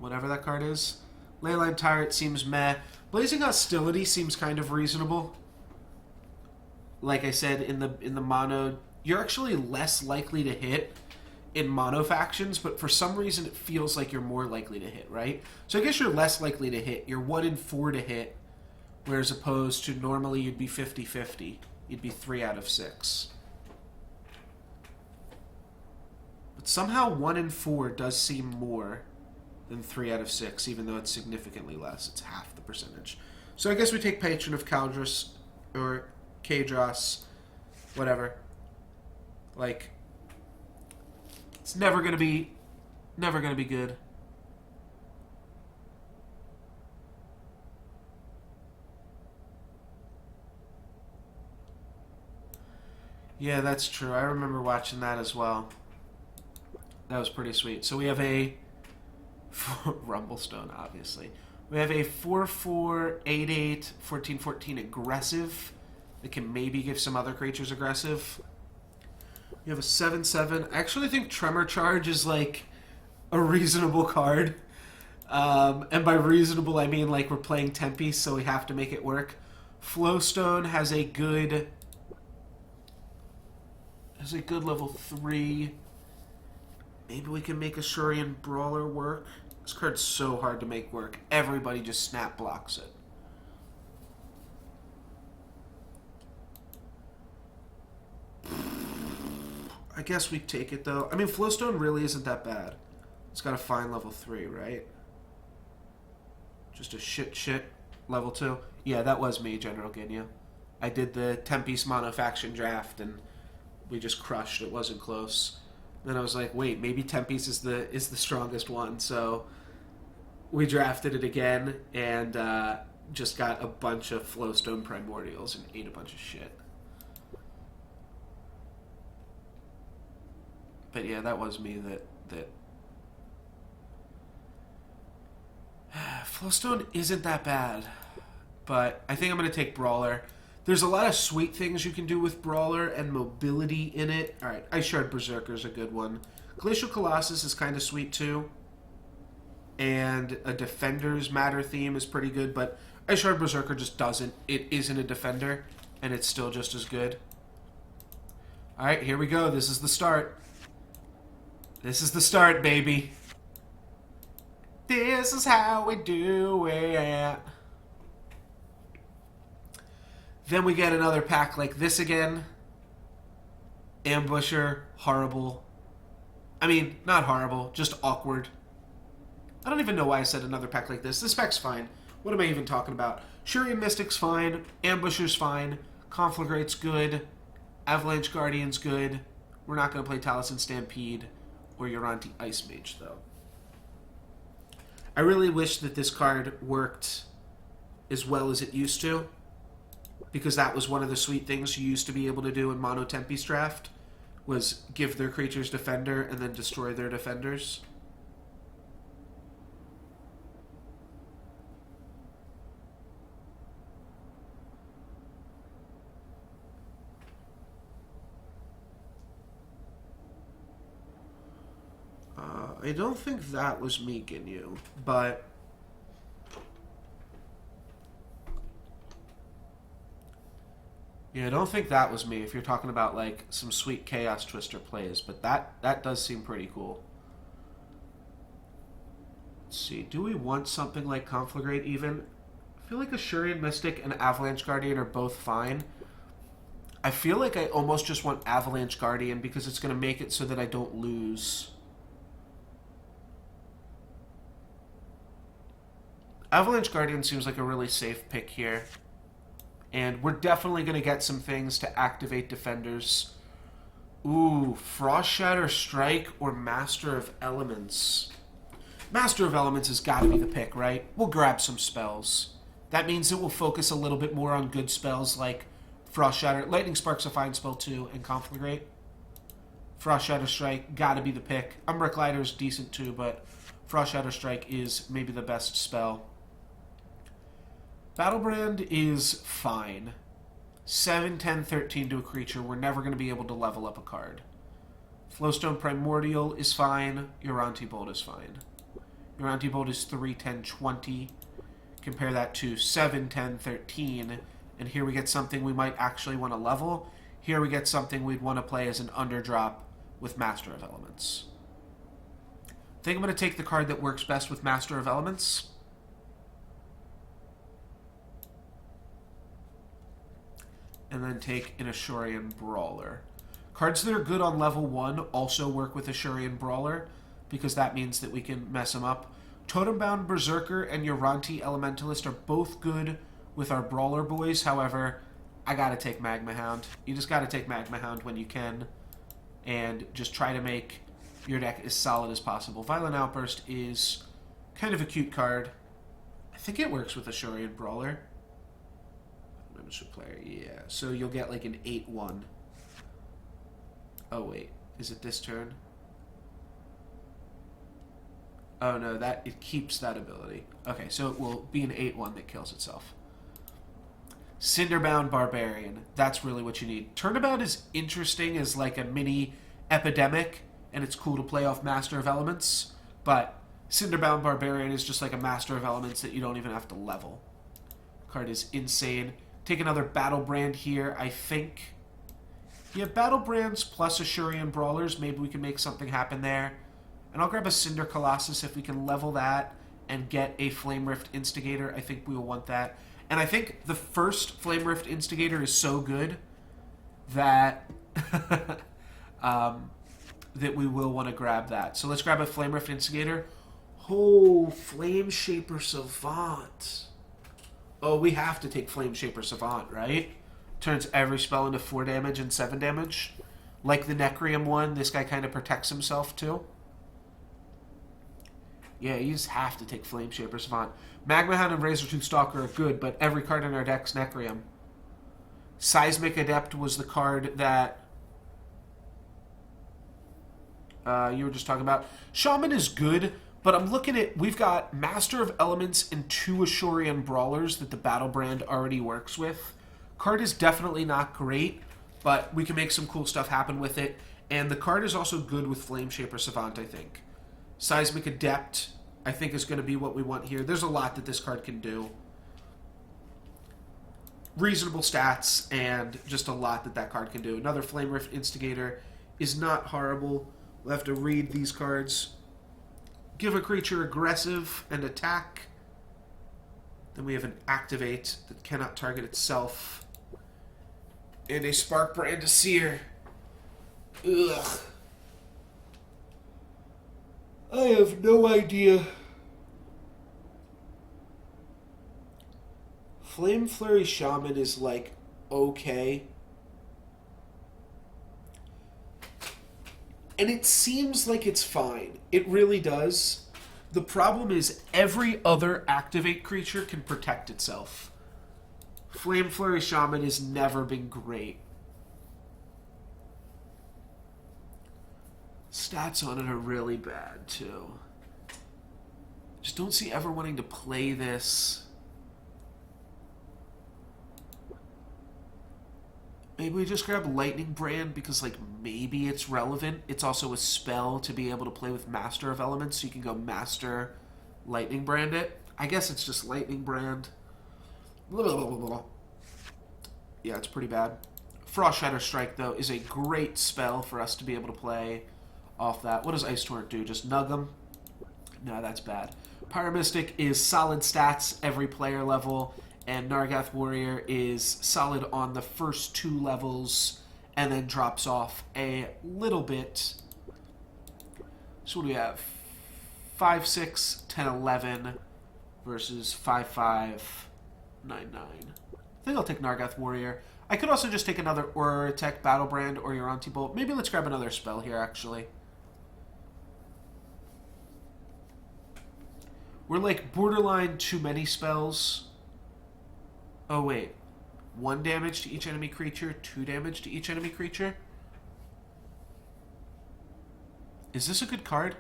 whatever that card is. Leyline Tyrant seems meh. Blazing Hostility seems kind of reasonable. Like I said, in the mono, you're actually less likely to hit in mono factions, but for some reason it feels like you're more likely to hit, right? So I guess you're less likely to hit. You're 1 in 4 to hit, whereas opposed to normally you'd be 50-50. You'd be 3 out of 6. But somehow 1 in 4 does seem more than 3 out of 6, even though it's significantly less. It's half the percentage. So I guess we take Patron of Kaldras, or Kadros, whatever. Like, it's never gonna be good. Yeah, that's true. I remember watching that as well. That was pretty sweet. So we have a Rumblestone, obviously. We have a 4/4, 8/8, 14/14 aggressive that can maybe give some other creatures aggressive. We have a 7/7. I actually think Tremor Charge is like a reasonable card. And by reasonable, I mean like we're playing Tempe, so we have to make it work. Flowstone has a good level 3. Maybe we can make a Shurian Brawler work. This card's so hard to make work. Everybody just snap blocks it. I guess we take it, though. I mean, Flowstone really isn't that bad. It's got a fine level 3, right? Just a shit level 2. Yeah, that was me, General Ginya. I did the 10-piece mono faction draft, and we just crushed. It wasn't close. Then I was like, wait, maybe 10-piece is the strongest one. So we drafted it again and just got a bunch of Flowstone Primordials and ate a bunch of shit. But yeah, that was me that Flowstone isn't that bad. But I think I'm going to take Brawler. There's a lot of sweet things you can do with Brawler and mobility in it. Alright, Ice Shard Berserker is a good one. Glacial Colossus is kind of sweet too. And a Defender's Matter theme is pretty good, but Ice Shard Berserker just doesn't. It isn't a Defender, and it's still just as good. Alright, here we go. This is the start. This is the start, baby. This is how we do it. Then we get another pack like this again. Ambusher, horrible. I mean, not horrible, just awkward. I don't even know why I said another pack like this. This pack's fine. What am I even talking about? Shurian Mystic's fine. Ambusher's fine. Conflagrate's good. Avalanche Guardian's good. We're not going to play Taliesin Stampede or Uranti Ice Mage, though. I really wish that this card worked as well as it used to, because that was one of the sweet things you used to be able to do in Mono Tempe's draft, was give their creatures Defender and then destroy their defenders. I don't think that was me, Ginyu, but yeah, I don't think that was me if you're talking about like some sweet Chaos Twister plays, but that does seem pretty cool. Let's see, do we want something like Conflagrate even? I feel like Ashurian Mystic and Avalanche Guardian are both fine. I feel like I almost just want Avalanche Guardian because it's going to make it so that I don't lose. Avalanche Guardian seems like a really safe pick here. And we're definitely going to get some things to activate defenders. Ooh, Frost Shatter Strike or Master of Elements. Master of Elements has got to be the pick, right? We'll grab some spells. That means that we'll focus a little bit more on good spells like Frost Shatter. Lightning Spark's a fine spell too, and Conflagrate. Frost Shatter Strike, got to be the pick. Umbra Glider's decent too, but Frost Shatter Strike is maybe the best spell. Battlebrand is fine. 7, 10, 13 to a creature. We're never going to be able to level up a card. Flowstone Primordial is fine. Uranti Bolt is fine. Uranti Bolt is 3, 10, 20. Compare that to 7, 10, 13. And here we get something we might actually want to level. Here we get something we'd want to play as an underdrop with Master of Elements. I think I'm going to take the card that works best with Master of Elements. And then take an Ashurian Brawler. Cards that are good on level 1 also work with Ashurian Brawler, because that means that we can mess them up. Totembound Berserker and Uranti Elementalist are both good with our Brawler boys. However, I gotta take Magma Hound. You just gotta take Magma Hound when you can, and just try to make your deck as solid as possible. Violent Outburst is kind of a cute card. I think it works with Ashurian Brawler. Player, yeah. So you'll get like an 8-1. Oh wait, is it this turn? Oh no, that it keeps that ability. Okay, so it will be an 8-1 that kills itself. Cinderbound Barbarian. That's really what you need. Turnabout is interesting as like a mini epidemic, and it's cool to play off Master of Elements, but Cinderbound Barbarian is just like a Master of Elements that you don't even have to level. Card is insane. Take another Battlebrand here, I think. You have Battlebrands plus Ashurian Brawlers. Maybe we can make something happen there. And I'll grab a Cinder Colossus if we can level that and get a Flame Rift Instigator. I think we will want that. And I think the first Flame Rift Instigator is so good that that we will want to grab that. So let's grab a Flame Rift Instigator. Oh, Flame Shaper Savant. Oh, we have to take Flame Shaper Savant, right? Turns every spell into 4 damage and 7 damage. Like the Necrium one, this guy kind of protects himself too. Yeah, you just have to take Flame Shaper Savant. Magma Hound and Razortooth Stalker are good, but every card in our deck's Necrium. Seismic Adept was the card that you were just talking about. Shaman is good, but I'm looking at, we've got Master of Elements and 2 Ashurian Brawlers that the Battlebrand already works with. Card is definitely not great, but we can make some cool stuff happen with it. And the card is also good with Flame Shaper Savant, I think. Seismic Adept, I think, is going to be what we want here. There's a lot that this card can do. Reasonable stats, and just a lot that that card can do. Another Flame Rift Instigator is not horrible. We'll have to read these cards. Give a creature aggressive and attack. Then we have an Activate that cannot target itself. And a Sparkbrand Seer. Ugh. I have no idea. Flame Flurry Shaman is like okay. And it seems like it's fine. It really does. The problem is every other activate creature can protect itself. Flame Flurry Shaman has never been great. Stats on it are really bad, too. Just don't see ever wanting to play this. Maybe we just grab Lightning Brand because, like, maybe it's relevant. It's also a spell to be able to play with Master of Elements, so you can go Master Lightning Brand it. I guess it's just Lightning Brand. Yeah, it's pretty bad. Frost Shatter Strike, though, is a great spell for us to be able to play off that. What does Ice Torrent do? Just nug them? No, that's bad. Pyromystic is solid stats every player level, and Nargath Warrior is solid on the first 2 levels and then drops off a little bit. So what do we have? 5, 6, 10, 11 versus 5, 5, 9, 9. I think I'll take Nargath Warrior. I could also just take another Aura Tech Battlebrand or Uranti Bolt. Maybe let's grab another spell here, actually. We're like borderline too many spells. Oh, wait. 1 damage to each enemy creature, 2 damage to each enemy creature? Is this a good card?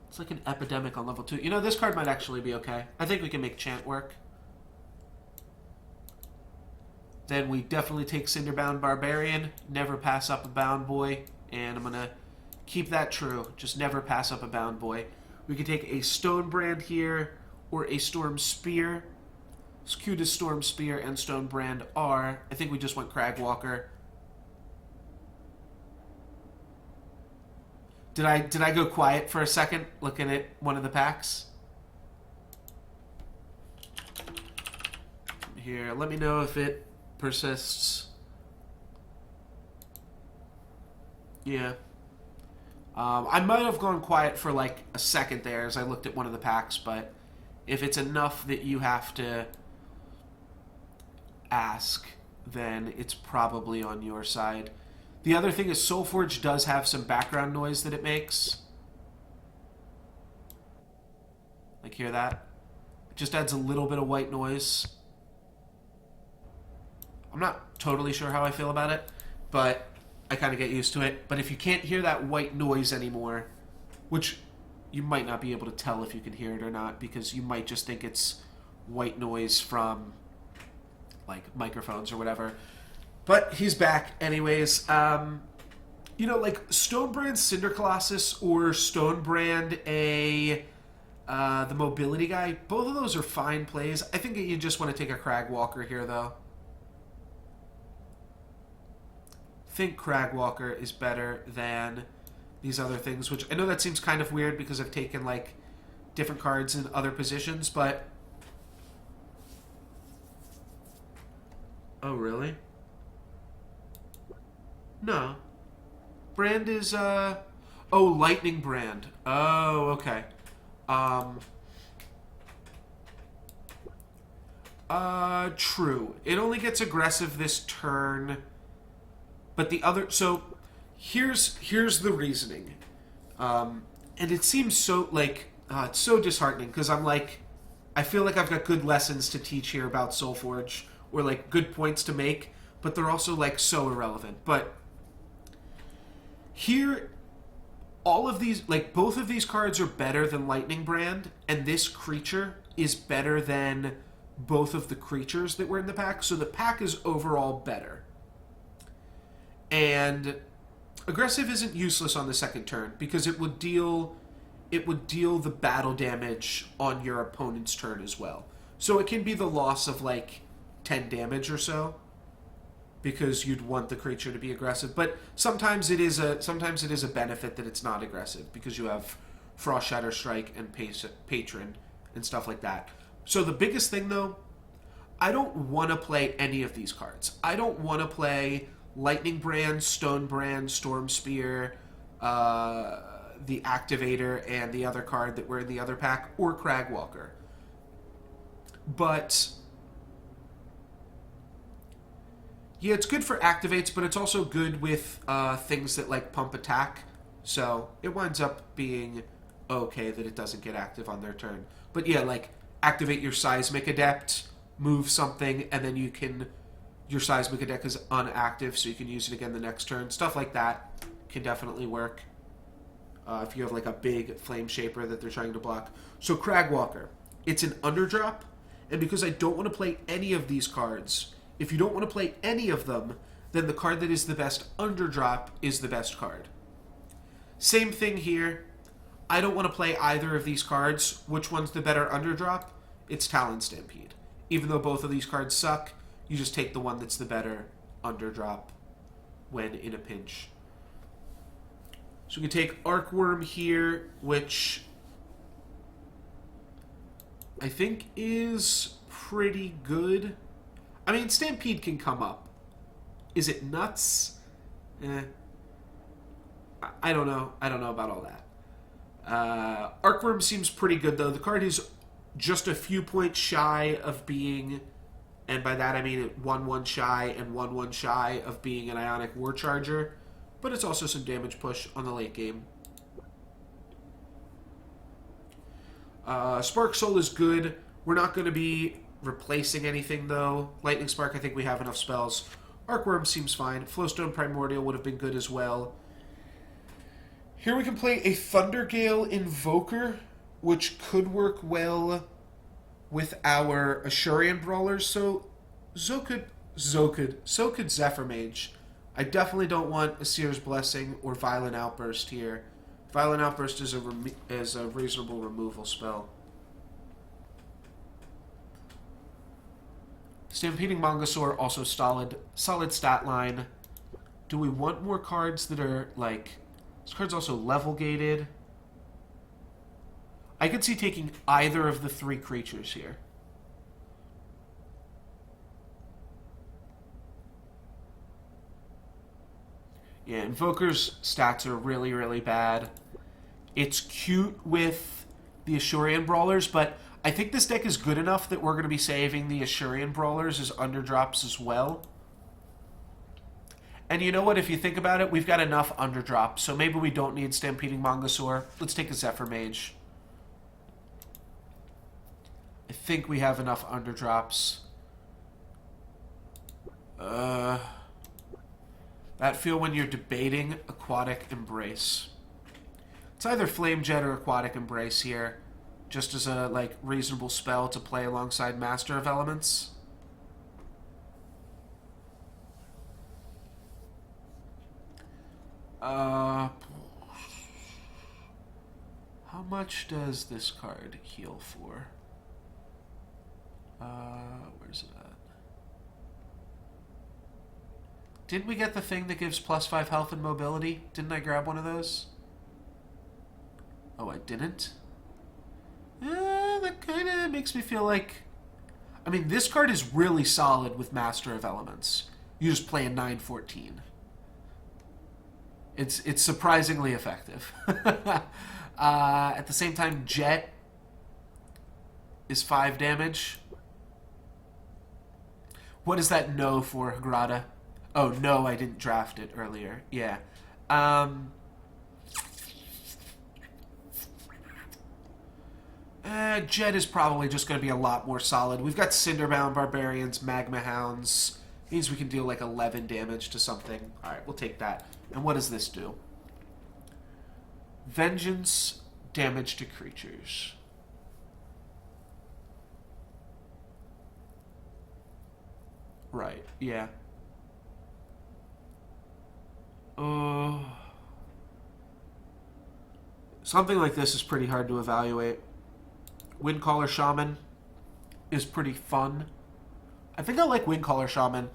It's like an Epidemic on level 2. You know, this card might actually be okay. I think we can make Chant work. Then we definitely take Cinderbound Barbarian. Never pass up a Bound Boy. And I'm going to keep that true. Just never pass up a Bound Boy. We could take a Stone Brand here or a Storm Spear. As cute as Storm Spear and Stone Brand are, I think we just went Cragwalker. Did I go quiet for a second looking at one of the packs? Here, let me know if it persists. Yeah. I might have gone quiet for like a second there as I looked at one of the packs, but if it's enough that you have to ask, then it's probably on your side. The other thing is Solforge does have some background noise that it makes. Like, hear that? It just adds a little bit of white noise. I'm not totally sure how I feel about it, but I kind of get used to it. But if you can't hear that white noise anymore, which you might not be able to tell if you can hear it or not, because you might just think it's white noise from, like, microphones or whatever. But he's back anyways. You know, like, Stonebrand Cinder Colossus or Stonebrand the Mobility Guy, both of those are fine plays. I think you just want to take a Cragwalker here, though. I think Cragwalker is better than these other things, which I know that seems kind of weird because I've taken, like, different cards in other positions, but... Oh, really? No. Brand is, Oh, Lightning Brand. Oh, okay. True. It only gets aggressive this turn, but the other... So, here's the reasoning. And it seems so, like... it's so disheartening, because I'm like... I feel like I've got good lessons to teach here about Solforge, or, like, good points to make, but they're also, like, so irrelevant. But... Here, all of these, like, both of these cards are better than Lightning Brand, and this creature is better than both of the creatures that were in the pack, so the pack is overall better. And aggressive isn't useless on the second turn, because it would deal the battle damage on your opponent's turn as well. So it can be the loss of, like, 10 damage or so, because you'd want the creature to be aggressive. But sometimes it is a benefit that it's not aggressive, because you have Frost Shatter Strike and Patron and stuff like that. So the biggest thing, though, I don't want to play any of these cards. I don't want to play Lightning Brand, Stone Brand, Storm Spear, the Activator, and the other card that were in the other pack, or Cragwalker. But Yeah, it's good for activates, but it's also good with things that like pump attack. So it winds up being okay that it doesn't get active on their turn. But yeah, like activate your Seismic Adept, move something, and then you can... Your Seismic Adept is unactive, so you can use it again the next turn. Stuff like that can definitely work. If you have like a big Flame Shaper that they're trying to block. So Cragwalker, it's an underdrop, and because I don't want to play any of these cards, if you don't want to play any of them, then the card that is the best underdrop is the best card. Same thing here. I don't want to play either of these cards. Which one's the better underdrop? It's Talon Stampede. Even though both of these cards suck, you just take the one that's the better underdrop when in a pinch. So we can take Arcworm here, which I think is pretty good. I mean, Stampede can come up. Is it nuts? I don't know. I don't know about all that. Arcworm seems pretty good, though. The card is just a few points shy of being, and by that I mean 1/1 shy and 1/1 shy of being an Ionic War Charger, but it's also some damage push on the late game. Spark Soul is good. We're not going to be replacing anything, though. Lightning Spark, I think we have enough spells. Arcworm seems fine. Flowstone Primordial would have been good as well. Here we can play a Thundergale Invoker, which could work well with our Ashurian Brawlers. So could Zephyr Mage. I definitely don't want a Seer's Blessing or Violent Outburst here. Violent Outburst is a reasonable removal spell. Stampeding Mongosaur, also solid stat line. Do we want more cards that are like... This card's also level gated. I could see taking either of the three creatures here. Yeah, Invoker's stats are really, really bad. It's cute with the Ashurian Brawlers, but I think this deck is good enough that we're going to be saving the Ashurian Brawlers as underdrops as well. And you know what? If you think about it, we've got enough underdrops, so maybe we don't need Stampeding Mongosaur. Let's take a Zephyr Mage. I think we have enough underdrops. That feel when you're debating Aquatic Embrace. It's either Flame Jet or Aquatic Embrace here, just as a like reasonable spell to play alongside Master of Elements. How much does this card heal for? Where's it at? Didn't we get the thing that gives +5 health and mobility? Didn't I grab one of those? Oh, I didn't? That kind of makes me feel like... I mean, this card is really solid with Master of Elements. You just play a 9/14. It's surprisingly effective. At the same time, Jet is 5 damage. What is that no for, Grata? Oh, no, I didn't draft it earlier. Yeah. Jet is probably just going to be a lot more solid. We've got Cinderbound Barbarians, Magma Hounds. Means we can deal like 11 damage to something. Alright, we'll take that. And what does this do? Vengeance, damage to creatures. Right, yeah. Something like this is pretty hard to evaluate. Windcaller Shaman is pretty fun. I think I like Windcaller Shaman.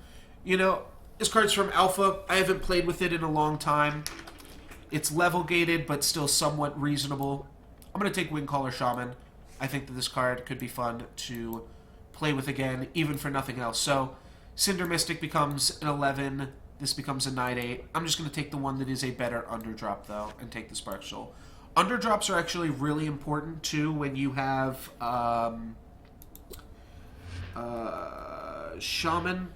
You know, this card's from Alpha. I haven't played with it in a long time. It's level gated, but still somewhat reasonable. I'm going to take Windcaller Shaman. I think that this card could be fun to play with again, even for nothing else. So, Cinder Mystic becomes an 11. This becomes a 9/8. I'm just going to take the one that is a better underdrop, though, and take the Spark Soul. Underdrops are actually really important, too, when you have Shaman.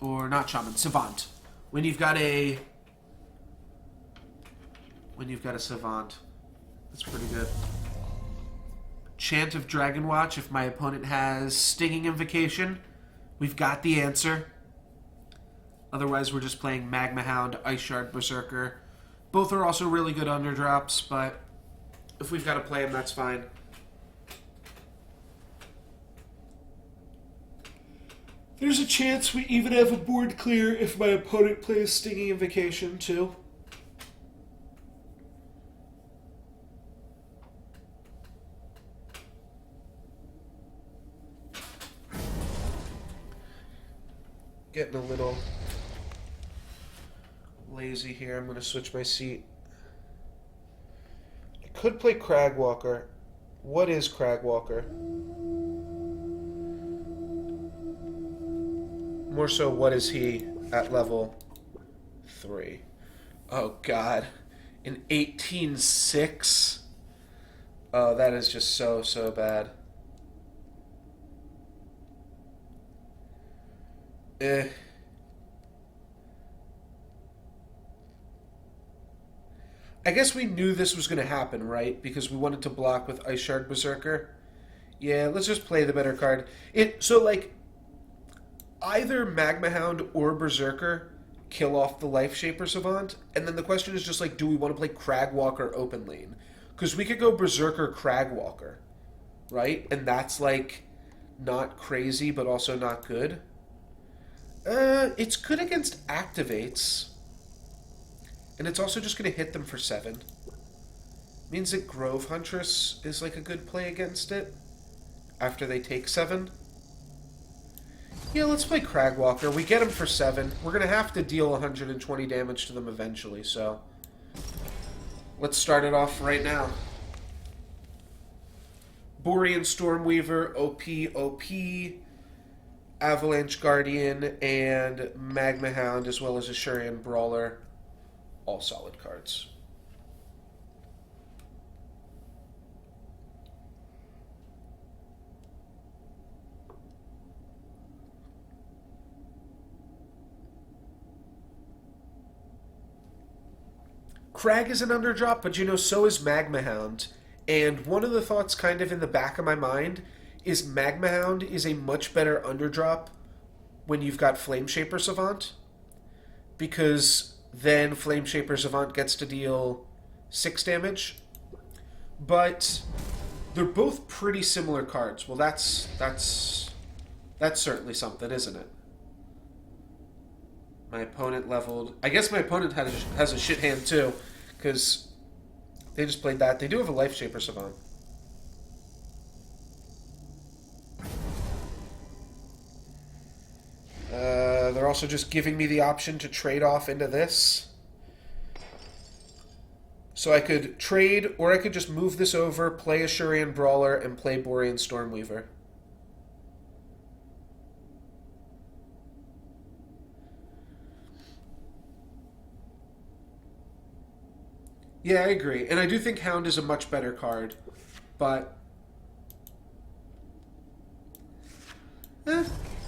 or not shaman, savant. When you've got a savant, that's pretty good. Chant of Dragon Watch. If my opponent has Stinging Invocation, we've got the answer. Otherwise, we're just playing Magma Hound, Ice Shard, Berserker. Both are also really good underdrops, but if we've got to play them, that's fine. There's a chance we even have a board clear if my opponent plays Stinging Invocation, too. Getting a little lazy here. I'm going to switch my seat. I could play Cragwalker. What is Cragwalker? More so, what is he at level 3? Oh, God. An 18-6? Oh, that is just so, so bad. I guess we knew this was going to happen, right? Because we wanted to block with Ice Shard Berserker. Yeah, let's just play the better card. So, like, either Magma Hound or Berserker kill off the Life Shaper Savant, and then the question is just, like, do we want to play Cragwalker open lane? Because we could go Berserker Cragwalker, right? And that's, like, not crazy, but also not good. It's good against activates. And it's also just going to hit them for 7. Means that Grove Huntress is like a good play against it. After they take 7. Yeah, let's play Cragwalker. We get him for 7. We're going to have to deal 120 damage to them eventually, so... let's start it off right now. Borean Stormweaver, OP. Avalanche Guardian, and Magma Hound, as well as Ashurian Brawler. All solid cards. Crag is an underdrop, but you know, so is Magma Hound. And one of the thoughts kind of in the back of my mind is Magma Hound is a much better underdrop when you've got Flame Shaper Savant. Because then Flame Shaper Savant gets to deal 6 damage. But they're both pretty similar cards. Well, that's certainly something, isn't it? My opponent leveled... I guess my opponent has a shit hand too, because they just played that. They do have a Life Shaper Savant. They're also just giving me the option to trade off into this. So I could trade, or I could just move this over, play Ashurian Brawler, and play Borean Stormweaver. Yeah, I agree. And I do think Hound is a much better card. But...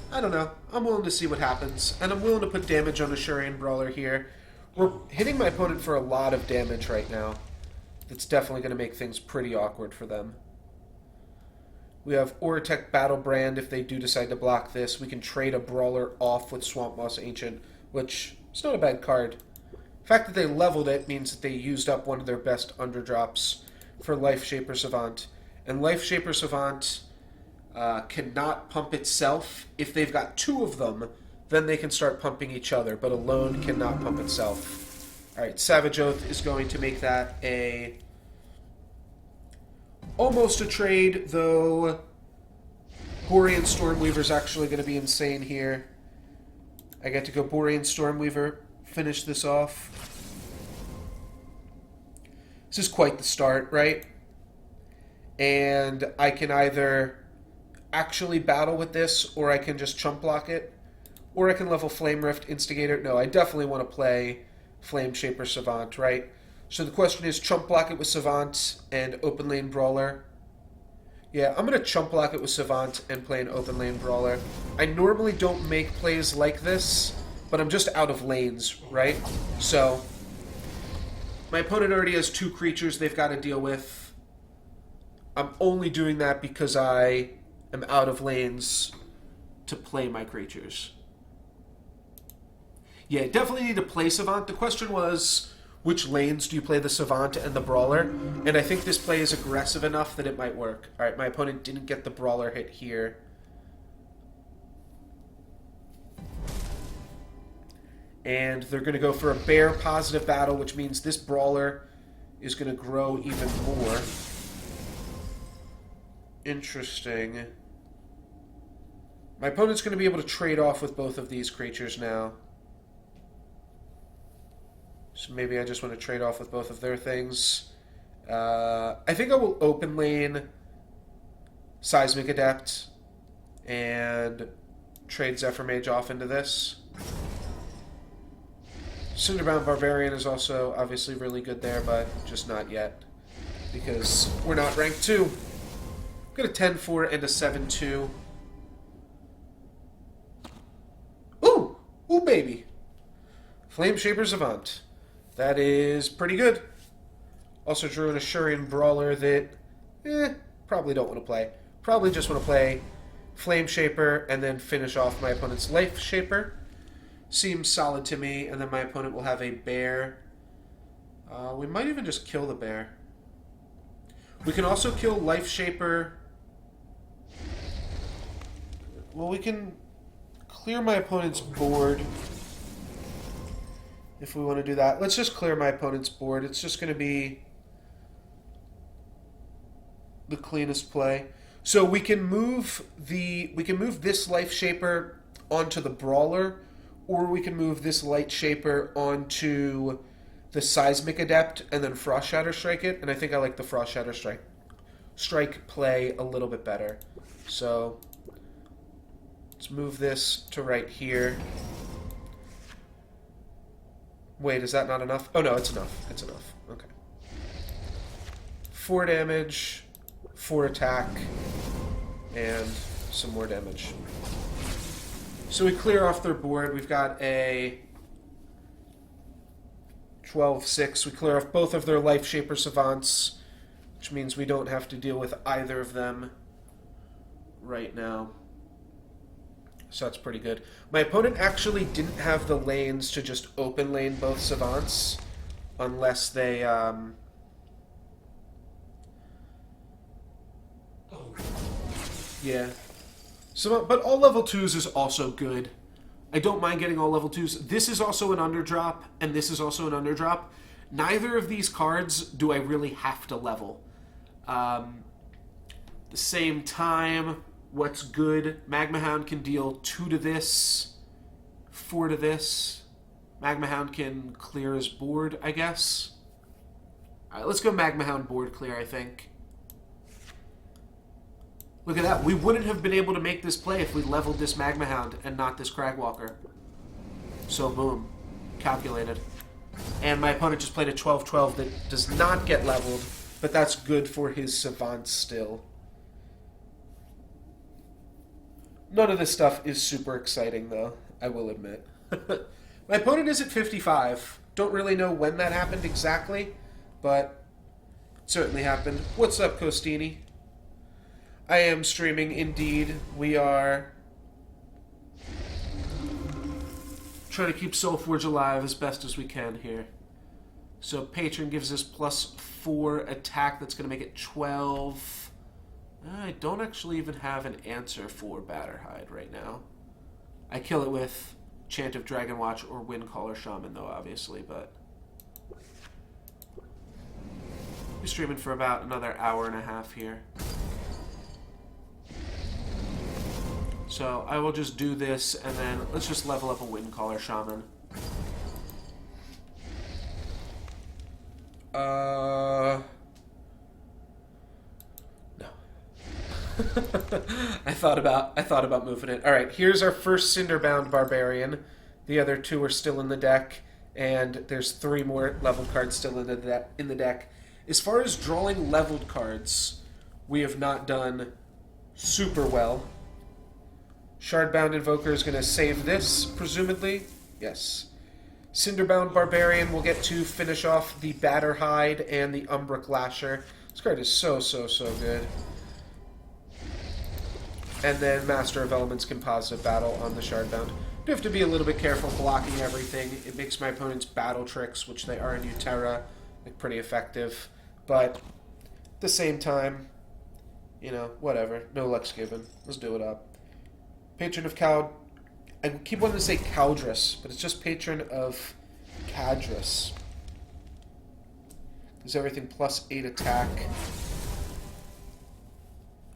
I don't know. I'm willing to see what happens. And I'm willing to put damage on Ashurian Brawler here. We're hitting my opponent for a lot of damage right now. That's definitely going to make things pretty awkward for them. We have Oratech Battlebrand if they do decide to block this. We can trade a Brawler off with Swamp Moss Ancient, which is not a bad card. The fact that they leveled it means that they used up one of their best underdrops for Life Shaper Savant. And Life Shaper Savant cannot pump itself. If they've got 2 of them, then they can start pumping each other, but alone cannot pump itself. Alright, Savage Oath is going to make that almost a trade, though Borean Stormweaver is actually going to be insane here. I get to go Borean Stormweaver, finish this off. This is quite the start, right? And I can either actually battle with this, or I can just chump block it, or I can level Flame Rift, Instigator. No, I definitely want to play Flame Shaper Savant, right? So the question is, chump block it with Savant and open lane Brawler. Yeah, I'm going to chump block it with Savant and play an open lane Brawler. I normally don't make plays like this, but I'm just out of lanes, right? So, my opponent already has 2 creatures they've got to deal with. I'm only doing that because I am out of lanes to play my creatures. Yeah, definitely need to play Savant. The question was, which lanes do you play the Savant and the Brawler? And I think this play is aggressive enough that it might work. Alright, my opponent didn't get the Brawler hit here. And they're going to go for a bear positive battle, which means this Brawler is going to grow even more. Interesting. My opponent's going to be able to trade off with both of these creatures now. So maybe I just want to trade off with both of their things. I think I will open lane Seismic Adept and trade Zephyr Mage off into this. Cinderbound Barbarian is also obviously really good there, but just not yet. Because we're not ranked 2. I've got a 10-4 and a 7-2. Ooh! Ooh, baby! Flame Shaper Savant. That is pretty good. Also drew an Ashurian Brawler that, probably don't want to play. Probably just want to play Flame Shaper and then finish off my opponent's Life Shaper. Seems solid to me, and then my opponent will have a bear. We might even just kill the bear. We can also kill Life Shaper. Well, we can clear my opponent's board if we want to do that. Let's just clear my opponent's board. It's just going to be the cleanest play. So we can move this Life Shaper onto the Brawler, or we can move this Light Shaper onto the Seismic Adept and then Frost Shatter Strike it. And I think I like the Frost Shatter Strike play a little bit better. So let's move this to right here. Wait, is that not enough? Oh no, it's enough. It's enough. Okay. 4 damage, 4 attack, and some more damage. So we clear off their board. We've got a 12-6. We clear off both of their Life Shaper Savants, which means we don't have to deal with either of them right now. So that's pretty good. My opponent actually didn't have the lanes to just open lane both Savants, unless they, yeah. So, but all level 2s is also good. I don't mind getting all level 2s. This is also an underdrop, and this is also an underdrop. Neither of these cards do I really have to level. The same time, what's good? Magma Hound can deal 2 to this, 4 to this. Magma Hound can clear his board, I guess. Alright, let's go Magma Hound board clear, I think. Look at that. We wouldn't have been able to make this play if we leveled this Magma Hound and not this Cragwalker. So, boom. Calculated. And my opponent just played a 12-12 that does not get leveled, but that's good for his Savant still. None of this stuff is super exciting, though, I will admit. My opponent is at 55. Don't really know when that happened exactly, but it certainly happened. What's up, Costini? I am streaming, indeed. We are trying to keep Solforge alive as best as we can here. So Patron gives us +4 attack. That's going to make it 12. I don't actually even have an answer for Batterhide right now. I kill it with Chant of Dragonwatch or Windcaller Shaman, though, obviously, but we're streaming for about another hour and a half here. So I will just do this, and then let's just level up a Windcaller Shaman. No. I thought about moving it. All right, here's our first Cinderbound Barbarian. The other 2 are still in the deck, and there's 3 more leveled cards still in the deck. As far as drawing leveled cards, we have not done super well. Shardbound Invoker is going to save this, presumably. Yes. Cinderbound Barbarian will get to finish off the Batterhide and the Umbra Clasher. This card is so good. And then Master of Elements can positive battle on the Shardbound. You have to be a little bit careful blocking everything. It makes my opponent's battle tricks, which they are in Utera, like pretty effective. But at the same time, you know, whatever. No luck's given. Let's do it up. Patron of Cald. I keep wanting to say Caldrus, but it's just Patron of Cadrus. Gives everything +8 attack.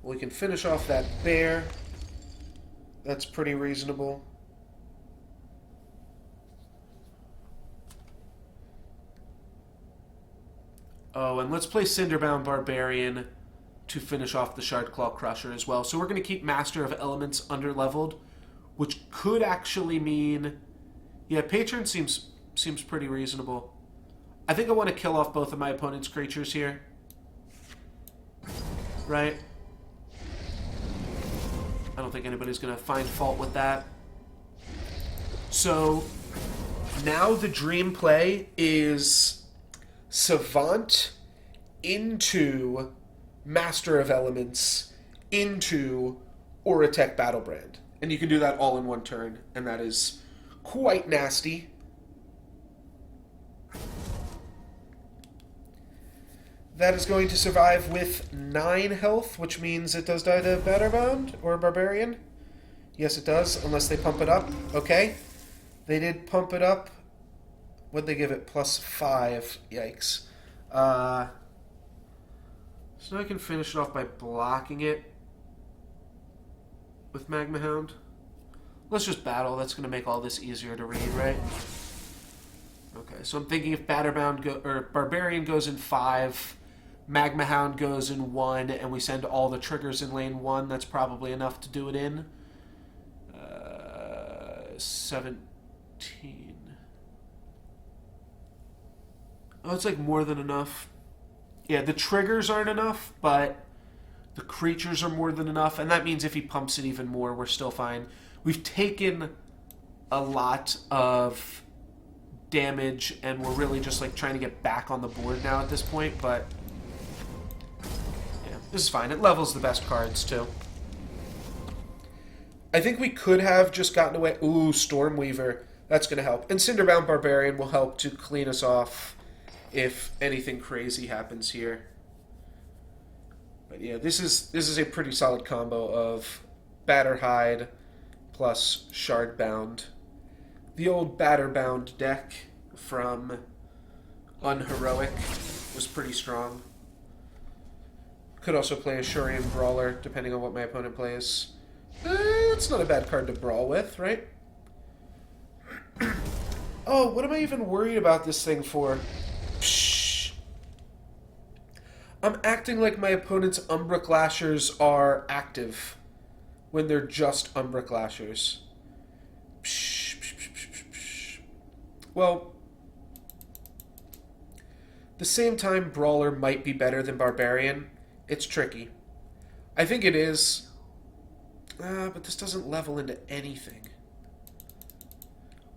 We can finish off that bear. That's pretty reasonable. Oh, and let's play Cinderbound Barbarian to finish off the Shardclaw Crusher as well. So we're going to keep Master of Elements under-leveled, which could actually mean... Yeah, Patron seems pretty reasonable. I think I want to kill off both of my opponent's creatures here. Right? I don't think anybody's going to find fault with that. So, now the dream play is Savant into Master of Elements into Aurotech Battlebrand. And you can do that all in one turn, and that is quite nasty. That is going to survive with 9 health, which means it does die to Batterbound or Barbarian. Yes, it does, unless they pump it up. Okay. They did pump it up. What'd they give it? +5. Yikes. So now I can finish it off by blocking it with Magma Hound. Let's just battle. That's going to make all this easier to read, right? Okay, so I'm thinking if Barbarian goes in 5, Magma Hound goes in 1, and we send all the triggers in lane 1, that's probably enough to do it in. 17. Oh, it's like more than enough. Yeah, the triggers aren't enough, but the creatures are more than enough, and that means if he pumps it even more, we're still fine. We've taken a lot of damage, and we're really just like trying to get back on the board now at this point, but yeah, this is fine. It levels the best cards, too. I think we could have just gotten away... Ooh, Stormweaver. That's going to help. And Cinderbound Barbarian will help to clean us off if anything crazy happens here. But yeah, this is a pretty solid combo of Batterhide plus Shardbound. The old Batterbound deck from Unheroic was pretty strong. Could also play a Shurian Brawler, depending on what my opponent plays. It's not a bad card to brawl with, right? Oh, what am I even worried about this thing for? Psh. I'm acting like my opponent's Umbra Clashers are active when they're just Umbra Clashers. Psh, psh, psh, psh, psh, psh. Well, the same time Brawler might be better than Barbarian. It's tricky. I think it is. But this doesn't level into anything.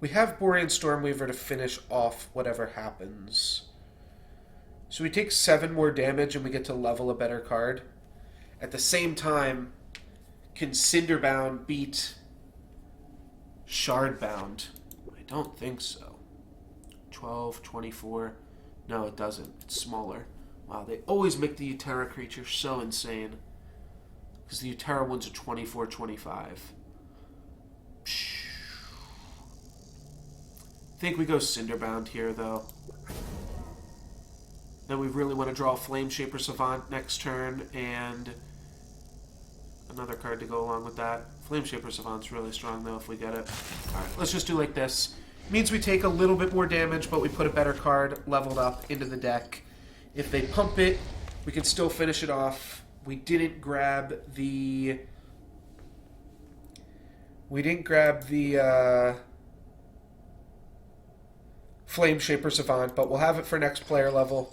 We have Borean Stormweaver to finish off whatever happens. So we take 7 more damage and we get to level a better card. At the same time, can Cinderbound beat Shardbound? I don't think so. 12, 24. No, it doesn't. It's smaller. Wow, they always make the Utera creature so insane. Because the Utera ones are 24, 25. I think we go Cinderbound here, though. Then we really want to draw Flameshaper Savant next turn, and another card to go along with that. Flameshaper Savant's really strong, though, if we get it. Alright, let's just do like this. Means we take a little bit more damage, but we put a better card leveled up into the deck. If they pump it, we can still finish it off. We didn't grab the... Flameshaper Savant, but we'll have it for next player level.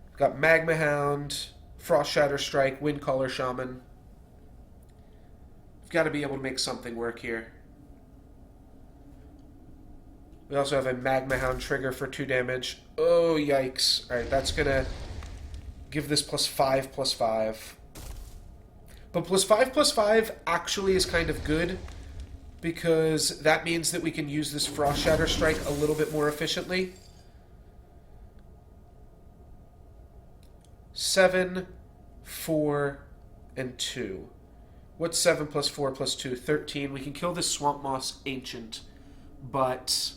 We've got Magma Hound, Frost Shatter Strike, Windcaller Shaman. We've got to be able to make something work here. We also have a Magma Hound trigger for 2 damage. Oh, yikes. Alright, that's going to give this +5/+5. But +5/+5 actually is kind of good, because that means that we can use this Frost Shatter Strike a little bit more efficiently. 7, 4, and 2. What's 7 + 4 + 2? 13. We can kill this Swamp Moss Ancient, but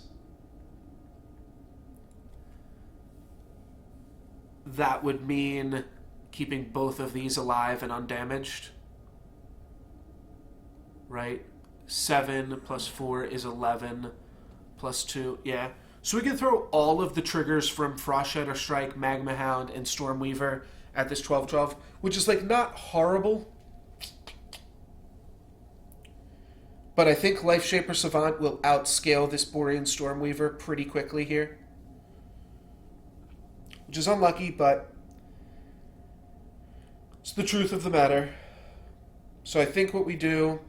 that would mean keeping both of these alive and undamaged. Right? 7 + 4 is 11 + 2. Yeah. So we can throw all of the triggers from Frost Shatter Strike, Magma Hound, and Stormweaver at this 12/12, which is like not horrible. But I think Life Shaper Savant will outscale this Borean Stormweaver pretty quickly here. Which is unlucky, but it's the truth of the matter. So I think what we do,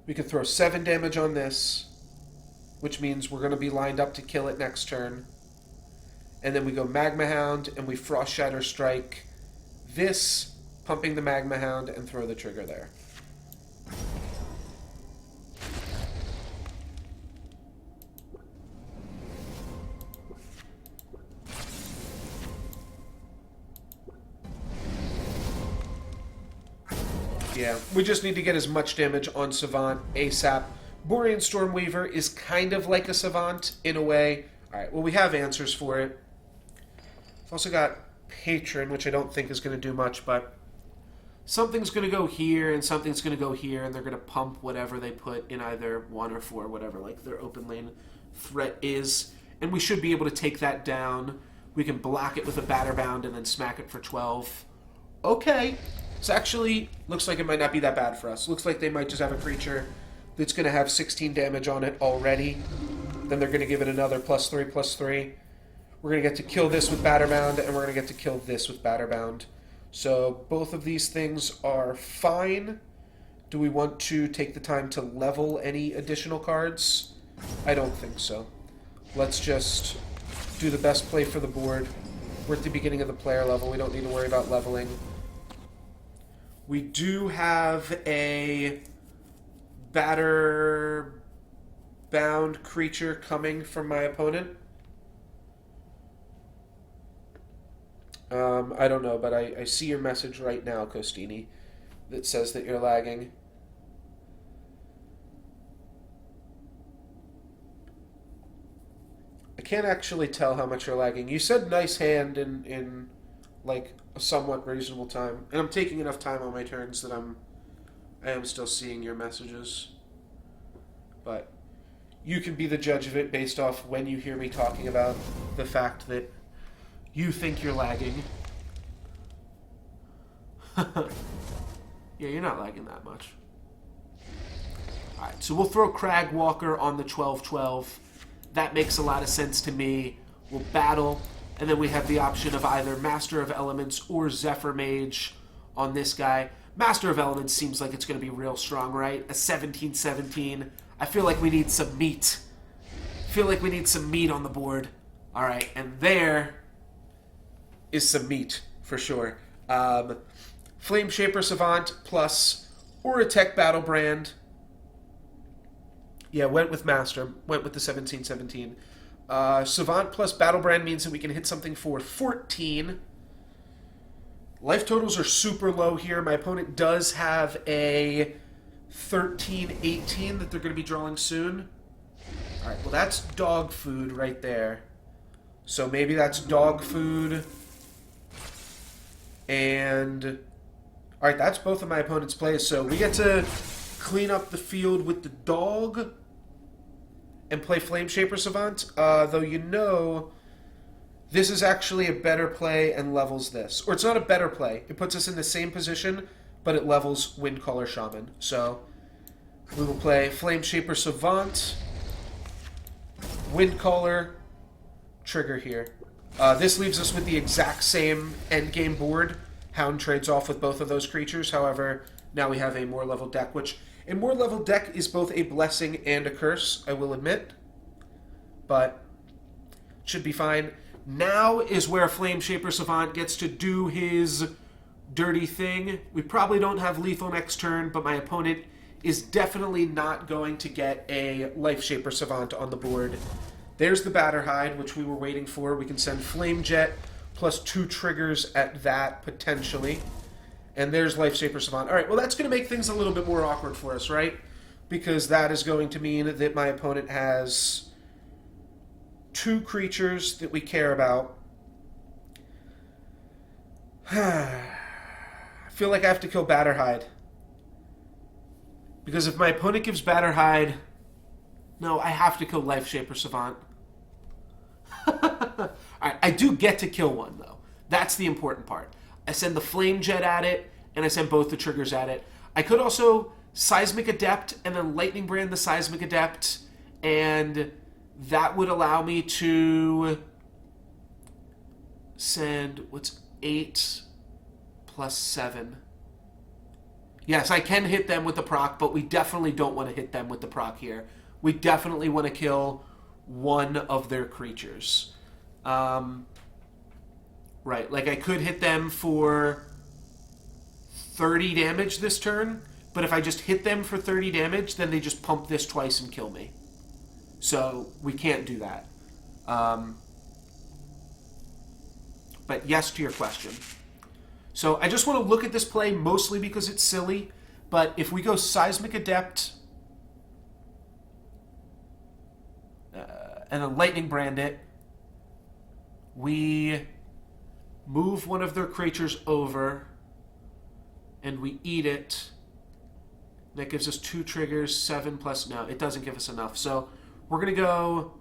we could throw 7 damage on this, which means we're going to be lined up to kill it next turn. And then we go Magma Hound, and we Frost Shatter Strike this, pumping the Magma Hound, and throw the trigger there. Yeah, we just need to get as much damage on Savant ASAP. Borean Stormweaver is kind of like a Savant in a way. Alright, well, we have answers for it. We've also got Patron, which I don't think is going to do much, but something's going to go here and something's going to go here, and they're going to pump whatever they put in either 1 or 4, whatever like their open lane threat is. And we should be able to take that down. We can block it with a Batterbound and then smack it for 12. Okay. This actually looks like it might not be that bad for us. Looks like they might just have a creature that's going to have 16 damage on it already. Then they're going to give it another +3/+3. We're going to get to kill this with Batterbound, and we're going to get to kill this with Batterbound. So both of these things are fine. Do we want to take the time to level any additional cards? I don't think so. Let's just do the best play for the board. We're at the beginning of the player level. We don't need to worry about leveling. We do have a Batterbound creature coming from my opponent. I don't know, but I see your message right now, Costini, that says that you're lagging. I can't actually tell how much you're lagging. You said nice hand in like a somewhat reasonable time, and I'm taking enough time on my turns that I am still seeing your messages. But you can be the judge of it based off when you hear me talking about the fact that you think you're lagging. Yeah, you're not lagging that much. Alright, so we'll throw Cragwalker on the 12/12. That makes a lot of sense to me. We'll battle, and then we have the option of either Master of Elements or Zephyr Mage on this guy. Master of Elements seems like it's going to be real strong, right? A 17/17. I feel like we need some meat. I feel like we need some meat on the board. Alright, and there is some meat, for sure. Flame Shaper Savant plus Oratech Battlebrand. Yeah, went with Master. Went with the 17/17. Savant plus Battlebrand means that we can hit something for 14. Life totals are super low here. My opponent does have a 13/18 that they're going to be drawing soon. Alright, well that's dog food right there. So maybe that's dog food. And alright, that's both of my opponent's plays. So we get to clean up the field with the dog and play Flame Shaper Savant. Though you know, this is actually a better play and levels this. Or it's not a better play. It puts us in the same position, but it levels Windcaller Shaman. So we will play Flame Shaper Savant, Windcaller, trigger here. This leaves us with the exact same endgame board. Hound trades off with both of those creatures. However, now we have a more level deck, which a more level deck is both a blessing and a curse, I will admit. But should be fine. Now is where Flame Shaper Savant gets to do his dirty thing. We probably don't have lethal next turn, but my opponent is definitely not going to get a Life Shaper Savant on the board. There's the Batterhide, which we were waiting for. We can send Flame Jet plus 2 triggers at that, potentially. And there's Life Shaper Savant. All right, well, that's going to make things a little bit more awkward for us, right? Because that is going to mean that my opponent has 2 creatures that we care about. I feel like I have to kill Batterhide. Because if my opponent gives Batterhide... No, I have to kill Life Shaper Savant. Alright, I do get to kill one, though. That's the important part. I send the Flame Jet at it, and I send both the triggers at it. I could also Seismic Adept, and then Lightning Brand the Seismic Adept, and that would allow me to send, what's 8 plus 7? Yes, I can hit them with the proc, but we definitely don't want to hit them with the proc here. We definitely want to kill one of their creatures. Right, like I could hit them for 30 damage this turn, but if I just hit them for 30 damage, then they just pump this twice and kill me. So we can't do that. But yes to your question. So I just want to look at this play mostly because it's silly, but if we go Seismic Adept and then Lightning Brand it, we move one of their creatures over and we eat it. That gives us 2 triggers, 7 plus... No, it doesn't give us enough. So we're going to go...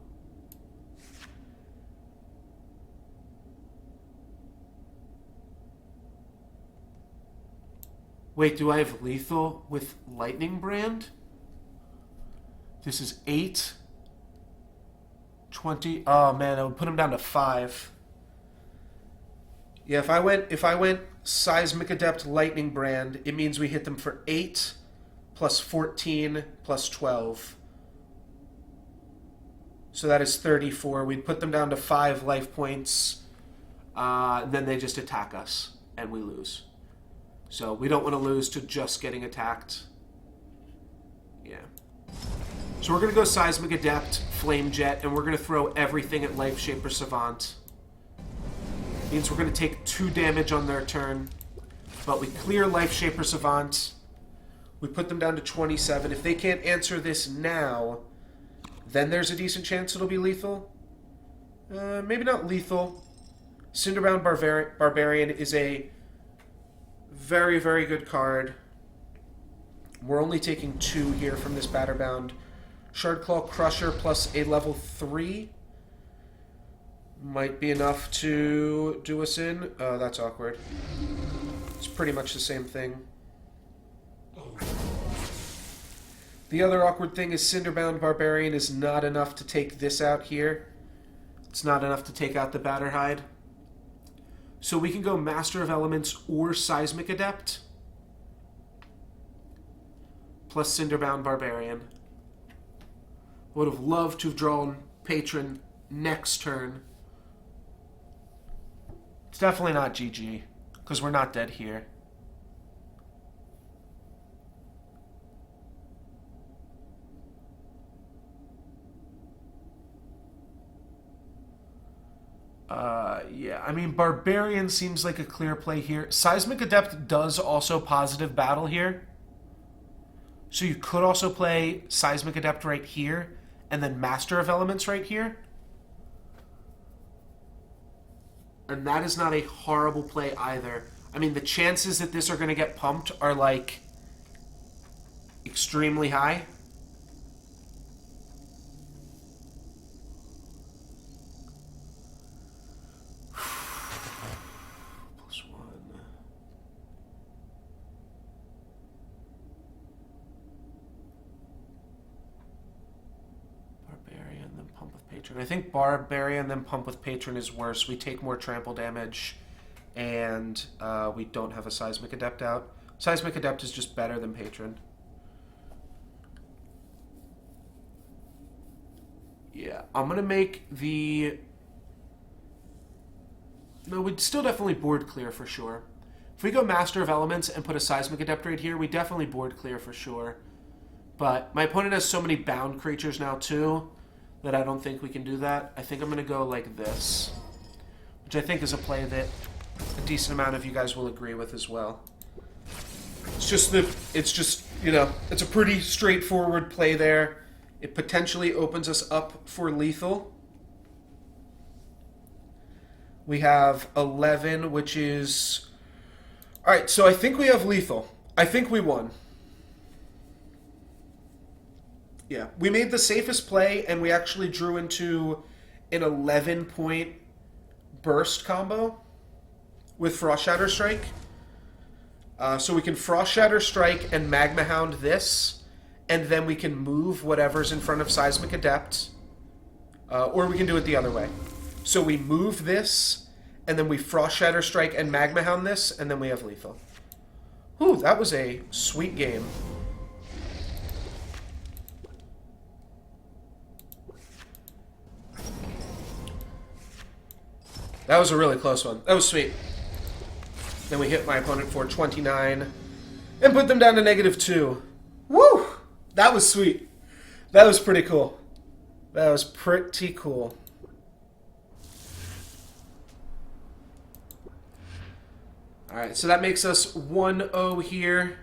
Wait, do I have lethal with Lightning Brand? This is 8. 20. Oh man, I would put him down to 5. Yeah, if I went Seismic Adept Lightning Brand, it means we hit them for 8 plus 14 plus 12. So that is 34. We'd put them down to 5 life points. Then they just attack us and we lose. So we don't want to lose to just getting attacked. Yeah. So we're going to go Seismic Adept, Flame Jet, and we're going to throw everything at Life Shaper Savant. Means we're going to take 2 damage on their turn. But we clear Life Shaper Savant. We put them down to 27. If they can't answer this now, then there's a decent chance it'll be lethal. Maybe not lethal. Cinderbound Barbarian is a very, very good card. We're only taking 2 here from this Batterbound. Shardclaw Crusher plus a level 3 might be enough to do us in. Oh, that's awkward. It's pretty much the same thing. The other awkward thing is Cinderbound Barbarian is not enough to take this out here. It's not enough to take out the Batterhide. So we can go Master of Elements or Seismic Adept plus Cinderbound Barbarian. Would have loved to have drawn Patron next turn. It's definitely not GG, because we're not dead here. Yeah, I mean, Barbarian seems like a clear play here. Seismic Adept does also positive battle here. So you could also play Seismic Adept right here, and then Master of Elements right here. And that is not a horrible play either. I mean, the chances that this are going to get pumped are, like, extremely high. Patron. I think Barbarian then pump with Patron is worse. We take more trample damage, and we don't have a Seismic Adept out. Seismic Adept is just better than Patron. Yeah, I'm going to make the... No, we'd still definitely board clear for sure. If we go Master of Elements and put a Seismic Adept right here, we definitely board clear for sure. But my opponent has so many bound creatures now too that I don't think we can do that. I think I'm going to go like this, which I think is a play that a decent amount of you guys will agree with as well. It's just, you know, it's a pretty straightforward play there. It potentially opens us up for lethal. We have 11, which is... Alright, so I think we have lethal. I think we won. Yeah, we made the safest play, and we actually drew into an 11-point burst combo with Frost Shatter Strike. So we can Frost Shatter Strike and Magma Hound this, and then we can move whatever's in front of Seismic Adept. Or we can do it the other way. So we move this, and then we Frost Shatter Strike and Magma Hound this, and then we have lethal. Ooh, that was a sweet game. That was a really close one. That was sweet. Then we hit my opponent for 29 and put them down to -2. Woo! That was sweet. That was pretty cool. That was pretty cool. Alright, so that makes us 1-0 here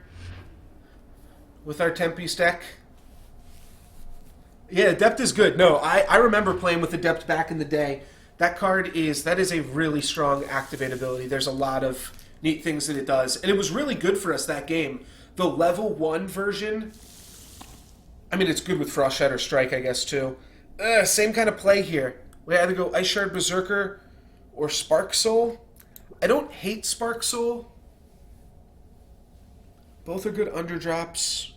with our Tempest deck. Yeah, Adept is good. No, I remember playing with Adept back in the day. That is a really strong activate ability. There's a lot of neat things that it does. And it was really good for us that game. The level 1 version, I mean, it's good with Frost Shatter Strike, I guess, too. Same kind of play here. We either go Ice Shard Berserker or Spark Soul. I don't hate Spark Soul. Both are good underdrops.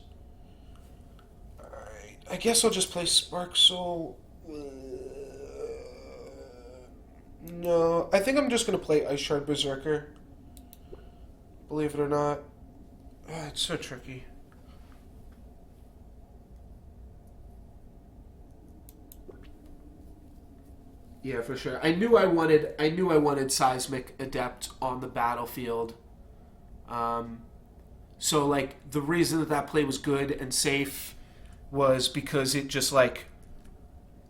Alright, I guess I'll just play Spark Soul. No, I think I'm just going to play Ice Shard Berserker. Believe it or not. It's so tricky. Yeah, for sure. I knew I wanted Seismic Adept on the battlefield. So like the reason that play was good and safe was because it just like,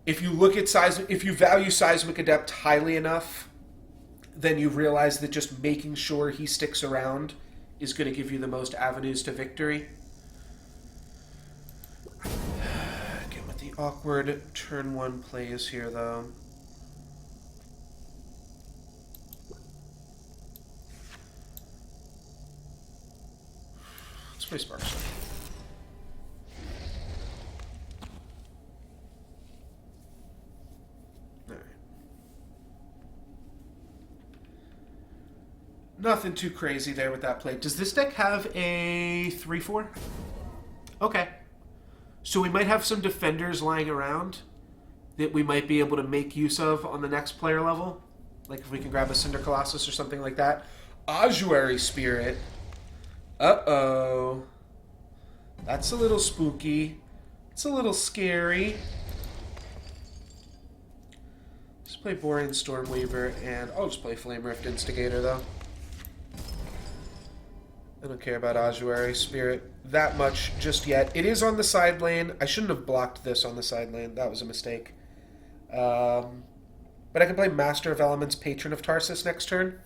if you look at if you value Seismic Adept highly enough, then you realize that just making sure he sticks around is going to give you the most avenues to victory. Again with the awkward turn 1 plays here though. Let's play Spark Soul. Nothing too crazy there with that play. Does this deck have a 3/4? Okay. So we might have some defenders lying around that we might be able to make use of on the next player level. Like if we can grab a Cinder Colossus or something like that. Ossuary Spirit. Uh-oh. That's a little spooky. It's a little scary. Let's play Borean Stormweaver, and I'll just play Flame Rift Instigator, though. I don't care about Ossuary Spirit that much just yet. It is on the side lane. I shouldn't have blocked this on the side lane. That was a mistake. But I can play Master of Elements, Patron of Tarsus next turn.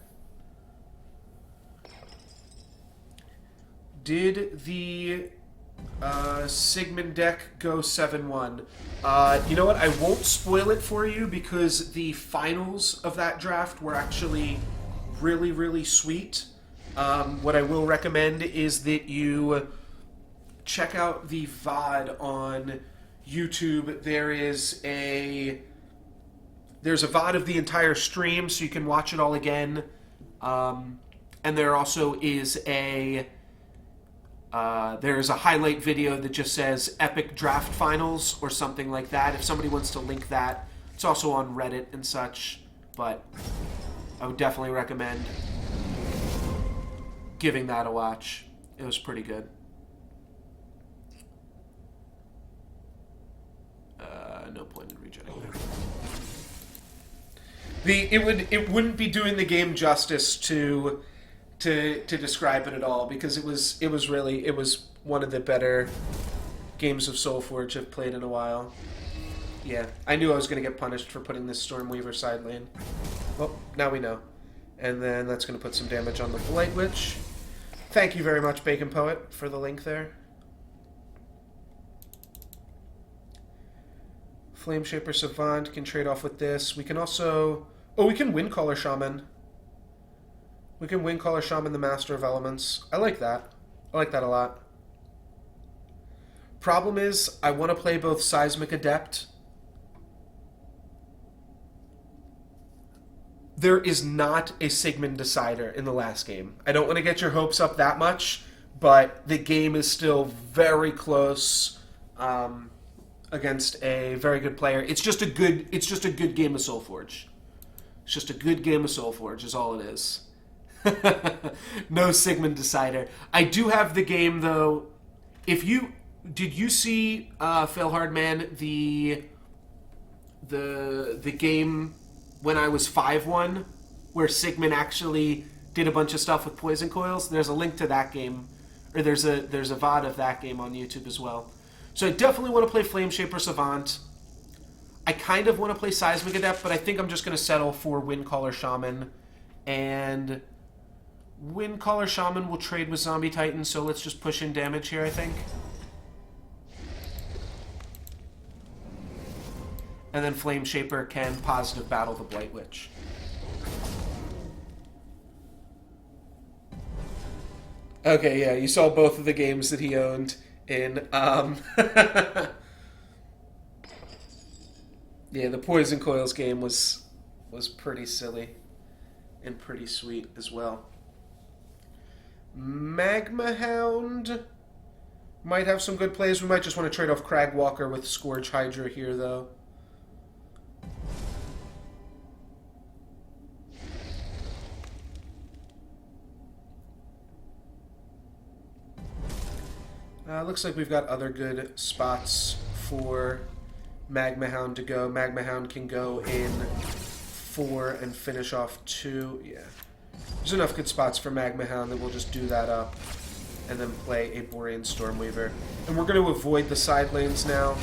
Did the Sigmund deck go 7-1? You know what? I won't spoil it for you because the finals of that draft were actually really, really sweet. What I will recommend is that you check out the VOD on YouTube. There's a VOD of the entire stream, so you can watch it all again. And there also is there's a highlight video that just says Epic Draft Finals or something like that. If somebody wants to link that, It's also on Reddit and such, but I would definitely recommend giving that a watch. It was pretty good. No point in regenerating there. It wouldn't be doing the game justice to describe it at all, because it was one of the better games of Solforge I've played in a while. Yeah, I knew I was going to get punished for putting this Stormweaver side lane. Well, now we know. And then that's going to put some damage on the Blight Witch. Thank you very much, Bacon Poet, for the link there. Flameshaper Savant can trade off with this. We can also... Oh, we can Windcaller Shaman. We can Windcaller Shaman the Master of Elements. I like that. I like that a lot. Problem is, I want to play both Seismic Adept. There is not a Sigmund Decider in the last game. I don't want to get your hopes up that much, but the game is still very close against a very good player. It's just a good game of Solforge. It's just a good game of Solforge is all it is. No Sigmund Decider. I do have the game though. Did you see Failhardman the game when I was 5-1 where Sigmund actually did a bunch of stuff with poison coils? There's a link to that game, or there's a VOD of that game on YouTube as well. So I definitely want to play Flameshaper Savant. I kind of want to play Seismic Adept, but I think I'm just going to settle for Windcaller Shaman. And Windcaller Shaman will trade with Zombie Titan, so let's just push in damage here, I think. And then Flameshaper can positive battle the Blight Witch. Okay, yeah, you saw both of the games that he owned in... Yeah, the Poison Coils game was pretty silly and pretty sweet as well. Magma Hound might have some good plays. We might just want to trade off Cragwalker with Scourge Hydra here, though. Looks like we've got other good spots for Magma Hound to go. Magma Hound can go in 4 and finish off 2. Yeah. There's enough good spots for Magma Hound that we'll just do that up and then play a Borean Stormweaver. And we're going to avoid the side lanes now.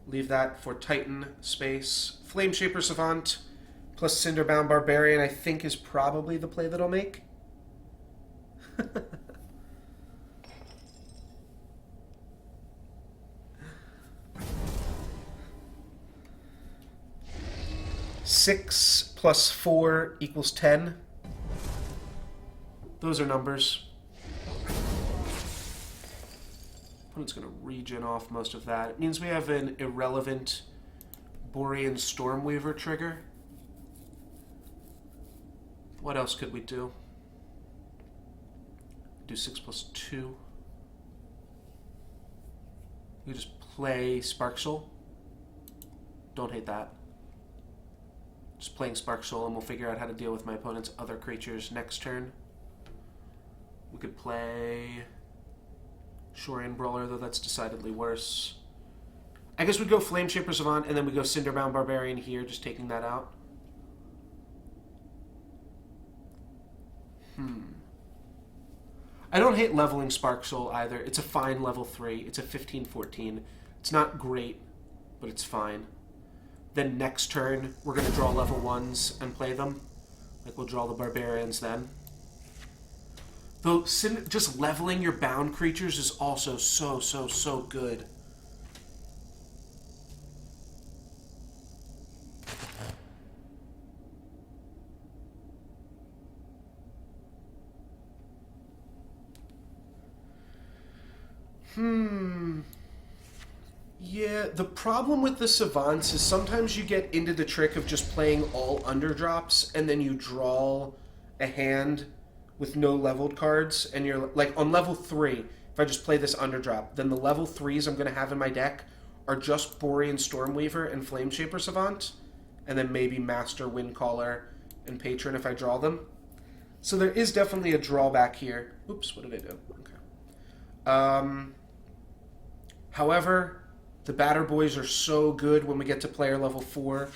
Leave that for Titan space. Flameshaper Savant plus Cinderbound Barbarian I think is probably the play that I'll make. 6 plus 4 equals 10. Those are numbers. Opponent's going to regen off most of that. It means we have an irrelevant Borean Stormweaver trigger. What else could we do? Do 6 plus 2. We just play Spark Soul. Don't hate that. Just playing Spark Soul, and we'll figure out how to deal with my opponent's other creatures next turn. We could play Shorian Brawler, though that's decidedly worse. I guess we'd go Flameshaper Savant, and then we go Cinderbound Barbarian here, just taking that out. I don't hate leveling Spark Soul either. It's a fine level 3. It's a 15-14. It's not great, but it's fine. Then next turn, we're going to draw level 1s and play them. Like, we'll draw the Barbarians then. Though, just leveling your bound creatures is also so good. Yeah, the problem with the Savants is sometimes you get into the trick of just playing all underdrops, and then you draw a hand with no leveled cards, and you're like, on level 3, if I just play this underdrop, then the level 3s I'm going to have in my deck are just Borean Stormweaver and Flameshaper Savant, and then maybe Master Windcaller and Patron if I draw them. So there is definitely a drawback here. Oops, what did I do? Okay. However, the Batter Boys are so good when we get to player level 4.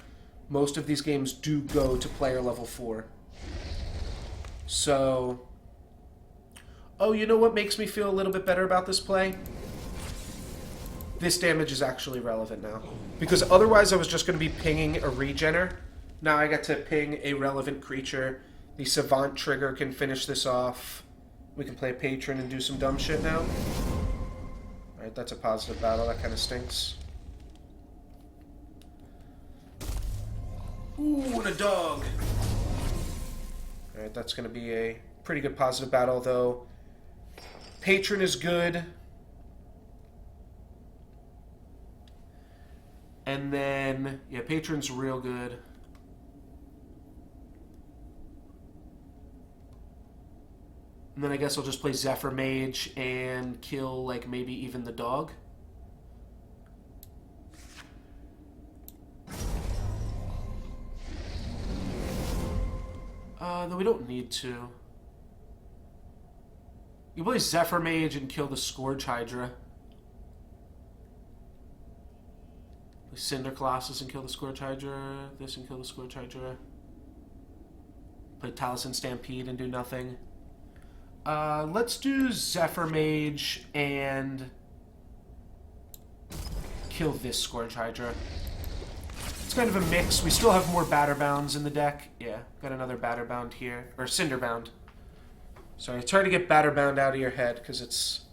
Most of these games do go to player level 4. So... Oh, you know what makes me feel a little bit better about this play? This damage is actually relevant now. Because otherwise I was just going to be pinging a Regener. Now I get to ping a relevant creature. The Savant trigger can finish this off. We can play Patron and do some dumb shit now. Alright, that's a positive battle. That kind of stinks. Ooh, and a dog! Alright, that's going to be a pretty good positive battle, though. Patron is good. And then, yeah, Patron's real good. And then I guess I'll just play Zephyr Mage and kill, like, maybe even the dog. Though we don't need to. You play Zephyr Mage and kill the Scourge Hydra. Play Cinder Colossus and kill the Scourge Hydra. This and kill the Scourge Hydra. Play Taliesin Stampede and do nothing. Let's do Zephyr Mage and kill this Scourge Hydra. It's kind of a mix. We still have more Batterbounds in the deck. Yeah, got another Batterbound here. Or Cinderbound. Sorry, it's hard to get Batterbound out of your head because it's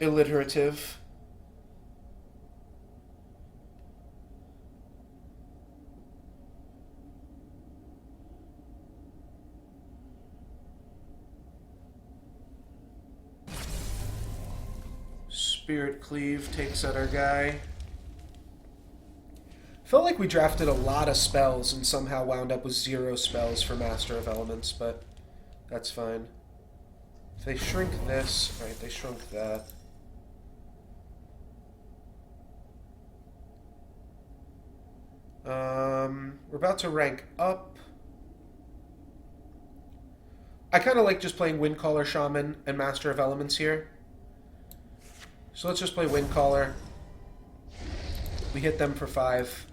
alliterative. Spirit Cleave takes out our guy. Felt like we drafted a lot of spells and somehow wound up with 0 spells for Master of Elements, but that's fine. If they shrink this, right, they shrunk that. We're about to rank up. I kind of like just playing Windcaller Shaman and Master of Elements here. So let's just play Windcaller. We hit them for 5.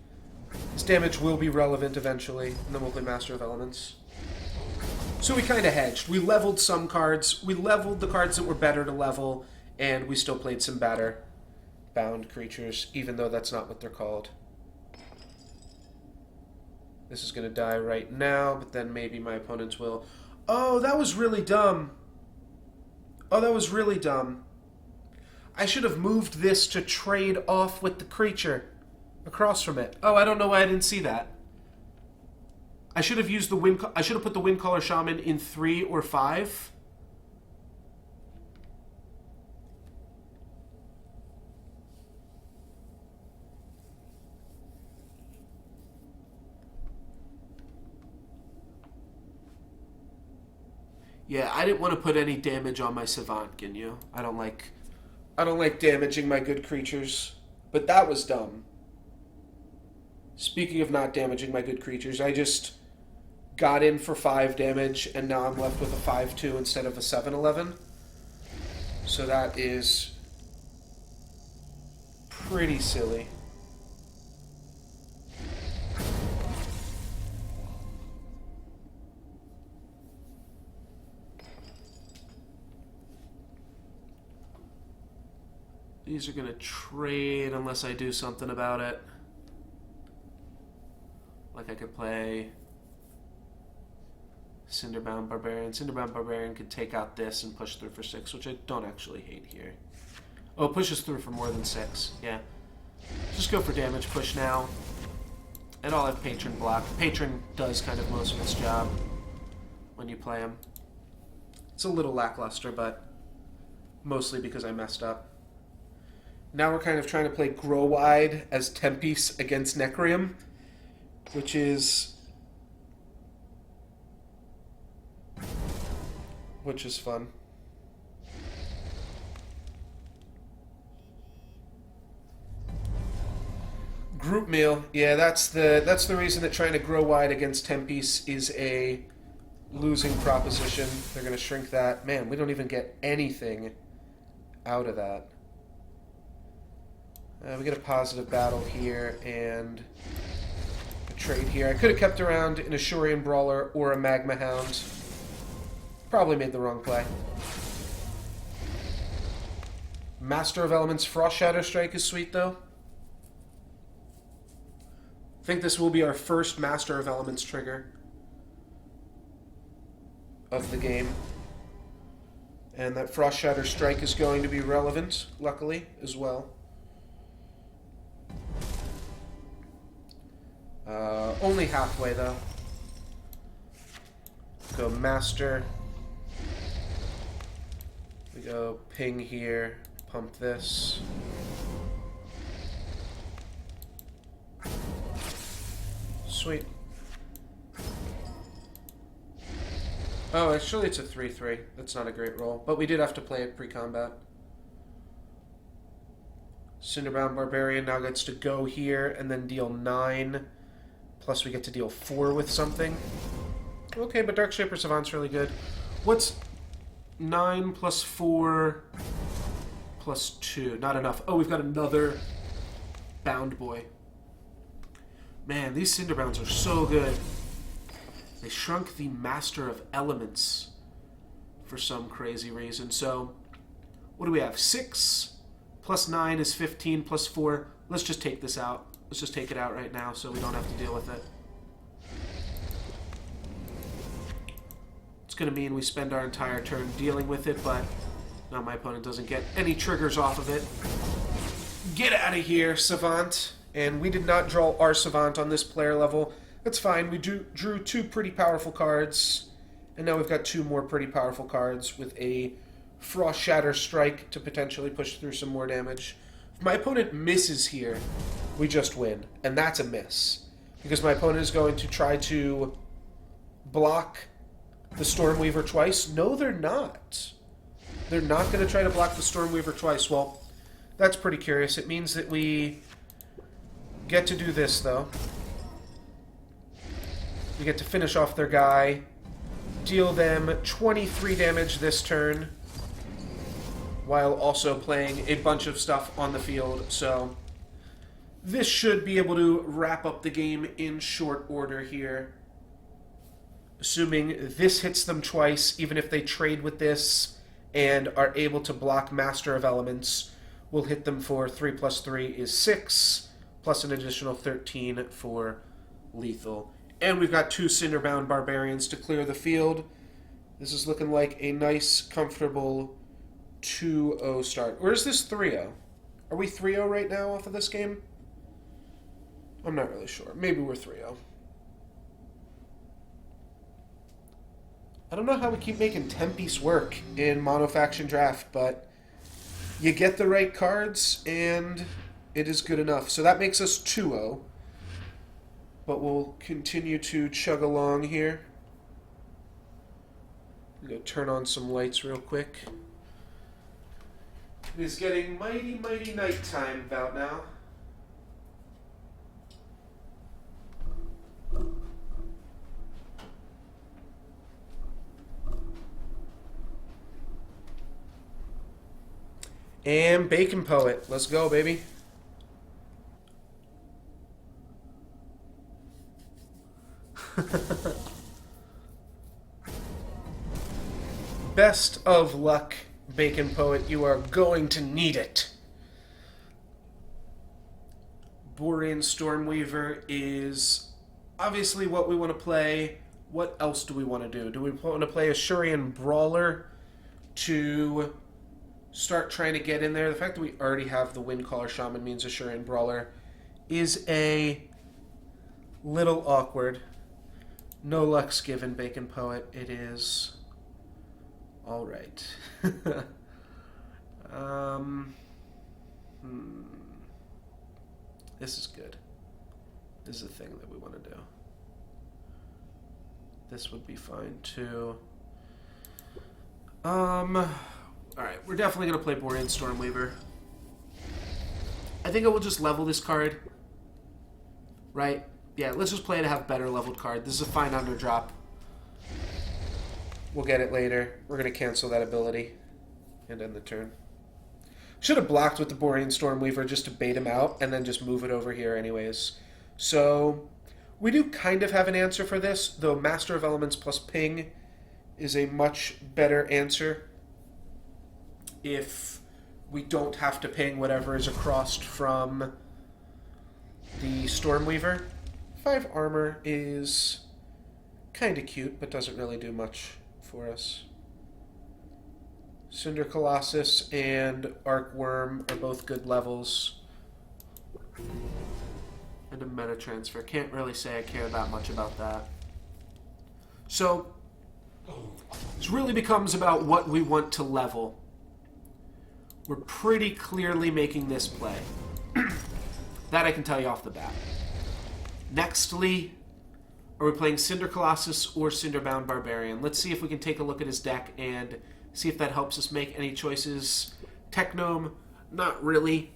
This damage will be relevant eventually, and then we'll play Master of Elements. So we kind of hedged. We leveled some cards. We leveled the cards that were better to level, and we still played some Batter-bound creatures, even though that's not what they're called. This is going to die right now, but then maybe my opponents will. Oh, that was really dumb. Oh, that was really dumb. I should have moved this to trade off with the creature across from it. Oh, I don't know why I didn't see that. I should have used the I should have put the Windcaller Shaman in 3 or 5. Yeah, I didn't want to put any damage on my Savant, can you? I don't like damaging my good creatures, but that was dumb. Speaking of not damaging my good creatures, I just got in for 5 damage, and now I'm left with a 5-2 instead of a 7-11. So that is pretty silly. These are going to trade unless I do something about it. Like I could play Cinderbound Barbarian. Cinderbound Barbarian could take out this and push through for 6, which I don't actually hate here. Oh, it pushes through for more than 6. Yeah. Just go for damage push now. And I'll have Patron block. Patron does kind of most of its job when you play him. It's a little lackluster, but mostly because I messed up. Now we're kind of trying to play Grow Wide as Tempest against Necrium, which is fun. Brute Meal. Yeah, that's the reason that trying to grow wide against 10-piece is a losing proposition. They're going to shrink that. Man, we don't even get anything out of that. We get a positive battle here and a trade here. I could have kept around an Ashurian Brawler or a Magma Hound. Probably made the wrong play. Master of Elements Frost Shadow Strike is sweet, though. I think this will be our first Master of Elements trigger of the game. And that Frost Shatter Strike is going to be relevant, luckily, as well. Only halfway, though. Go Master. We go Ping here. Pump this. Sweet. Oh, actually it's a 3-3. That's not a great roll. But we did have to play it pre-combat. Cinderbound Barbarian now gets to go here and then deal 9. Plus we get to deal 4 with something. Okay, but Darkshaper Savant's really good. What's 9 plus 4 plus 2? Not enough. Oh, we've got another Bound Boy. Man, these Cinderbounds are so good. They shrunk the Master of Elements for some crazy reason. So, what do we have? 6 plus 9 is 15 plus 4. Let's just take this out. Let's just take it out right now so we don't have to deal with it. It's going to mean we spend our entire turn dealing with it, but now my opponent doesn't get any triggers off of it. Get out of here, Savant. And we did not draw our Savant on this player level. That's fine. We drew 2 pretty powerful cards, and now we've got 2 more pretty powerful cards with a Frost Shatter Strike to potentially push through some more damage. If my opponent misses here, we just win, and that's a miss. Because my opponent is going to try to block the Stormweaver twice. No, they're not. They're not going to try to block the Stormweaver twice. Well, that's pretty curious. It means that we get to do this, though. We get to finish off their guy, deal them 23 damage this turn, while also playing a bunch of stuff on the field. So this should be able to wrap up the game in short order here. Assuming this hits them twice, even if they trade with this and are able to block Master of Elements, we'll hit them for 3 plus 3 is 6, plus an additional 13 for lethal. And we've got 2 Cinderbound Barbarians to clear the field. This is looking like a nice, comfortable 2-0 start. Or is this 3-0? Are we 3-0 right now off of this game? I'm not really sure. Maybe we're 3-0. I don't know how we keep making 10-piece work in mono-faction draft, but you get the right cards, and it is good enough. So that makes us 2-0. But we'll continue to chug along here. I'm going to turn on some lights real quick. It is getting mighty, mighty nighttime about now. And Bacon Poet. Let's go, baby. Best of luck, Bacon Poet. You are going to need it. Borean Stormweaver is obviously what we want to play. What else do we want to do? Do we want to play Ashurian Brawler to start trying to get in there? The fact that we already have the Windcaller Shaman means Ashurian Brawler is a little awkward. No luck's given, Bacon Poet. It is all right. This is good. This is a thing that we want to do. This would be fine too. Alright, we're definitely going to play Borean Stormweaver. I think I will just level this card right? Yeah, let's just play to have better leveled card. This is a fine underdrop. We'll get it later. We're going to cancel that ability and end the turn. Should have blocked with the Borean Stormweaver just to bait him out and then just move it over here anyways. So we do kind of have an answer for this, though Master of Elements plus Ping is a much better answer if we don't have to ping whatever is across from the Stormweaver. 5 armor is kind of cute, but doesn't really do much for us. Cinder Colossus and Arcworm are both good levels. And a meta transfer. Can't really say I care that much about that. So, this really becomes about what we want to level. We're pretty clearly making this play. That I can tell you off the bat. Nextly, are we playing Cinder Colossus or Cinderbound Barbarian? Let's see if we can take a look at his deck and see if that helps us make any choices. Technome, not really.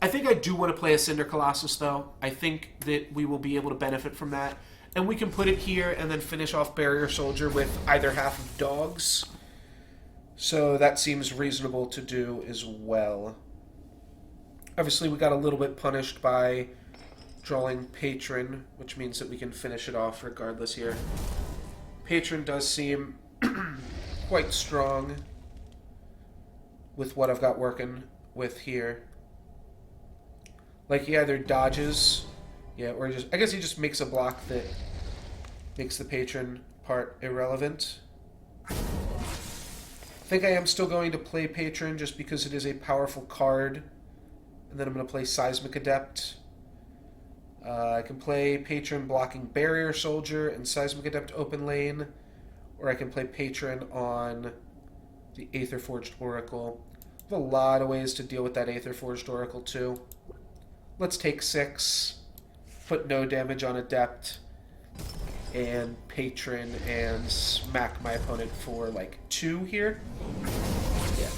I think I do want to play a Cinder Colossus, though. I think that we will be able to benefit from that. And we can put it here and then finish off Barrier Soldier with either half of dogs. So that seems reasonable to do as well. Obviously, we got a little bit punished by drawing Patron, which means that we can finish it off regardless here. Patron does seem quite strong with what I've got working with here. Like, he either dodges, yeah, or just, I guess he just makes a block that makes the Patron part irrelevant. I think I am still going to play Patron just because it is a powerful card. And then I'm going to play Seismic Adept. I can play Patron blocking Barrier Soldier and Seismic Adept open lane. Or I can play Patron on the Aetherforged Oracle. I have a lot of ways to deal with that Aetherforged Oracle too. Let's take 6. Put no damage on Adept. And Patron and smack my opponent for like 2 here. Yeah.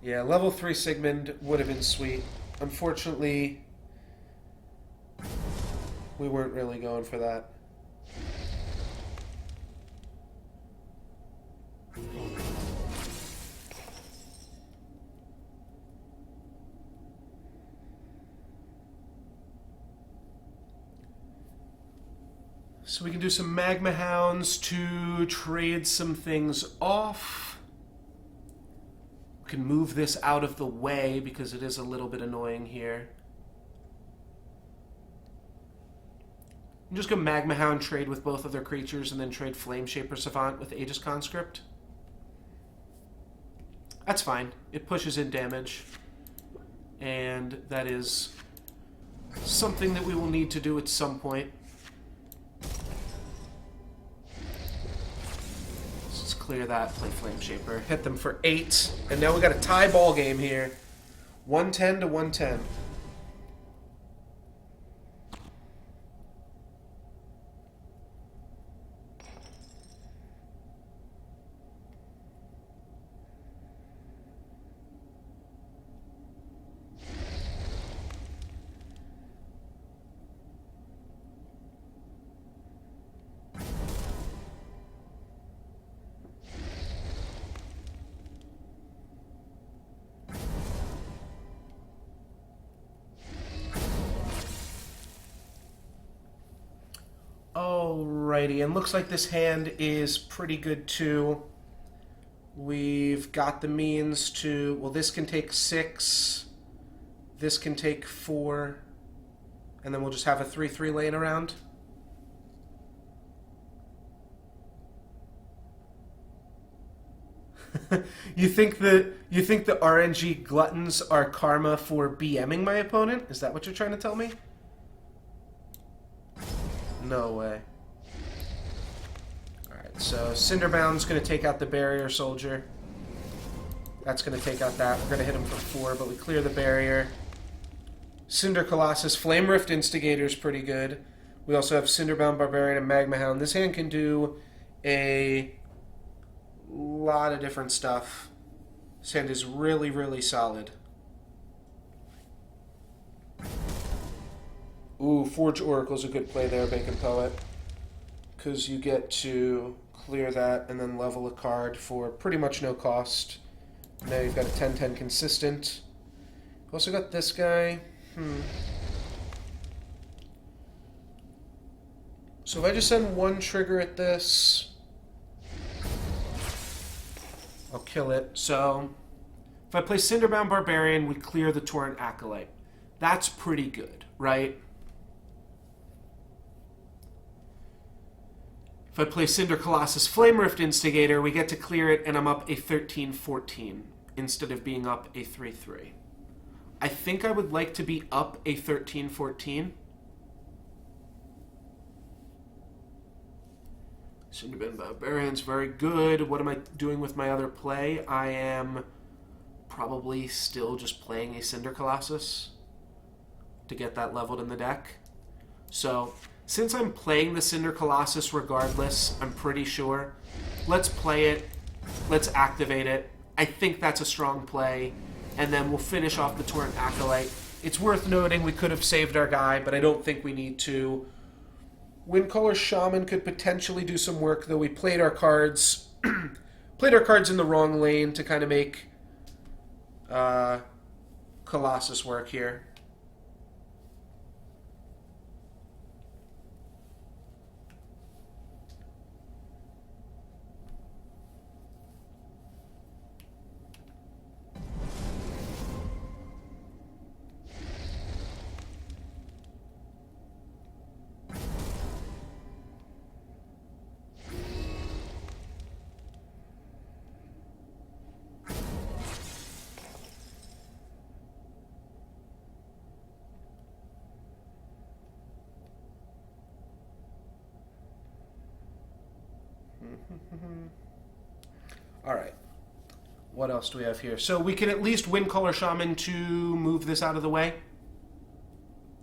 Yeah, level 3 Sigmund would have been sweet. Unfortunately, we weren't really going for that. So we can do some Magma Hounds to trade some things off. We can move this out of the way because it is a little bit annoying here. I'm just going to Magma Hound trade with both of their creatures and then trade Flame Shaper Savant with Aegis Conscript. That's fine. It pushes in damage. And that is something that we will need to do at some point. Let's clear that, play Flame Shaper. Hit them for 8. And now we got a tie ball game here. 110 to 110. Alrighty, and looks like this hand is pretty good too. We've got the means to... Well, this can take 6. This can take 4. And then we'll just have a 3/3 laying around. You think the RNG gluttons are karma for BMing my opponent? Is that what you're trying to tell me? No way. Alright, so Cinderbound's going to take out the Barrier Soldier. That's going to take out that. We're going to hit him for 4, but we clear the barrier. Cinder Colossus. Flame Rift Instigator is pretty good. We also have Cinderbound Barbarian and Magma Hound. This hand can do a lot of different stuff. This hand is really, really solid. Ooh, Forge Oracle's a good play there, Bacon Poet. Because you get to clear that and then level a card for pretty much no cost. Now you've got a 10-10 consistent. You've also got this guy. So if I just send one trigger at this, I'll kill it. So if I play Cinderbound Barbarian, we clear the Torrent Acolyte. That's pretty good, right? If I play Cinder Colossus Flame Rift Instigator, we get to clear it, and I'm up a 13-14 instead of being up a 3-3. I think I would like to be up a 13-14. Cinderbound Barbarian's very good. What am I doing with my other play? I am probably still just playing a Cinder Colossus to get that leveled in the deck. So since I'm playing the Cinder Colossus regardless, I'm pretty sure. Let's play it. Let's activate it. I think that's a strong play. And then we'll finish off the Torrent Acolyte. It's worth noting we could have saved our guy, but I don't think we need to. Windcaller Shaman could potentially do some work, though we played our cards played our cards in the wrong lane to kind of make Colossus work here. All right. What else do we have here? So we can at least Windcaller Shaman to move this out of the way.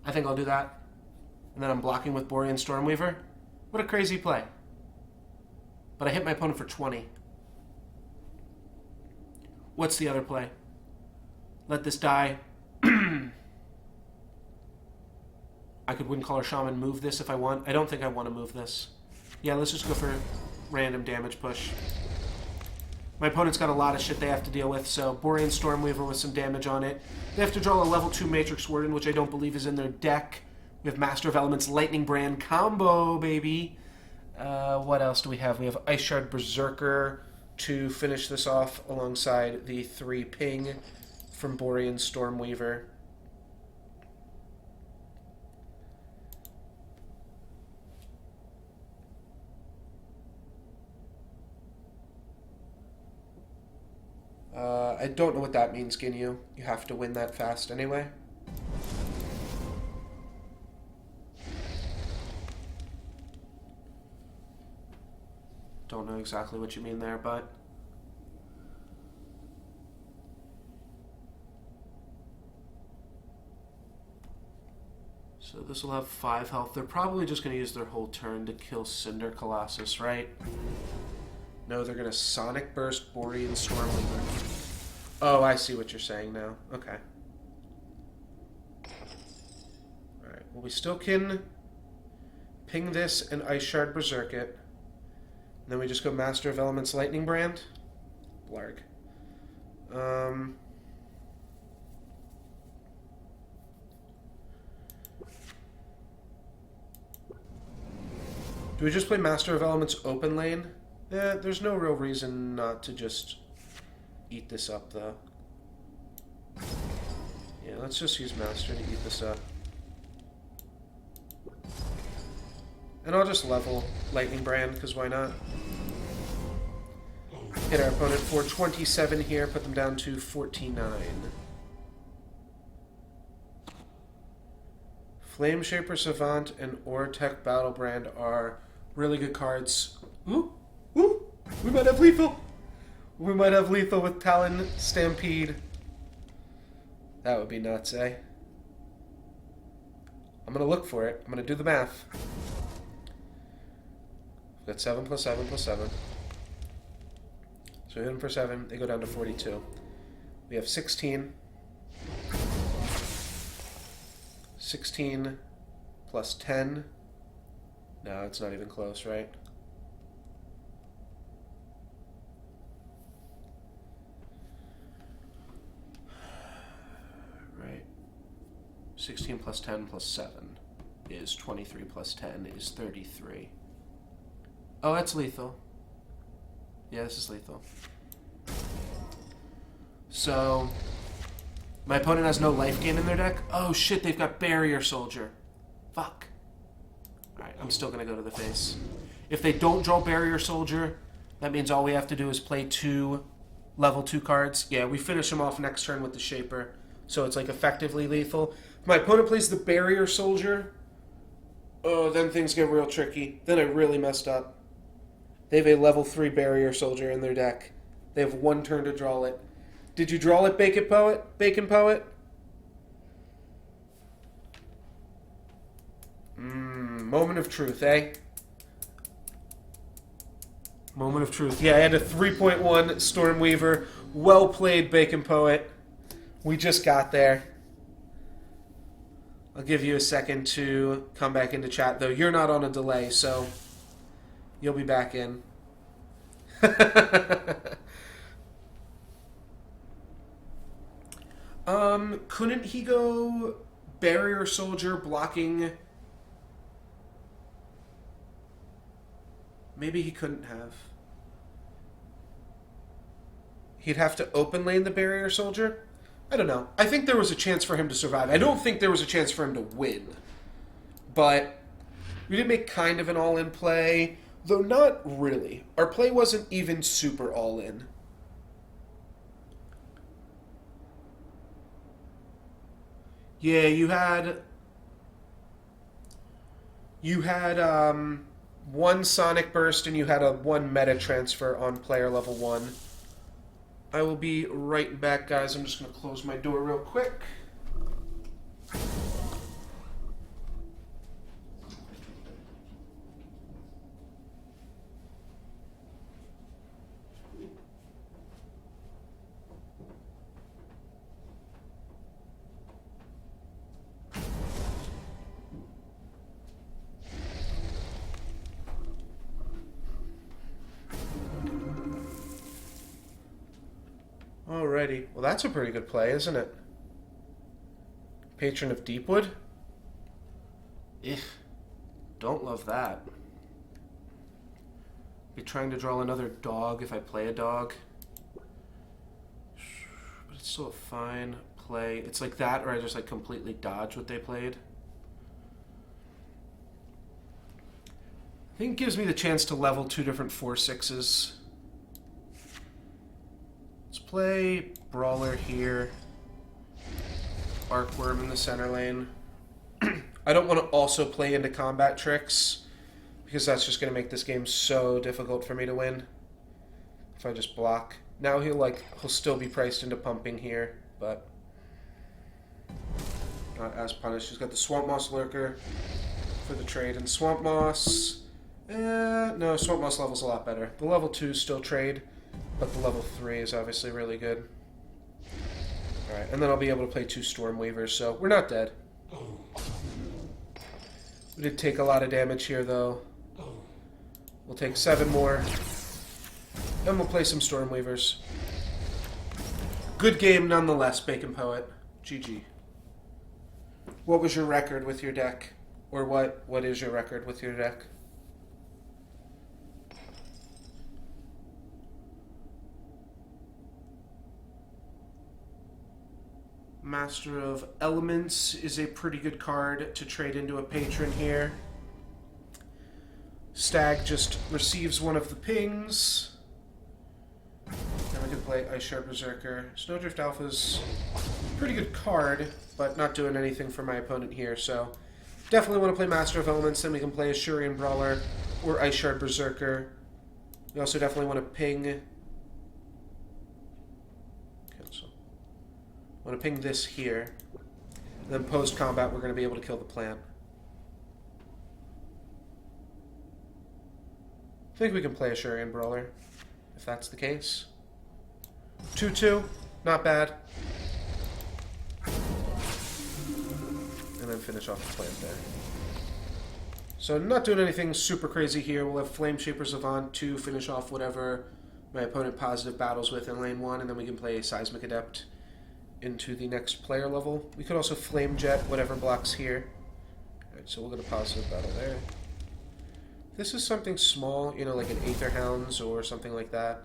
I think I'll do that. And then I'm blocking with Borean Stormweaver. What a crazy play. But I hit my opponent for 20. What's the other play? Let this die. I could Windcaller Shaman move this if I want. I don't think I want to move this. Yeah, let's just go for random damage push. My opponent's got a lot of shit they have to deal with, so Borean Stormweaver with some damage on it. They have to draw a level 2 Matrix Warden, which I don't believe is in their deck. We have Master of Elements Lightning Brand combo, baby. What else do we have? We have Ice Shard Berserker to finish this off alongside the 3 ping from Borean Stormweaver. I don't know what that means, Ginyu. You have to win that fast anyway. Don't know exactly what you mean there, but... So this will have 5 health. They're probably just going to use their whole turn to kill Cinder Colossus, right? No, they're going to Sonic Burst Borean Stormweaver. Oh, I see what you're saying now. Okay. Alright, well we still can ping this and Ice Shard Berserk it. And then we just go Master of Elements Lightning Brand. Blarg. Do we just play Master of Elements open lane? Yeah, there's no real reason not to just eat this up, though. Yeah, let's just use Master to eat this up. And I'll just level Lightning Brand, because why not? Hit our opponent for 27 here, put them down to 49. Flameshaper Savant and Ortec Battlebrand are really good cards. Ooh! Ooh! We might have lethal! We might have lethal with Talon Stampede. That would be nuts, eh? I'm going to look for it. I'm going to do the math. We've got 7 plus 7 plus 7. So we hit them for 7. They go down to 42. We have 16. 16 plus 10. No, it's not even close, right? Right. 16 plus 10 plus 7 is 23 plus 10 is 33. Oh, that's lethal. Yeah, this is lethal. So, my opponent has no life gain in their deck. Oh shit, they've got Barrier Soldier. Fuck. Alright, I'm still gonna go to the face. If they don't draw Barrier Soldier, that means all we have to do is play 2 level 2 cards. Yeah, we finish them off next turn with the Shaper. So it's like effectively lethal. If my opponent plays the Barrier Soldier, oh, then things get real tricky. Then I really messed up. They have a level 3 Barrier Soldier in their deck. They have 1 turn to draw it. Did you draw it, Bacon Poet? Bacon Poet? Moment of truth, eh? Moment of truth. Yeah, I had a 3.1 Stormweaver. Well played, Bacon Poet. We just got there. I'll give you a second to come back into chat, though. You're not on a delay, so you'll be back in. Couldn't he go Barrier Soldier blocking? Maybe he couldn't have. He'd have to open lane the Barrier Soldier? I don't know. I think there was a chance for him to survive. I don't think there was a chance for him to win. But we did make kind of an all-in play, though not really. Our play wasn't even super all-in. Yeah, you had 1 Sonic Burst and you had a 1 Meta Transfer on player level 1. I will be right back, guys. I'm just going to close my door real quick. Alrighty. Well, that's a pretty good play, isn't it? Patron of Deepwood? Ugh. Don't love that. Be trying to draw another dog if I play a dog. But it's still a fine play. It's like that, or I just like completely dodge what they played. I think it gives me the chance to level 2 different 4/6s. Let's play Brawler here. Arcworm in the center lane. I don't want to also play into combat tricks, because that's just going to make this game so difficult for me to win. If I just block. Now he'll still be priced into pumping here, but not as punished. He's got the Swamp Moss Lurker for the trade, and Swamp Moss... no, Swamp Moss level's a lot better. The level 2 is still trade, but the level 3 is obviously really good. Alright, and then I'll be able to play 2 Stormweavers, so we're not dead. We did take a lot of damage here, though. We'll take 7 more. And we'll play some Stormweavers. Good game nonetheless, Bacon Poet. GG. What was your record with your deck? Or what is your record with your deck? Master of Elements is a pretty good card to trade into a patron here. Stag just receives one of the pings. Then we can play Ice Shard Berserker. Snowdrift Alpha's a pretty good card, but not doing anything for my opponent here, so definitely want to play Master of Elements, then we can play Ashurian Brawler or Ice Shard Berserker. We also definitely want to ping... Want to ping this here. And then post-combat, we're going to be able to kill the plant. I think we can play a Shurian Brawler, if that's the case. 2-2, not bad. And then finish off the plant there. So not doing anything super crazy here. We'll have Flame Shaper Savant to finish off whatever my opponent positive battles with in lane 1, and then we can play Seismic Adept into the next player level. We could also Flame Jet whatever blocks here. Alright, so we'll get a positive battle there. This is something small, you know, like an Aether Hounds or something like that.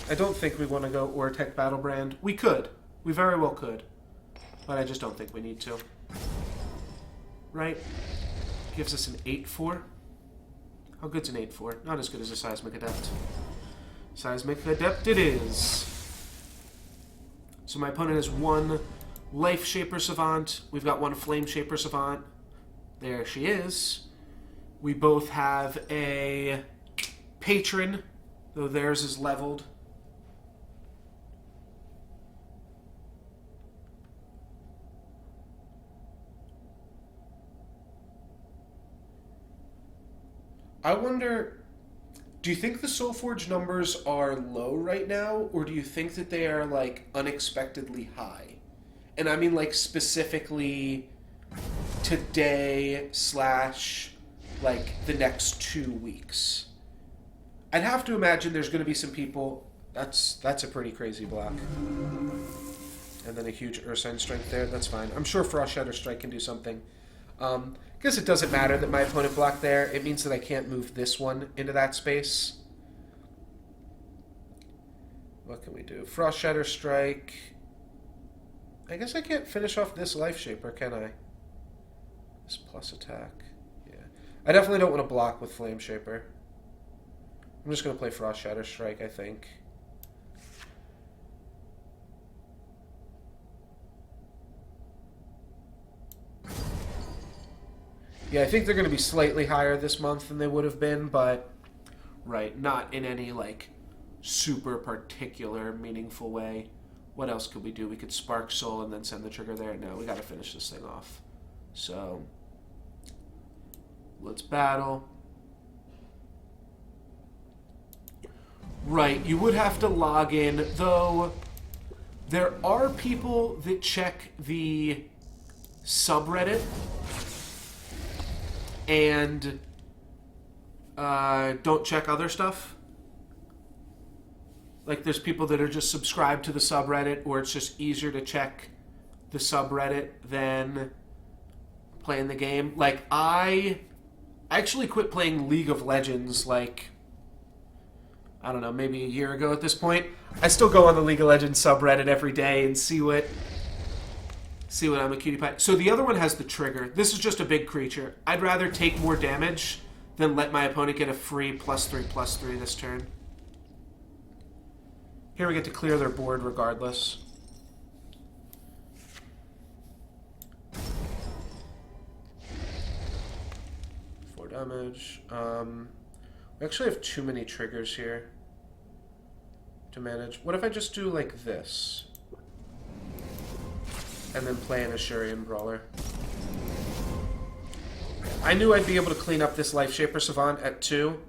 I don't think we want to go Ortec Battlebrand. We could. We very well could. But I just don't think we need to. Right? Gives us an 8-4. How good's an 8-4? Not as good as a Seismic Adept. Seismic Adept it is. So my opponent has one Life Shaper Savant. We've got one Flame Shaper Savant. There she is. We both have a Patron, though theirs is leveled. I wonder, do you think the Solforge numbers are low right now, or do you think that they are, like, unexpectedly high? And I mean, like, specifically today / like, the next 2 weeks. I'd have to imagine there's going to be some people... That's a pretty crazy block. And then a huge Ursine Strength there. That's fine. I'm sure Frost Shatter Strike can do something. Guess it doesn't matter that my opponent blocked there. It means that I can't move this one into that space. What can we do? Frost Shatter Strike. I guess I can't finish off this Life Shaper, can I? This plus attack. Yeah. I definitely don't want to block with Flame Shaper. I'm just going to play Frost Shatter Strike, I think. Yeah, I think they're going to be slightly higher this month than they would have been, but... Right, not in any, like, super particular, meaningful way. What else could we do? We could Spark Soul and then send the trigger there. No, we got to finish this thing off. So, let's battle. Right, you would have to log in, though there are people that check the subreddit and don't check other stuff. Like, there's people that are just subscribed to the subreddit, or it's just easier to check the subreddit than playing the game. Like, I actually quit playing League of Legends, like, I don't know, maybe a year ago at this point. I still go on the League of Legends subreddit every day and see what I'm a cutie pie. So the other one has the trigger. This is just a big creature. I'd rather take more damage than let my opponent get a free +3/+3 this turn. Here we get to clear their board regardless. Four damage. We actually have too many triggers here to manage. What if I just do like this? And then play an Ashurian Brawler. I knew I'd be able to clean up this Life Shaper Savant at 2.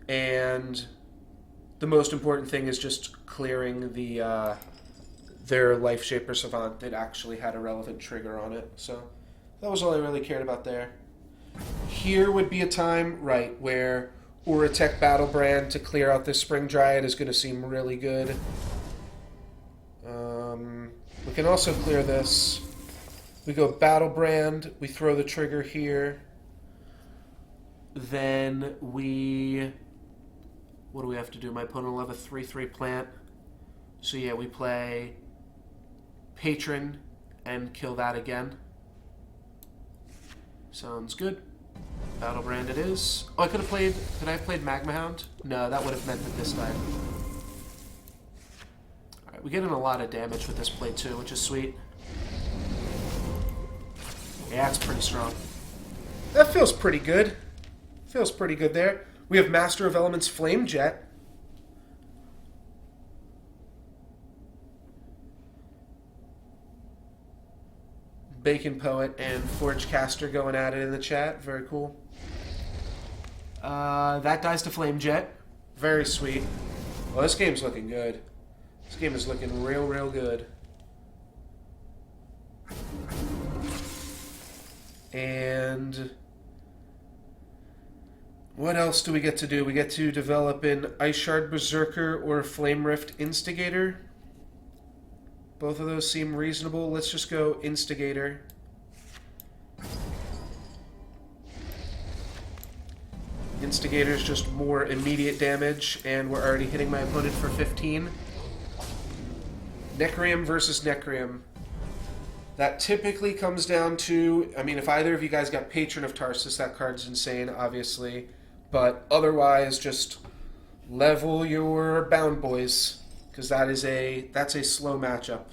And the most important thing is just clearing the their Life Shaper Savant that actually had a relevant trigger on it. So that was all I really cared about there. Here would be a time, right, where Uratech Battlebrand to clear out this Spring Dryad is going to seem really good. We can also clear this. We go Battlebrand, we throw the trigger here. Then we... What do we have to do? My opponent will have a 3/3 plant. So yeah, we play Patron and kill that again. Sounds good. Battlebrand it is. Oh, I could have played... Could I have played Magma Hound? No, that would have meant that this died. Alright, we get in a lot of damage with this play too, which is sweet. Yeah, it's pretty strong. That feels pretty good. Feels pretty good there. We have Master of Elements Flame Jet. Bacon Poet and Forge Caster going at it in the chat. Very cool. That dies to Flame Jet. Very sweet. Well, this game's looking good. This game is looking real, real good. And what else do we get to do? We get to develop an Ice Shard Berserker or a Flame Rift Instigator. Both of those seem reasonable. Let's just go Instigator. Instigator is just more immediate damage, and we're already hitting my opponent for 15. Necreum versus Necreum. That typically comes down to, I mean, if either of you guys got Patron of Tarsus, that card's insane, obviously. But otherwise, just level your Bound Boys, because that's a slow matchup,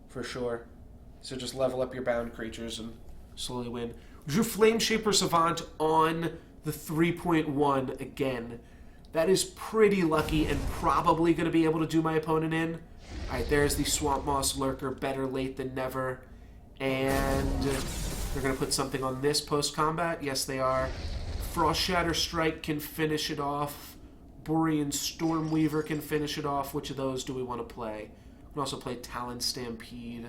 for sure. So just level up your Bound creatures and slowly win. Drew Flame Shaper Savant on the 3.1 again. That is pretty lucky and probably going to be able to do my opponent in. Alright, there's the Swamp Moss Lurker, better late than never. And they're going to put something on this post-combat. Yes, they are. Frost Shatter Strike can finish it off. Borean Stormweaver can finish it off. Which of those do we want to play? We can also play Talon Stampede.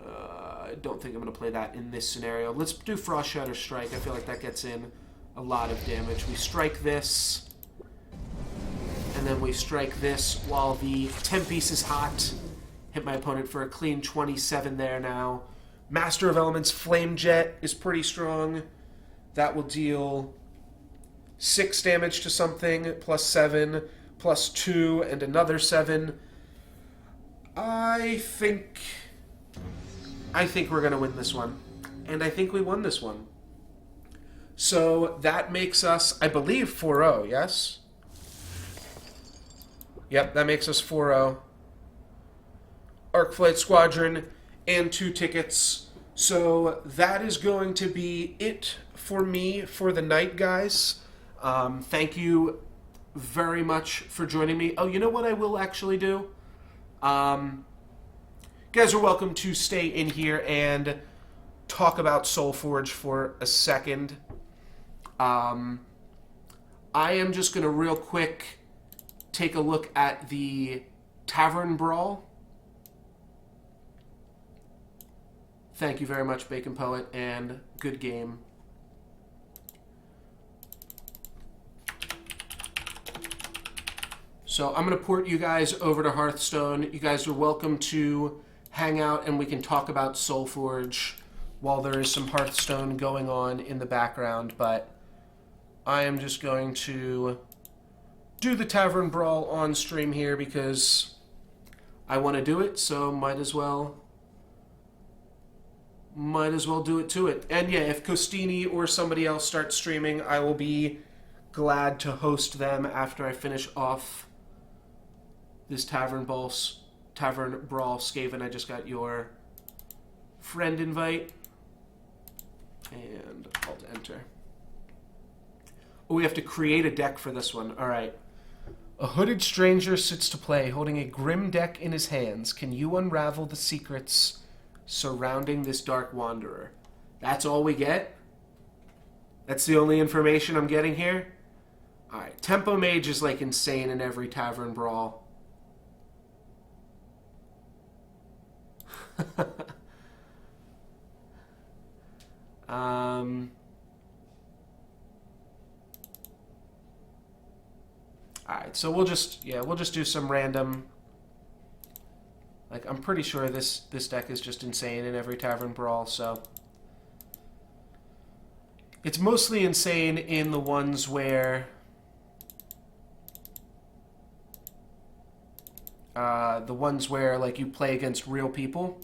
I don't think I'm going to play that in this scenario. Let's do Frost Shatter Strike. I feel like that gets in a lot of damage. We strike this, and then we strike this while the Tempiece is hot. Hit my opponent for a clean 27 there now. Master of Elements Flame Jet is pretty strong. That will deal 6 damage to something, plus 7, plus 2, and another 7. I think we're going to win this one. And I think we won this one. So that makes us, I believe, 4-0, yes? Yep, that makes us 4-0. Arcflight Squadron and 2 tickets. So that is going to be it for me for the night, guys. Thank you very much for joining me. Oh, you know what I will actually do? You guys are welcome to stay in here and talk about Solforge for a second. I am just going to real quick take a look at the Tavern Brawl. Thank you very much, Bacon Poet, and good game. So I'm going to port you guys over to Hearthstone. You guys are welcome to hang out and we can talk about Solforge while there is some Hearthstone going on in the background, but I am just going to do the Tavern Brawl on stream here because I want to do it, so might as well do it to it. And yeah, if Costini or somebody else starts streaming, I will be glad to host them after I finish off this Tavern Brawl. Skaven, I just got your friend invite. And Alt Enter. Oh, we have to create a deck for this one. All right. A hooded stranger sits to play, holding a grim deck in his hands. Can you unravel the secrets surrounding this dark wanderer? That's all we get? That's the only information I'm getting here? Alright, Tempo Mage is like insane in every Tavern Brawl. Alright, so we'll just do some random. Like, I'm pretty sure this deck is just insane in every Tavern Brawl, so. It's mostly insane in the ones where like you play against real people.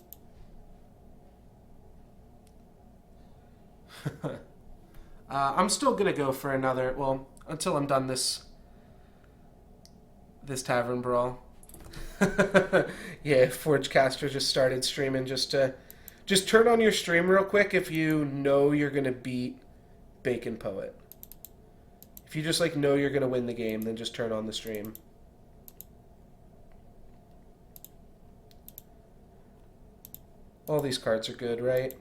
I'm still gonna go for another, well, until I'm done this Tavern Brawl. Yeah, Forgecaster just started streaming just turn on your stream real quick if you know you're gonna beat Bacon Poet. If you just like know you're gonna win the game, then just turn on the stream. All these cards are good, right?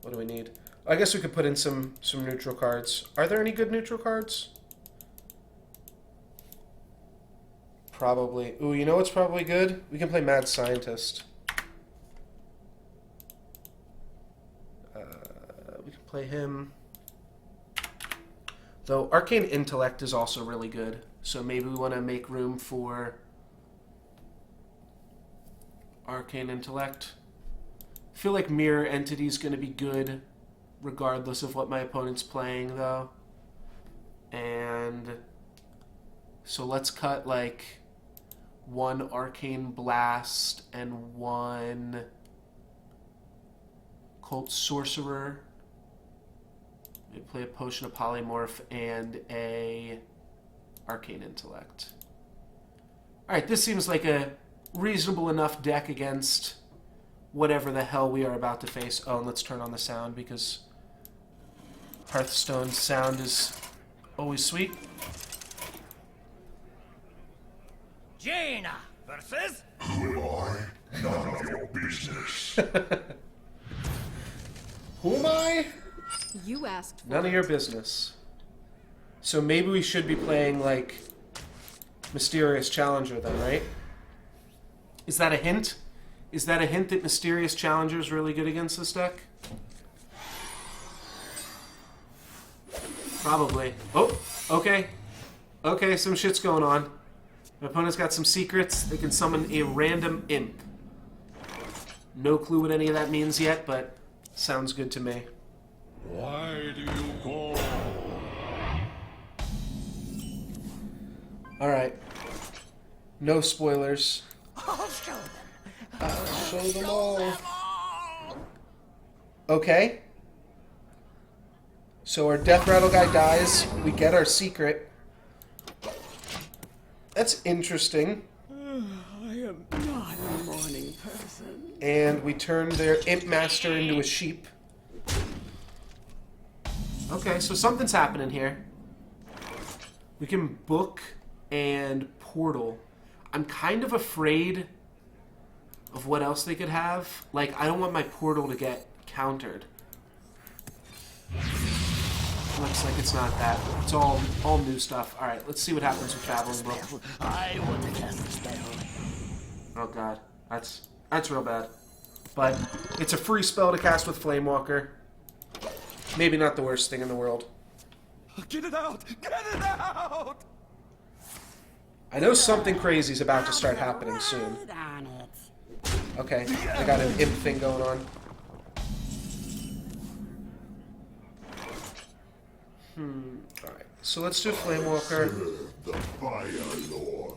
What do we need? I guess we could put in some neutral cards. Are there any good neutral cards? Probably. Ooh, you know what's probably good? We can play Mad Scientist. We can play him. Though Arcane Intellect is also really good. So maybe we want to make room for Arcane Intellect. I feel like Mirror Entity is going to be good regardless of what my opponent's playing, though. And so let's cut like one Arcane Blast and one Cult Sorcerer. Maybe play a Potion of Polymorph and a Arcane Intellect. Alright, this seems like a reasonable enough deck against whatever the hell we are about to face. Oh, and let's turn on the sound because Hearthstone's sound is always sweet. Jaina versus... Who am I? None of your business. Who am I? You asked for None of your business. So maybe we should be playing, like, Mysterious Challenger then, right? Is that a hint? Is that a hint that Mysterious Challenger is really good against this deck? Probably. Oh, okay. Okay, some shit's going on. My opponent's got some secrets. They can summon a random imp. No clue what any of that means yet, but sounds good to me. Why do you call? Alright. No spoilers. I'll show them. I'll show them all. Okay. So our Death Rattle guy dies. We get our secret. That's interesting. I am not a morning person. And we turn their Imp Master into a sheep. Okay, so something's happening here. We can book and portal. I'm kind of afraid of what else they could have. Like, I don't want my portal to get countered. Looks like it's not that. It's all new stuff. Alright, let's see what happens with Traveling Book. I want to cast a spell. Oh god. That's real bad. But it's a free spell to cast with Flamewalker. Maybe not the worst thing in the world. Get it out! Get it out! I know something crazy is about to start happening soon. Okay, I got an imp thing going on. Alright, so let's do Flamewalker. The Fire Lord.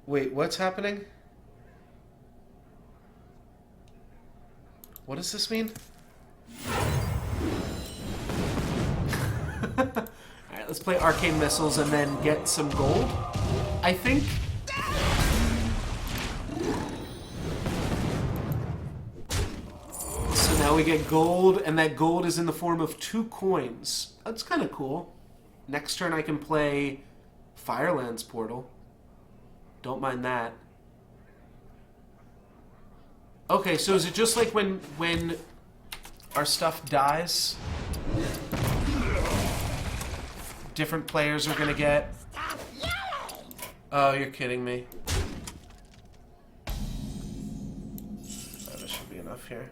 Wait, what's happening? What does this mean? Alright, let's play Arcane Missiles and then get some gold, I think. So now we get gold, and that gold is in the form of 2 coins. That's kind of cool. Next turn I can play Firelands Portal. Don't mind that. Okay, so is it just like when our stuff dies? Different players are gonna get... Oh, you're kidding me. Oh, this should be enough here.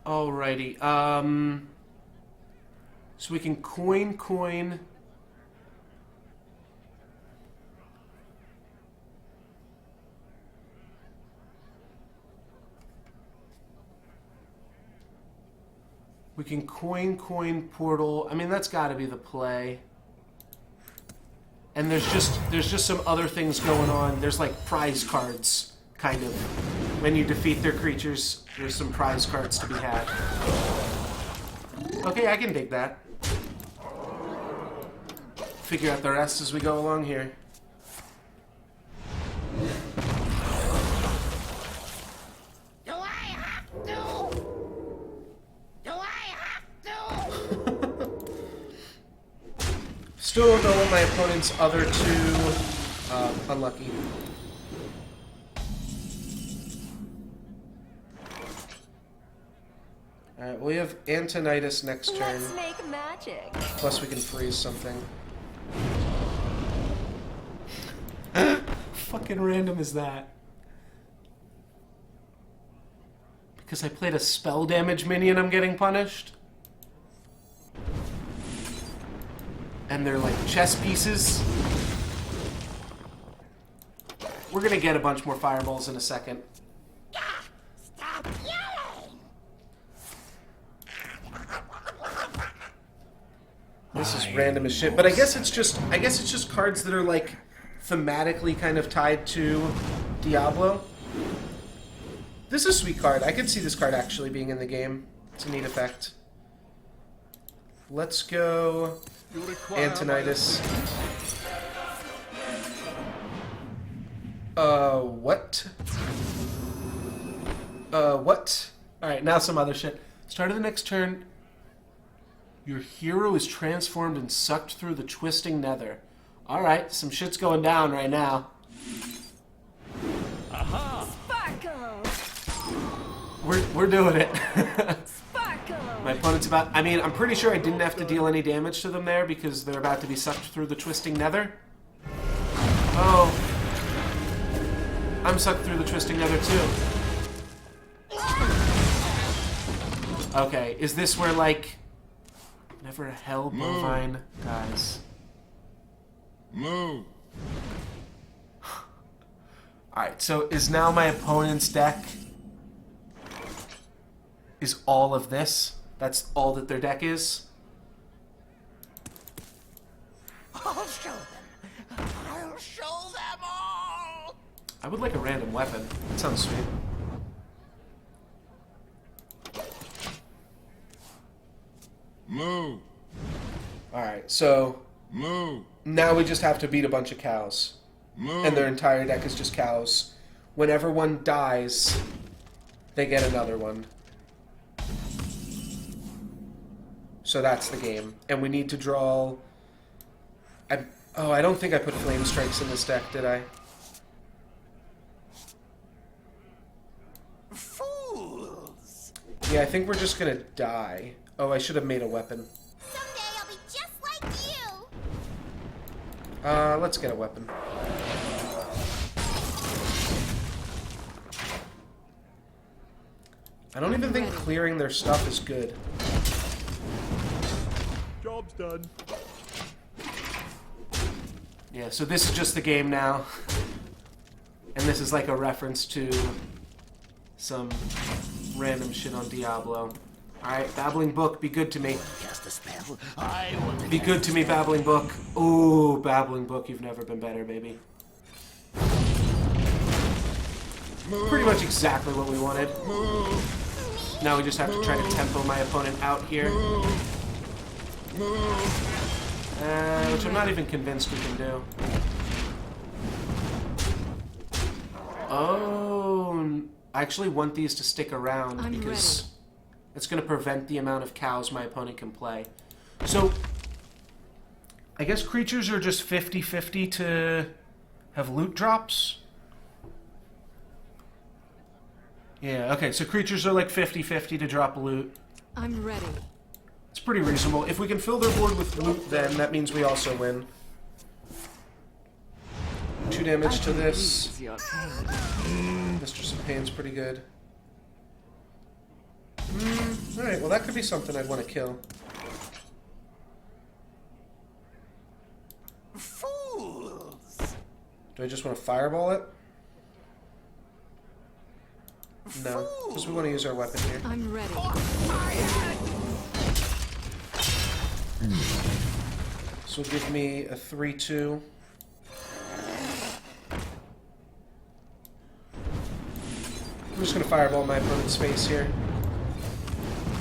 Alrighty, so we can coin. We can coin portal. I mean, that's got to be the play. And there's just some other things going on. There's like prize cards, kind of. When you defeat their creatures, there's some prize cards to be had. Okay, I can dig that. Figure out the rest as we go along here. Do I have to? Do Still don't know what my opponent's other two... unlucky. Alright, we have Antonitis next turn. Let's make magic. Plus we can freeze something. Fucking random is that? Because I played a spell damage minion, I'm getting punished? And they're like chess pieces. We're gonna get a bunch more fireballs in a second. Stop yelling! This is random as shit, but I guess it's just cards that are like thematically kind of tied to Diablo. This is a sweet card. I could see this card actually being in the game. It's a neat effect. Let's go Antonitis. What? What? Alright, now some other shit. Start of the next turn, your hero is transformed and sucked through the twisting nether. Alright, some shit's going down right now. Sparkle! We're doing it. Sparkle! My opponent's about... I mean, I'm pretty sure I didn't have to deal any damage to them there because they're about to be sucked through the twisting nether. Oh. I'm sucked through the twisting nether too. Okay, is this where, like... Never hell bovine dies? Move. Alright, so is now my opponent's deck... is all of this? That's all that their deck is? I'll show them! I'll show them all! I would like a random weapon. That sounds sweet. Move. Alright, so... Move. now we just have to beat a bunch of cows. Move. And their entire deck is just cows. Whenever one dies, they get another one. So that's the game. And we need to draw... I don't think I put Flame Strikes in this deck, did I? Fools! Yeah, I think we're just gonna die. Oh, I should have made a weapon. Someday I'll be just like you! Let's get a weapon. I don't even think clearing their stuff is good. Job's done. Yeah, so this is just the game now. And this is like a reference to some random shit on Diablo. Alright, Babbling Book, be good to me. Cast a spell. I will Be good to me, Babbling Book. Ooh, Babbling Book, you've never been better, baby. Pretty much exactly what we wanted. Now we just have to try to tempo my opponent out here. Which I'm not even convinced we can do. Oh, I actually want these to stick around because it's going to prevent the amount of cows my opponent can play. So, I guess creatures are just 50-50 to have loot drops? Yeah, okay, so creatures are like 50-50 to drop loot. I'm ready. It's pretty reasonable. If we can fill their board with loot, then that means we also win. 2 damage to this. Mistress of Pain's pretty good. Alright, well that could be something I'd want to kill. Fools! Do I just want to fireball it? No, because we want to use our weapon here. I'm ready. This will give me a 3-2. I'm just going to fireball my opponent's face here.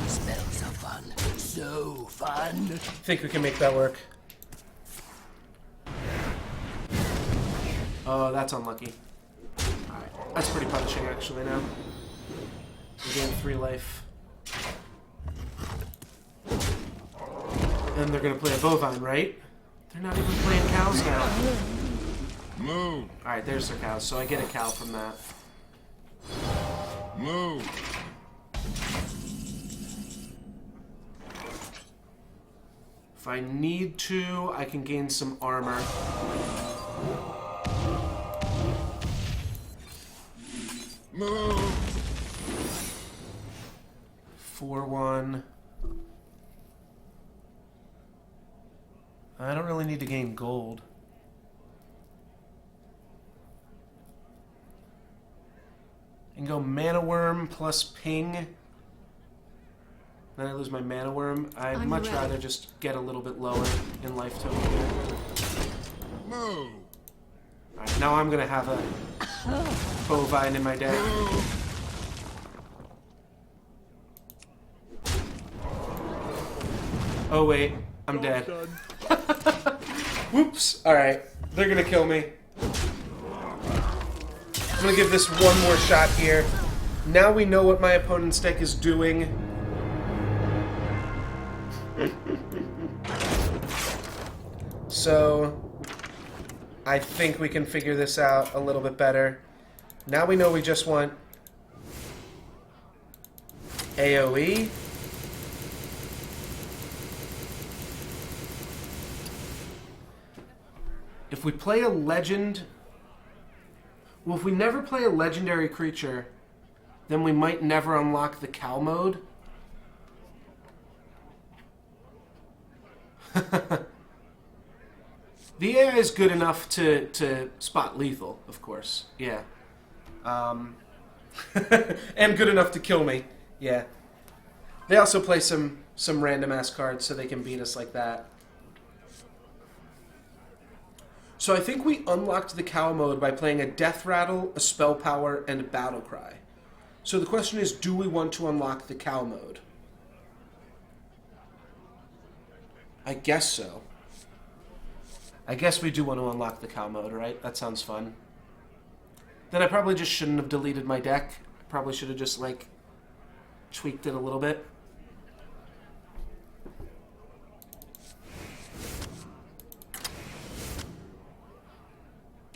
Spells are fun. So fun. I think we can make that work. Oh, that's unlucky. Alright, that's pretty punishing actually now. We gain 3 life. And they're going to play a bovine, right? They're not even playing cows now. Move. Alright, there's their cows, so I get a cow from that. Move. If I need to, I can gain some armor. Move. 4-1. I don't really need to gain gold. And go Mana Worm plus Ping. Then I lose my mana worm. I'd I'm much ready. rather just get a little bit lower in life total here. Move. Alright, now I'm gonna have a bovine in my deck. Oh wait, I'm dead. Whoops. Alright, they're gonna kill me. I'm gonna give this one more shot here. Now we know what my opponent's deck is doing. So, I think we can figure this out a little bit better. Now we know we just want AoE. If we play a legend... Well, if we never play a legendary creature, then we might never unlock the cow mode. The AI is good enough to spot lethal, of course. Yeah. And good enough to kill me. Yeah. They also play some random-ass cards so they can beat us like that. So I think we unlocked the cow mode by playing a Death Rattle, a Spell Power, and a Battle Cry. So the question is, do we want to unlock the cow mode? I guess so. I guess we do want to unlock the cow mode, right? That sounds fun. Then I probably just shouldn't have deleted my deck. Probably should have just, like, tweaked it a little bit.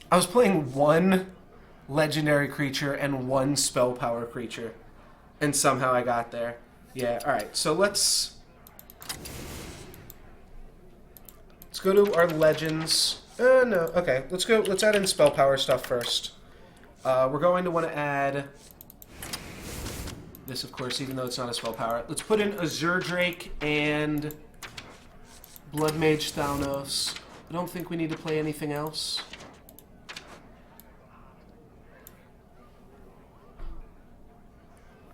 I was playing one legendary creature and one spell power creature, and somehow I got there. Yeah, alright, so let's go to our legends. No, okay, let's add in spell power stuff first. We're going to want to add this, of course, even though it's not a spell power. Let's put in Azure Drake and Blood Mage Thanos. I don't think we need to play anything else.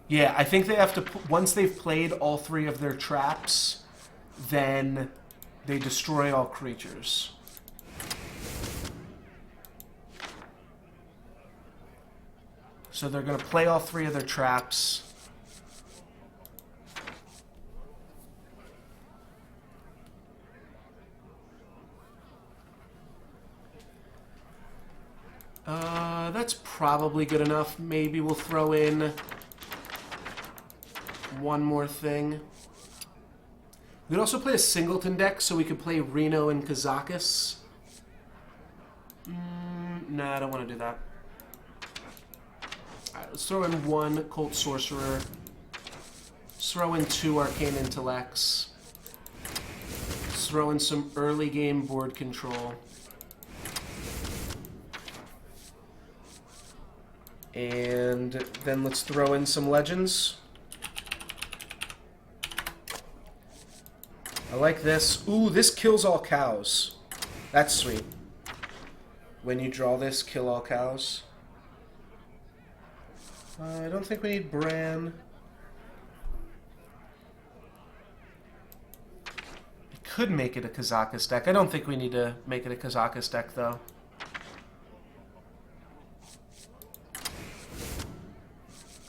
Yeah, I think they have to, once they've played all three of their traps, then they destroy all creatures. So they're going to play all three of their traps. That's probably good enough. Maybe we'll throw in one more thing. We could also play a singleton deck, so we could play Reno and Kazakis. Nah, I don't want to do that. Alright, let's throw in one Cult Sorcerer. Let's throw in 2 Arcane Intellects. Let's throw in some early game board control. And then let's throw in some legends. I like this. Ooh, this kills all cows. That's sweet. When you draw this, kill all cows. I don't think we need Bran. I could make it a Kazakis deck. I don't think we need to make it a Kazakis deck, though.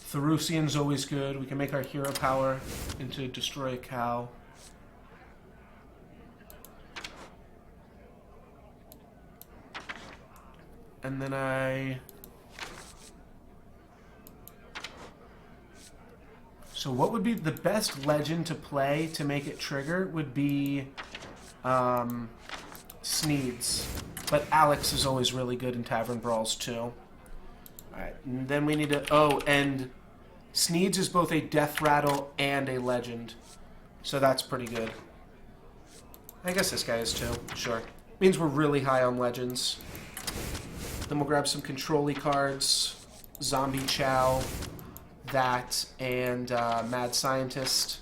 Therusian's always good. We can make our hero power into destroy a cow. And then So what would be the best legend to play to make it trigger would be Sneeds. But Alex is always really good in Tavern Brawls, too. Alright, and then we need to... Oh, and Sneeds is both a Death Rattle and a Legend. So that's pretty good. I guess this guy is, too. Sure. Means we're really high on Legends. Then we'll grab some Control-y cards. Zombie Chow. That. And Mad Scientist.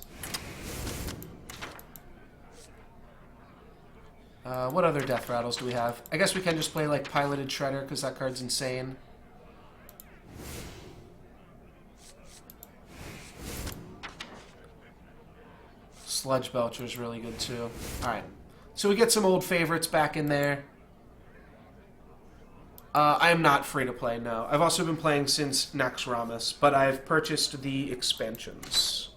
What other Death Rattles do we have? I guess we can just play, like, Piloted Shredder, because that card's insane. Sludge Belcher's really good, too. Alright. So we get some old favorites back in there. I am not free to play, no. I've also been playing since Naxxramas, but I've purchased the expansions.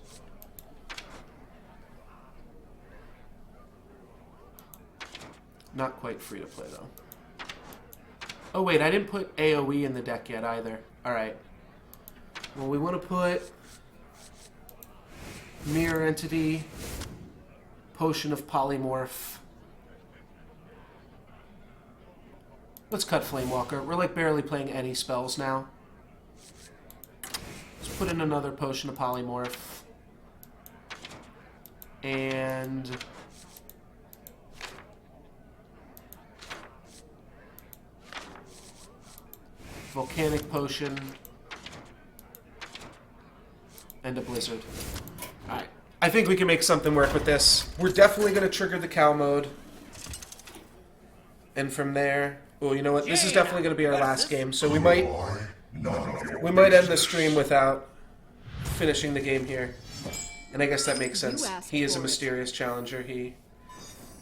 Not quite free to play, though. Oh, wait, I didn't put AoE in the deck yet, either. Alright. Well, we want to put Mirror Entity, Potion of Polymorph. Let's cut Flamewalker. We're, like, barely playing any spells now. Let's put in another Potion of Polymorph. And... Volcanic Potion. And a Blizzard. Alright. I think we can make something work with this. We're definitely going to trigger the cow mode. And from there... Oh, you know what? This is definitely going to be our last game, so we might end the stream without finishing the game here. And I guess that makes sense. He is a mysterious challenger. He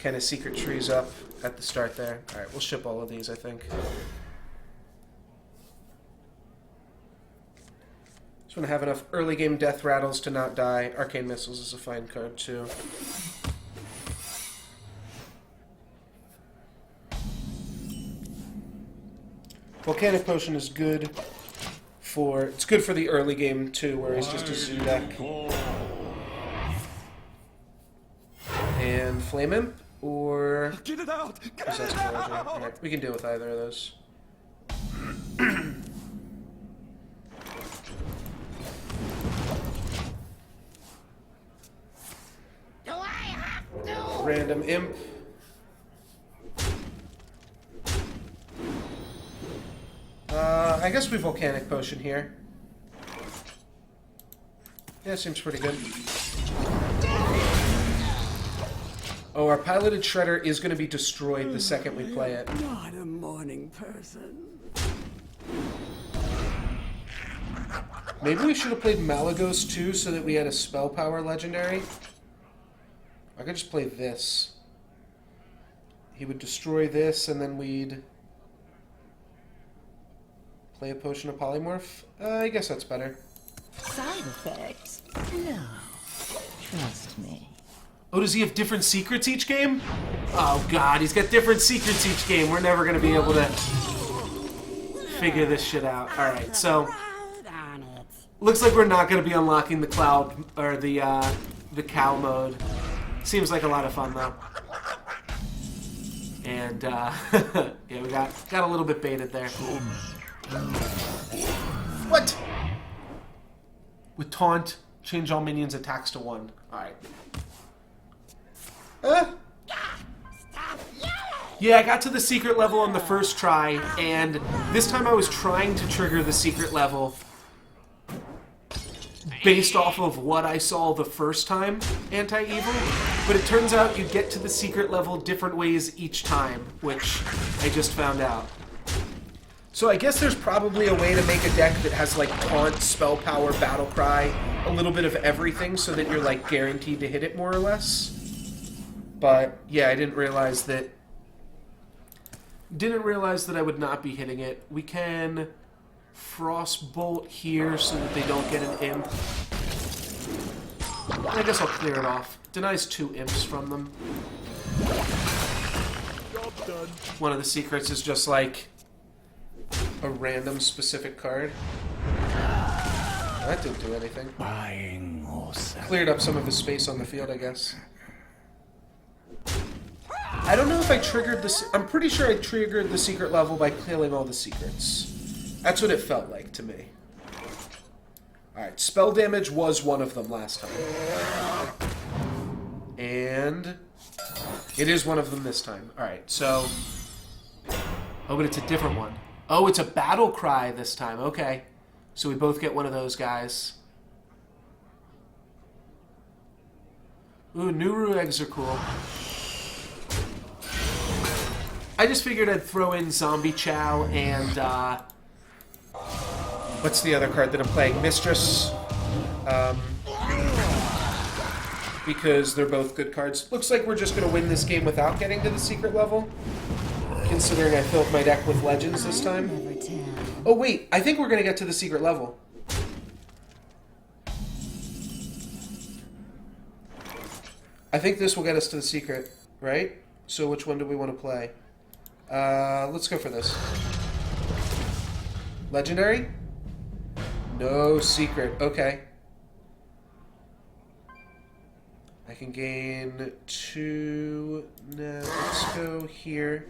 kind of secret trees up at the start there. Alright, we'll ship all of these, I think. Just want to have enough early game Death Rattles to not die. Arcane Missiles is a fine card, too. Volcanic Potion is good for... It's good for the early game, too, where he's just a zoo deck. And Flame Imp, or... Get it out! Get Possessed it Villager. out! Alright, we can deal with either of those. Do I have to? Random Imp. I guess we Volcanic Potion here. Yeah, seems pretty good. Oh, our Piloted Shredder is going to be destroyed the second we play it. Not a morning person. Maybe we should have played Malagos too, so that we had a Spell Power Legendary. I could just play this. He would destroy this, and then we'd... play a Potion of Polymorph? I guess that's better. Side effects? No. Trust me. Oh, does he have different secrets each game? Oh god, he's got different secrets each game. We're never going to be able to figure this shit out. Alright, so... looks like we're not going to be unlocking the cloud, or the cow mode. Seems like a lot of fun, though. And, yeah, we got a little bit baited there. What? With Taunt, change all minions' attacks to 1. Alright. Yeah, I got to the secret level on the first try, and this time I was trying to trigger the secret level based off of what I saw the first time, Anti-Evil, but it turns out you get to the secret level different ways each time, which I just found out. So I guess there's probably a way to make a deck that has, like, Taunt, Spell Power, Battle Cry, a little bit of everything so that you're, like, guaranteed to hit it more or less. But, yeah, I didn't realize that I would not be hitting it. We can Frostbolt here so that they don't get an Imp. I guess I'll clear it off. Denies 2 Imps from them. Job done. One of the secrets is just, like... a random specific card. That didn't do anything. Buying or selling. Cleared up some of his space on the field, I guess. I don't know if I triggered the... I'm pretty sure I triggered the secret level by killing all the secrets. That's what it felt like to me. Alright, spell damage was one of them last time. And... it is one of them this time. Alright, so... oh, but it's a different one. Oh, it's a battle cry this time. Okay. So we both get one of those guys. Ooh, Nuru eggs are cool. I just figured I'd throw in Zombie Chow and, what's the other card that I'm playing? Mistress. Because they're both good cards. Looks like we're just going to win this game without getting to the secret level. Considering I filled my deck with legends this time. Oh wait, I think we're going to get to the secret level. I think this will get us to the secret, right? So which one do we want to play? Let's go for this. Legendary? No secret. Okay. I can gain 2... no, let's go here.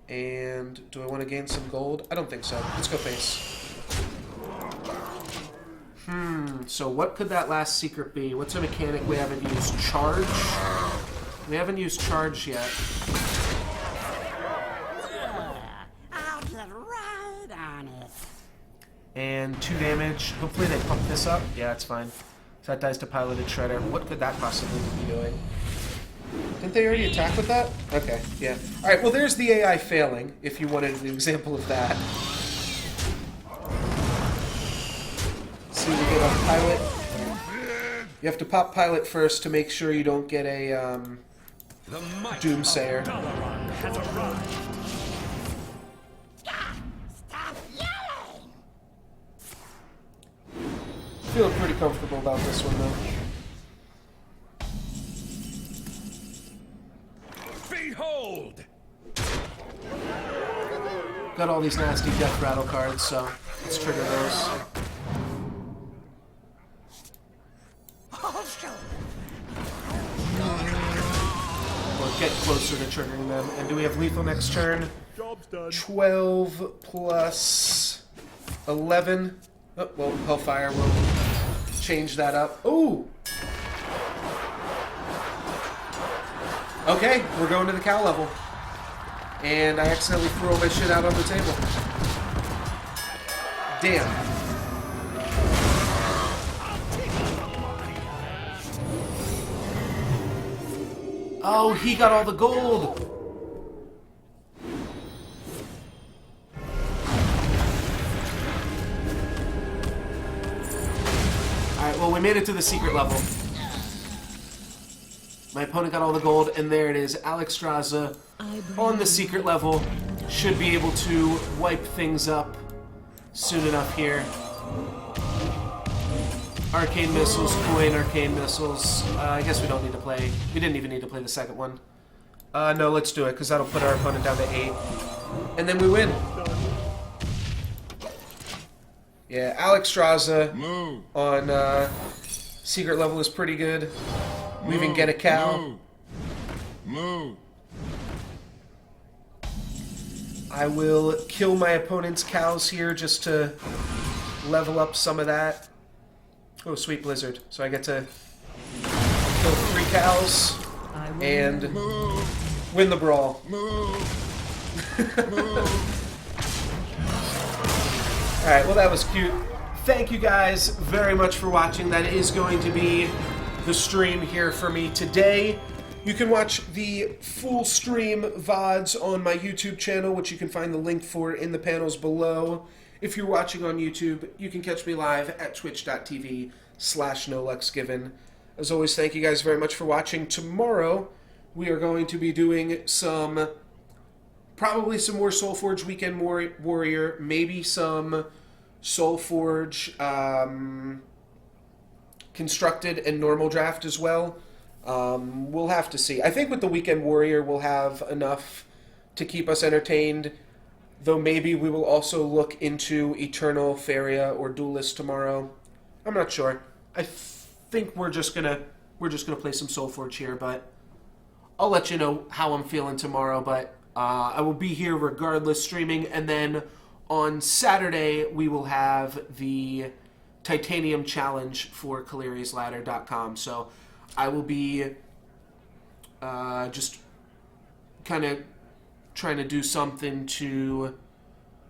And do I want to gain some gold? I don't think so. Let's go face. So what could that last secret be? What's a mechanic we haven't used? Charge? We haven't used charge yet. I'll get right on it. And 2 damage. Hopefully they pump this up. Yeah, it's fine. So that dies to Piloted Shredder. What could that possibly be doing? Didn't they already attack with that? Okay, yeah. Alright, well there's the AI failing, if you wanted an example of that. See, we get on Pilot. You have to pop Pilot first to make sure you don't get a, Doomsayer. Stop yelling! Feeling pretty comfortable about this one, though. Behold! Got all these nasty Death Rattle cards, so let's trigger those. Or get closer to triggering them. And do we have lethal next turn? Job's done. 12 plus 11. Oh, well, Hellfire will change that up. Ooh! Okay, we're going to the cow level. And I accidentally threw all my shit out on the table. Damn. Oh, he got all the gold! Alright, well, we made it to the secret level. My opponent got all the gold, and there it is. Alex Straza on the secret level should be able to wipe things up soon enough here. Arcane Missiles, Coin, Arcane Missiles. I guess we don't need to play. We didn't even need to play the second one. No, let's do it, because that'll put our opponent down to 8. And then we win. Yeah, Alex Straza on secret level is pretty good. We even get a cow. I will kill my opponent's cows here just to level up some of that. Oh, Sweet Blizzard. So I get to kill 3 cows and win the brawl. Alright, well that was cute. Thank you guys very much for watching. That is going to be the stream here for me today. You can watch the full stream VODs on my YouTube channel, which you can find the link for in the panels below. If you're watching on YouTube, you can catch me live at twitch.tv/NoLuxGiven. As always, thank you guys very much for watching. Tomorrow, we are going to be doing probably some more Solforge Weekend Warrior, maybe some Solforge Constructed and Normal Draft as well. We'll have to see. I think with the Weekend Warrior, we'll have enough to keep us entertained. Though maybe we will also look into Eternal, Faria, or Duelist tomorrow. I'm not sure. I think we're just going to we're just going to play some Solforge here, but I'll let you know how I'm feeling tomorrow, but I will be here regardless streaming, and then on Saturday we will have the Titanium Challenge for Kaliri'sLadder.com, so I will be just kind of trying to do something to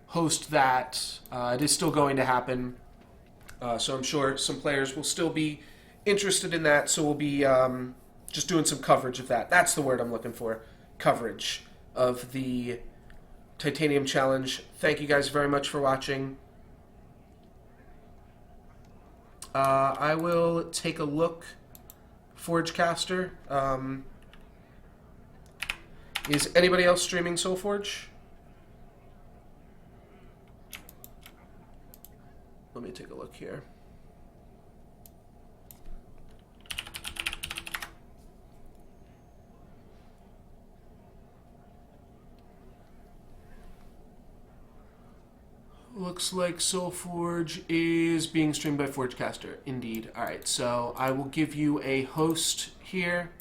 host that. It is still going to happen, so I'm sure some players will still be interested in that, so we'll be just doing some coverage of that. That's the word I'm looking for, coverage of the Titanium Challenge. Thank you guys very much for watching. I will take a look. Forgecaster. Is anybody else streaming Solforge? Let me take a look here. Looks like Solforge is being streamed by Forgecaster. Indeed. Alright, so I will give you a host here.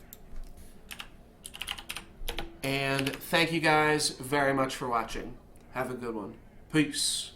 And thank you guys very much for watching. Have a good one. Peace.